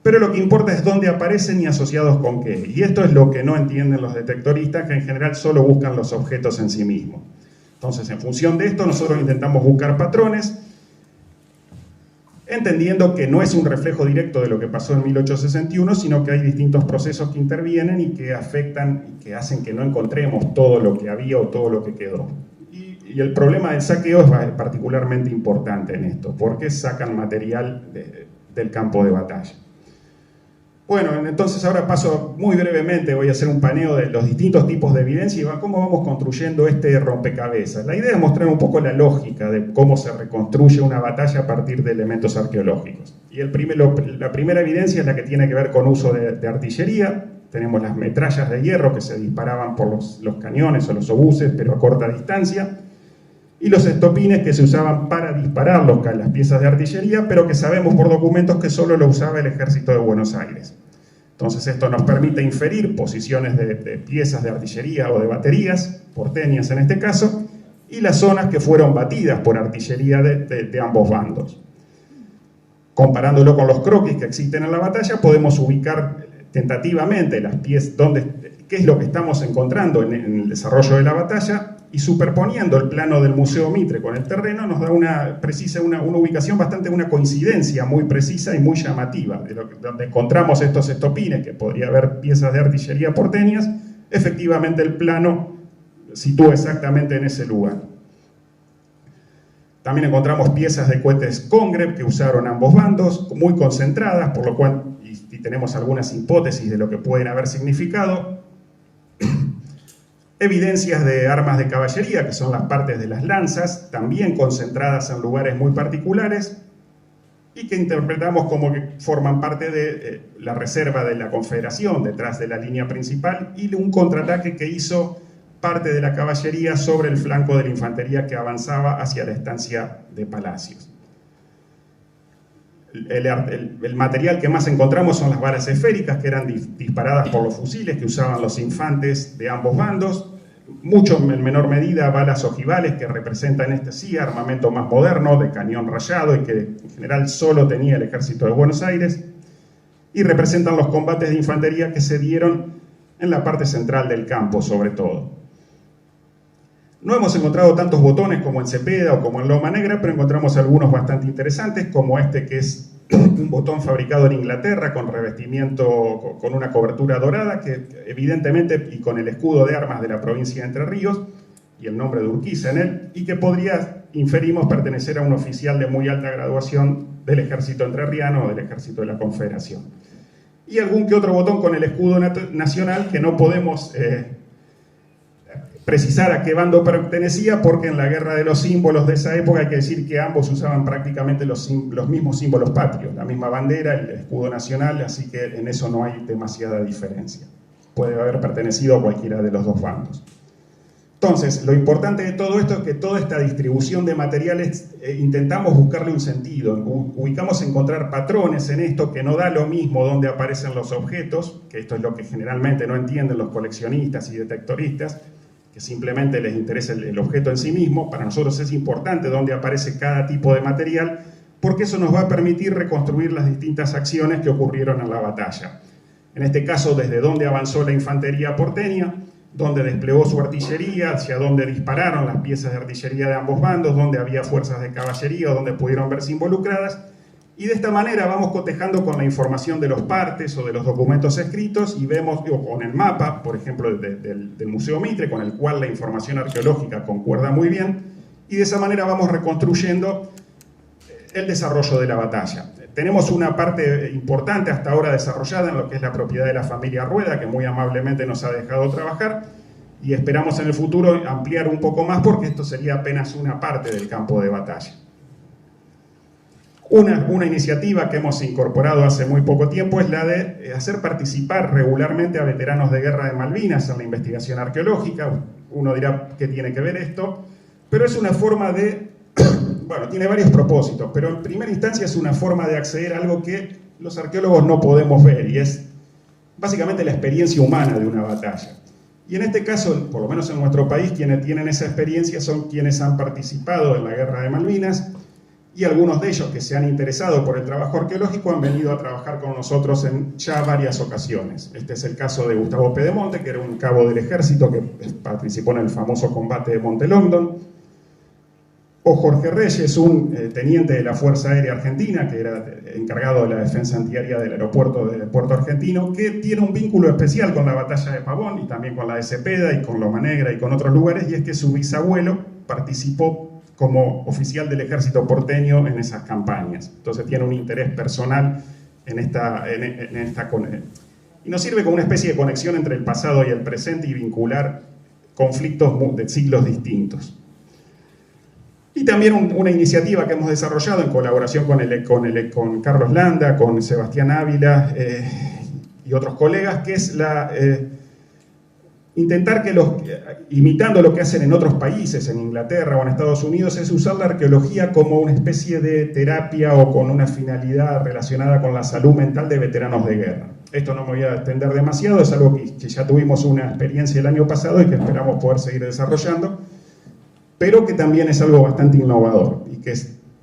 pero lo que importa es dónde aparecen y asociados con qué. Y esto es lo que no entienden los detectoristas, que en general solo buscan los objetos en sí mismos. Entonces, en función de esto, nosotros intentamos buscar patrones, entendiendo que no es un reflejo directo de lo que pasó en 1861, sino que hay distintos procesos que intervienen y que afectan y que hacen que no encontremos todo lo que había o todo lo que quedó. Y el problema del saqueo es particularmente importante en esto, porque sacan material del campo de batalla. Bueno, entonces ahora paso muy brevemente, voy a hacer un paneo de los distintos tipos de evidencia y cómo vamos construyendo este rompecabezas. La idea es mostrar un poco la lógica de cómo se reconstruye una batalla a partir de elementos arqueológicos. Y la primera evidencia es la que tiene que ver con uso de artillería. Tenemos las metrallas de hierro que se disparaban por los cañones o los obuses, pero a corta distancia. Y los estopines que se usaban para disparar las piezas de artillería, pero que sabemos por documentos que solo lo usaba el ejército de Buenos Aires. Entonces esto nos permite inferir posiciones de piezas de artillería o de baterías, porteñas en este caso, y las zonas que fueron batidas por artillería de ambos bandos. Comparándolo con los croquis que existen en la batalla, podemos ubicar tentativamente las piezas, qué es lo que estamos encontrando en el desarrollo de la batalla, y superponiendo el plano del Museo Mitre con el terreno nos da una ubicación una coincidencia muy precisa y muy llamativa, donde encontramos estos estopines, que podría haber piezas de artillería porteñas, efectivamente el plano sitúa exactamente en ese lugar. También encontramos piezas de cohetes Congreve que usaron ambos bandos, muy concentradas, por lo cual y tenemos algunas hipótesis de lo que pueden haber significado. Evidencias de armas de caballería, que son las partes de las lanzas, también concentradas en lugares muy particulares y que interpretamos como que forman parte de la reserva de la Confederación detrás de la línea principal y un contraataque que hizo parte de la caballería sobre el flanco de la infantería que avanzaba hacia la estancia de Palacios. el material que más encontramos son las balas esféricas, que eran disparadas por los fusiles que usaban los infantes de ambos bandos, mucho en menor medida balas ojivales, que representan este sí armamento más moderno, de cañón rayado, y que en general solo tenía el ejército de Buenos Aires, y representan los combates de infantería que se dieron en la parte central del campo, sobre todo. No hemos encontrado tantos botones como en Cepeda o como en Loma Negra, pero encontramos algunos bastante interesantes, como este, que es un botón fabricado en Inglaterra con revestimiento, con una cobertura dorada, que evidentemente, y con el escudo de armas de la provincia de Entre Ríos, y el nombre de Urquiza en él, y que podría, inferimos, pertenecer a un oficial de muy alta graduación del ejército entrerriano o del ejército de la Confederación. Y algún que otro botón con el escudo nacional que no podemos precisar a qué bando pertenecía, porque en la guerra de los símbolos de esa época hay que decir que ambos usaban prácticamente los mismos símbolos patrios, la misma bandera, el escudo nacional, así que en eso no hay demasiada diferencia. Puede haber pertenecido a cualquiera de los dos bandos. Entonces, lo importante de todo esto es que toda esta distribución de materiales intentamos buscarle un sentido, ubicamos encontrar patrones en esto, que no da lo mismo dónde aparecen los objetos, que esto es lo que generalmente no entienden los coleccionistas y detectoristas, que simplemente les interesa el objeto en sí mismo. Para nosotros es importante dónde aparece cada tipo de material, porque eso nos va a permitir reconstruir las distintas acciones que ocurrieron en la batalla. En este caso, desde dónde avanzó la infantería porteña, dónde desplegó su artillería, hacia dónde dispararon las piezas de artillería de ambos bandos, dónde había fuerzas de caballería o dónde pudieron verse involucradas, y de esta manera vamos cotejando con la información de los partes o de los documentos escritos, y vemos, o con el mapa, por ejemplo, del Museo Mitre, con el cual la información arqueológica concuerda muy bien, y de esa manera vamos reconstruyendo el desarrollo de la batalla. Tenemos una parte importante hasta ahora desarrollada en lo que es la propiedad de la familia Rueda, que muy amablemente nos ha dejado trabajar, y esperamos en el futuro ampliar un poco más, porque esto sería apenas una parte del campo de batalla. Una iniciativa que hemos incorporado hace muy poco tiempo es la de hacer participar regularmente a veteranos de guerra de Malvinas en la investigación arqueológica. Uno dirá, ¿qué tiene que ver esto? Pero es una forma de, bueno, tiene varios propósitos, pero en primera instancia es una forma de acceder a algo que los arqueólogos no podemos ver, y es básicamente la experiencia humana de una batalla. Y en este caso, por lo menos en nuestro país, quienes tienen esa experiencia son quienes han participado en la guerra de Malvinas, y algunos de ellos que se han interesado por el trabajo arqueológico han venido a trabajar con nosotros en ya varias ocasiones. Este es el caso de Gustavo Pedemonte, que era un cabo del ejército que participó en el famoso combate de Monte Longdon, o Jorge Reyes, un teniente de la Fuerza Aérea Argentina, que era encargado de la defensa antiaérea del aeropuerto de Puerto Argentino, que tiene un vínculo especial con la batalla de Pavón y también con la de Cepeda y con Loma Negra y con otros lugares, y es que su bisabuelo participó como oficial del ejército porteño en esas campañas. Entonces tiene un interés personal en esta y nos sirve como una especie de conexión entre el pasado y el presente y vincular conflictos de siglos distintos. Y también una iniciativa que hemos desarrollado en colaboración con Carlos Landa, con Sebastián Ávila y otros colegas, que es intentar imitando lo que hacen en otros países, en Inglaterra o en Estados Unidos, es usar la arqueología como una especie de terapia o con una finalidad relacionada con la salud mental de veteranos de guerra. Esto no me voy a extender demasiado, es algo que ya tuvimos una experiencia el año pasado y que esperamos poder seguir desarrollando, pero que también es algo bastante innovador y que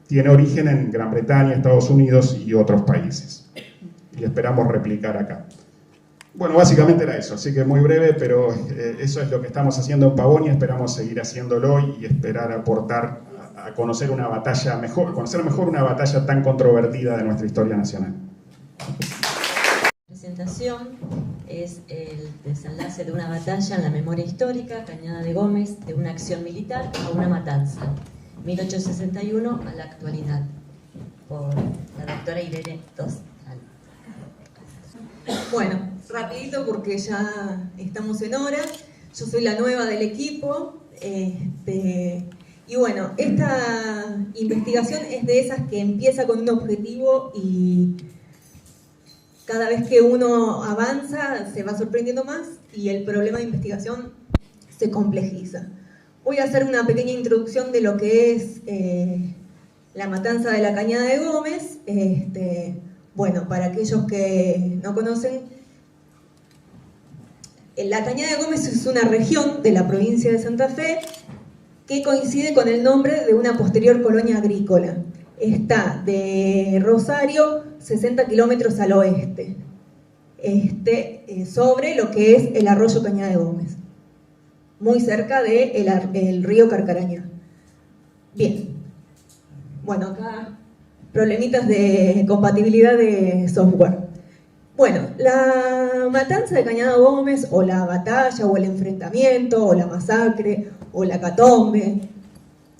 tiene origen en Gran Bretaña, Estados Unidos y otros países. Y esperamos replicar acá. Bueno, básicamente era eso, así que muy breve, pero eso es lo que estamos haciendo en Pavón y esperamos seguir haciéndolo y esperar aportar a conocer una batalla mejor, conocer mejor una batalla tan controvertida de nuestra historia nacional. La presentación es el desenlace de una batalla en la memoria histórica, Cañada de Gómez, de una acción militar a una matanza, 1861 a la actualidad, por la doctora Irene Dostal. Bueno, rapidito porque ya estamos en hora. Yo soy la nueva del equipo. Y bueno, esta investigación es de esas que empieza con un objetivo y cada vez que uno avanza se va sorprendiendo más y el problema de investigación se complejiza. Voy a hacer una pequeña introducción de lo que es la matanza de la Cañada de Gómez. Bueno, para aquellos que no conocen, la Cañada de Gómez es una región de la provincia de Santa Fe que coincide con el nombre de una posterior colonia agrícola. Está de Rosario 60 kilómetros al oeste, sobre lo que es el arroyo Cañada de Gómez, muy cerca del río Carcarañá. Bien, bueno, acá problemitas de compatibilidad de software. Bueno, la matanza de Cañada Gómez, o la batalla, o el enfrentamiento, o la masacre, o la catombe,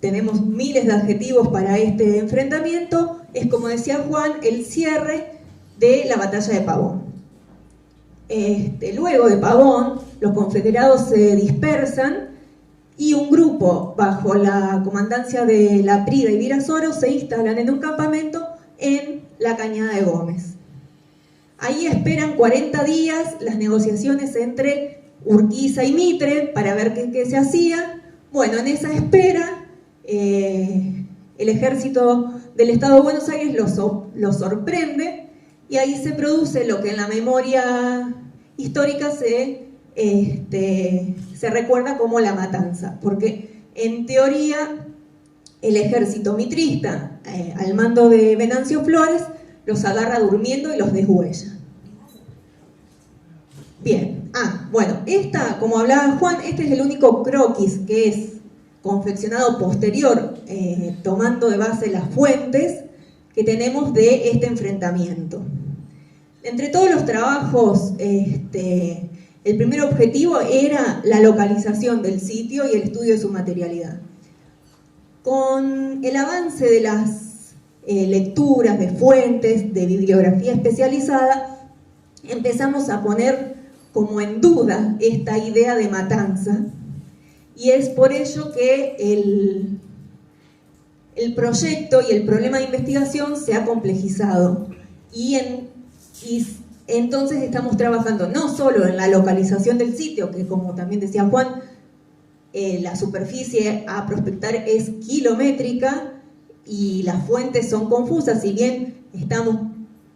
tenemos miles de adjetivos para este enfrentamiento, es, como decía Juan, el cierre de la batalla de Pavón. Luego de Pavón, los confederados se dispersan y un grupo, bajo la comandancia de Laprida y Virasoro, se instalan en un campamento en la Cañada de Gómez. Ahí esperan 40 días las negociaciones entre Urquiza y Mitre para ver qué se hacía. Bueno, en esa espera, el ejército del Estado de Buenos Aires lo sorprende, y ahí se produce lo que en la memoria histórica se recuerda como la matanza, porque en teoría el ejército mitrista, al mando de Venancio Flores, los agarra durmiendo y los deshuella. Bien, bueno, como hablaba Juan, este es el único croquis que es confeccionado posterior, tomando de base las fuentes que tenemos de este enfrentamiento. Entre todos los trabajos, el primer objetivo era la localización del sitio y el estudio de su materialidad. Con el avance de las lecturas, de fuentes, de bibliografía especializada, empezamos a poner como en duda esta idea de matanza, y es por ello que el proyecto y el problema de investigación se ha complejizado, y entonces estamos trabajando no solo en la localización del sitio, que, como también decía Juan, la superficie a prospectar es kilométrica y las fuentes son confusas, si bien estamos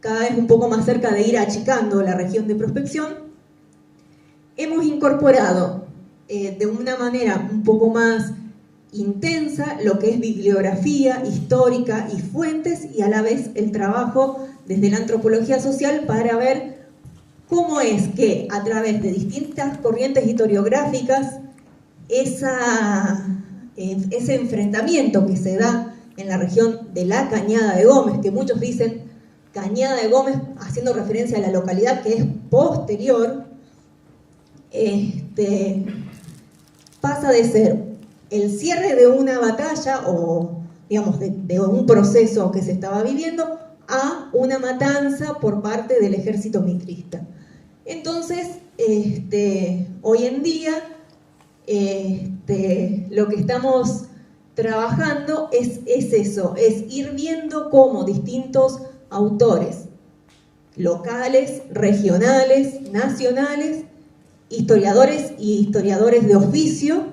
cada vez un poco más cerca de ir achicando la región de prospección. Hemos incorporado de una manera un poco más intensa lo que es bibliografía histórica y fuentes, y a la vez el trabajo desde la antropología social para ver cómo es que a través de distintas corrientes historiográficas ese enfrentamiento que se da en la región de la Cañada de Gómez, que muchos dicen Cañada de Gómez haciendo referencia a la localidad que es posterior, pasa de ser el cierre de una batalla o, digamos, de un proceso que se estaba viviendo a una matanza por parte del ejército mitrista. Entonces, hoy en día, lo que estamos trabajando es eso, es ir viendo cómo distintos autores locales, regionales, nacionales, historiadores y historiadores de oficio,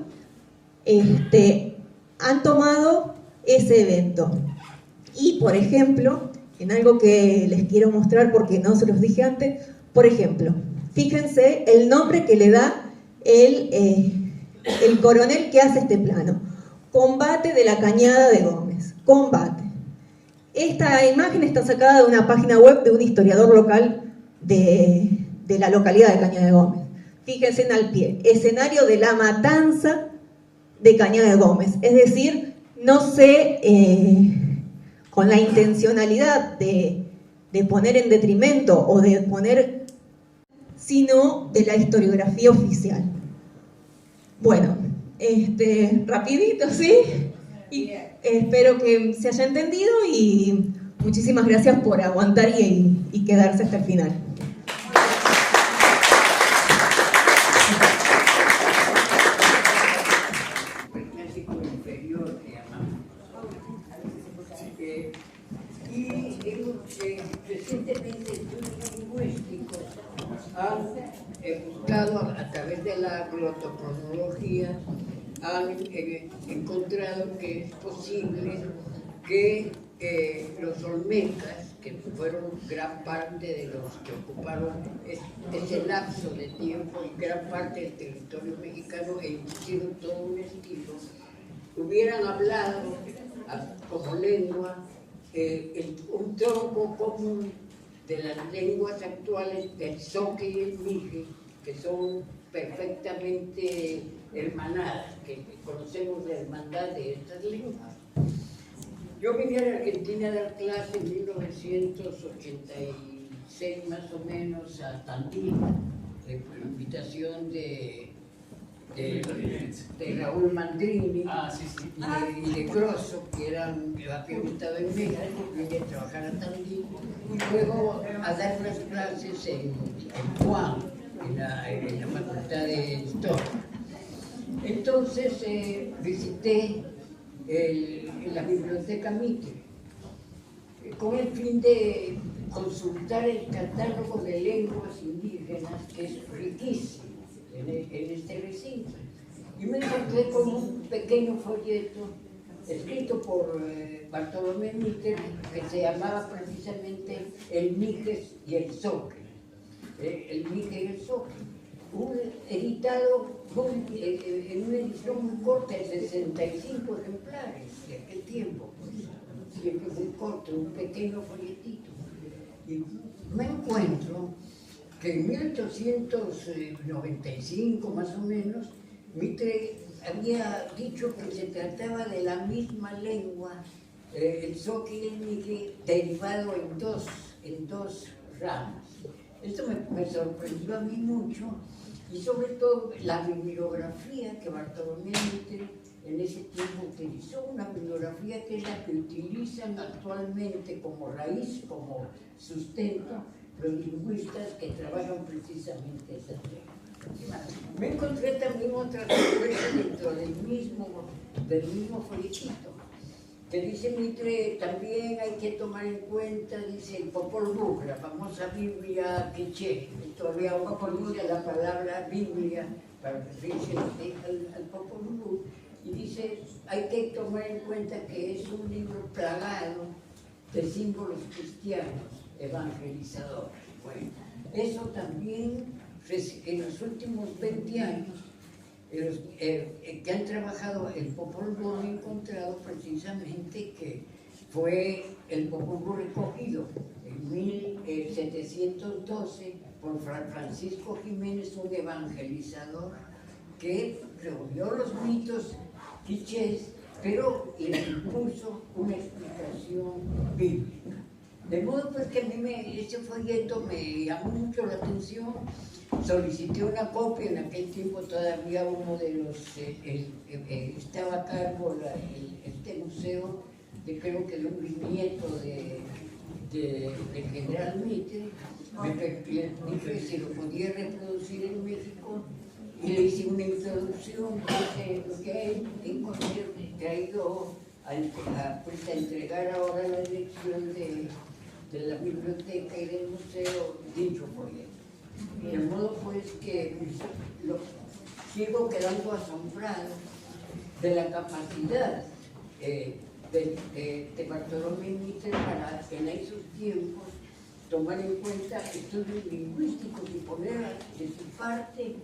han tomado ese evento. Y, por ejemplo, en algo que les quiero mostrar porque no se los dije antes, por ejemplo, fíjense el nombre que le da el coronel que hace este plano: Combate de la Cañada de Gómez. Combate. Esta imagen está sacada de una página web de un historiador local de la localidad de Cañada de Gómez. Fíjense en al pie: escenario de la matanza de Cañada de Gómez. Es decir, no sé, con la intencionalidad de poner en detrimento o de poner, sino de la historiografía oficial. Bueno, rapidito, ¿sí? Y espero que se haya entendido, y muchísimas gracias por aguantar y quedarse hasta el final. Recientemente estudios lingüísticos han buscado a través de la glotofonología, han encontrado que es posible que los olmecas, que fueron gran parte de los que ocuparon ese lapso de tiempo y gran parte del territorio mexicano e impusieron todo un estilo, hubieran hablado como lengua un tronco común de las lenguas actuales del zoque y el mije, que son perfectamente hermanadas, que conocemos la hermandad de estas lenguas. Yo vine a la Argentina a dar clase en 1986 más o menos a Tandil, por invitación de Raúl Mandrini y de Grosso, que habían estado en México, vine a trabajar a Tandil, y luego a dar unas clases en Juan, en la Facultad de Historia. Entonces visité la Biblioteca Mitre, con el fin de consultar el catálogo de lenguas indígenas, que es riquísimo en este recinto. Y me encontré con un pequeño folleto escrito por Bartolomé Mitre, que se llamaba precisamente El Mijes y el Zoque. El Mije y el Zoque. Editado en una edición muy corta, de 65 ejemplares de aquel tiempo, pues, siempre muy corto, un pequeño folletito. Y me encuentro que en 1895 más o menos, Mitre había dicho que se trataba de la misma lengua, el zoque y el mije, derivado en dos ramas. Esto me sorprendió a mí mucho, y sobre todo la bibliografía que Bartolomé Mitre en ese tiempo utilizó, una bibliografía que es la que utilizan actualmente como raíz, como sustento, los lingüistas que trabajan precisamente esa tema. Me encontré también otra sorpresa dentro del mismo folletito, que dice Mitre, también hay que tomar en cuenta, dice, el Popol Vuh, la famosa Biblia quiché, todavía utiliza la palabra Biblia para referirse al Popol Vuh, y dice, hay que tomar en cuenta que es un libro plagado de símbolos cristianos evangelizadores. Bueno, eso también, en los últimos 20 años, que han trabajado el Popol Vuh, han encontrado precisamente que fue el Popol Vuh recogido en 1712 por Francisco Jiménez, un evangelizador que reunió los mitos quichés, pero le impuso una explicación bíblica. De modo pues que a mí ese folleto me llamó mucho la atención. Solicité una copia, en aquel tiempo todavía uno de los, estaba a cargo este museo, creo que de un bisnieto de General Mitre, me dije si lo podía reproducir en México, y le hice una introducción que encontré traído a entregar ahora la dirección de la biblioteca y del museo dicho folleto. De modo pues que sigo quedando asombrado de la capacidad de Bartolomé Mitre para en esos tiempos tomar en cuenta estudios lingüísticos y poner de su parte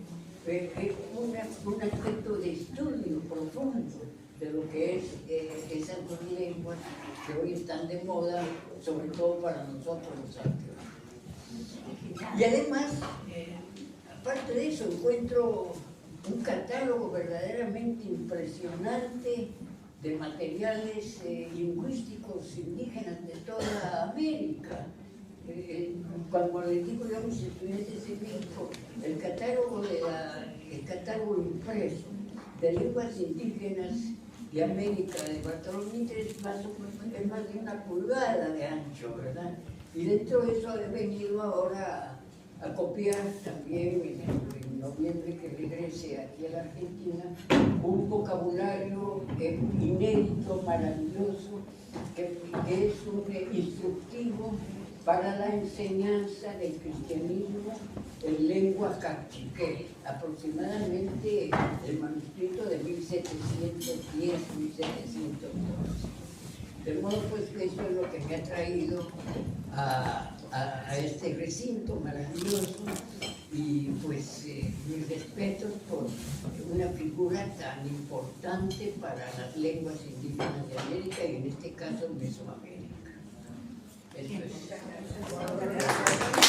un aspecto de estudio profundo de lo que es esas dos lenguas que hoy están de moda, sobre todo para nosotros los arqueólogos. Y además, aparte de eso, encuentro un catálogo verdaderamente impresionante de materiales lingüísticos indígenas de toda América. Cuando les digo yo a mis estudiantes de México, el catálogo impreso de lenguas indígenas de América de Bartolomé Mitre es más de 1 pulgada de ancho, ¿verdad? Y dentro de eso he venido ahora a copiar también en noviembre que regrese aquí a la Argentina un vocabulario inédito, maravilloso, que es un instructivo para la enseñanza del cristianismo en lengua cachiquel, aproximadamente el manuscrito de 1710-1712. De modo pues que eso es lo que me ha traído a este recinto maravilloso y pues mis respetos por una figura tan importante para las lenguas indígenas de América y en este caso Mesoamérica. Eso es.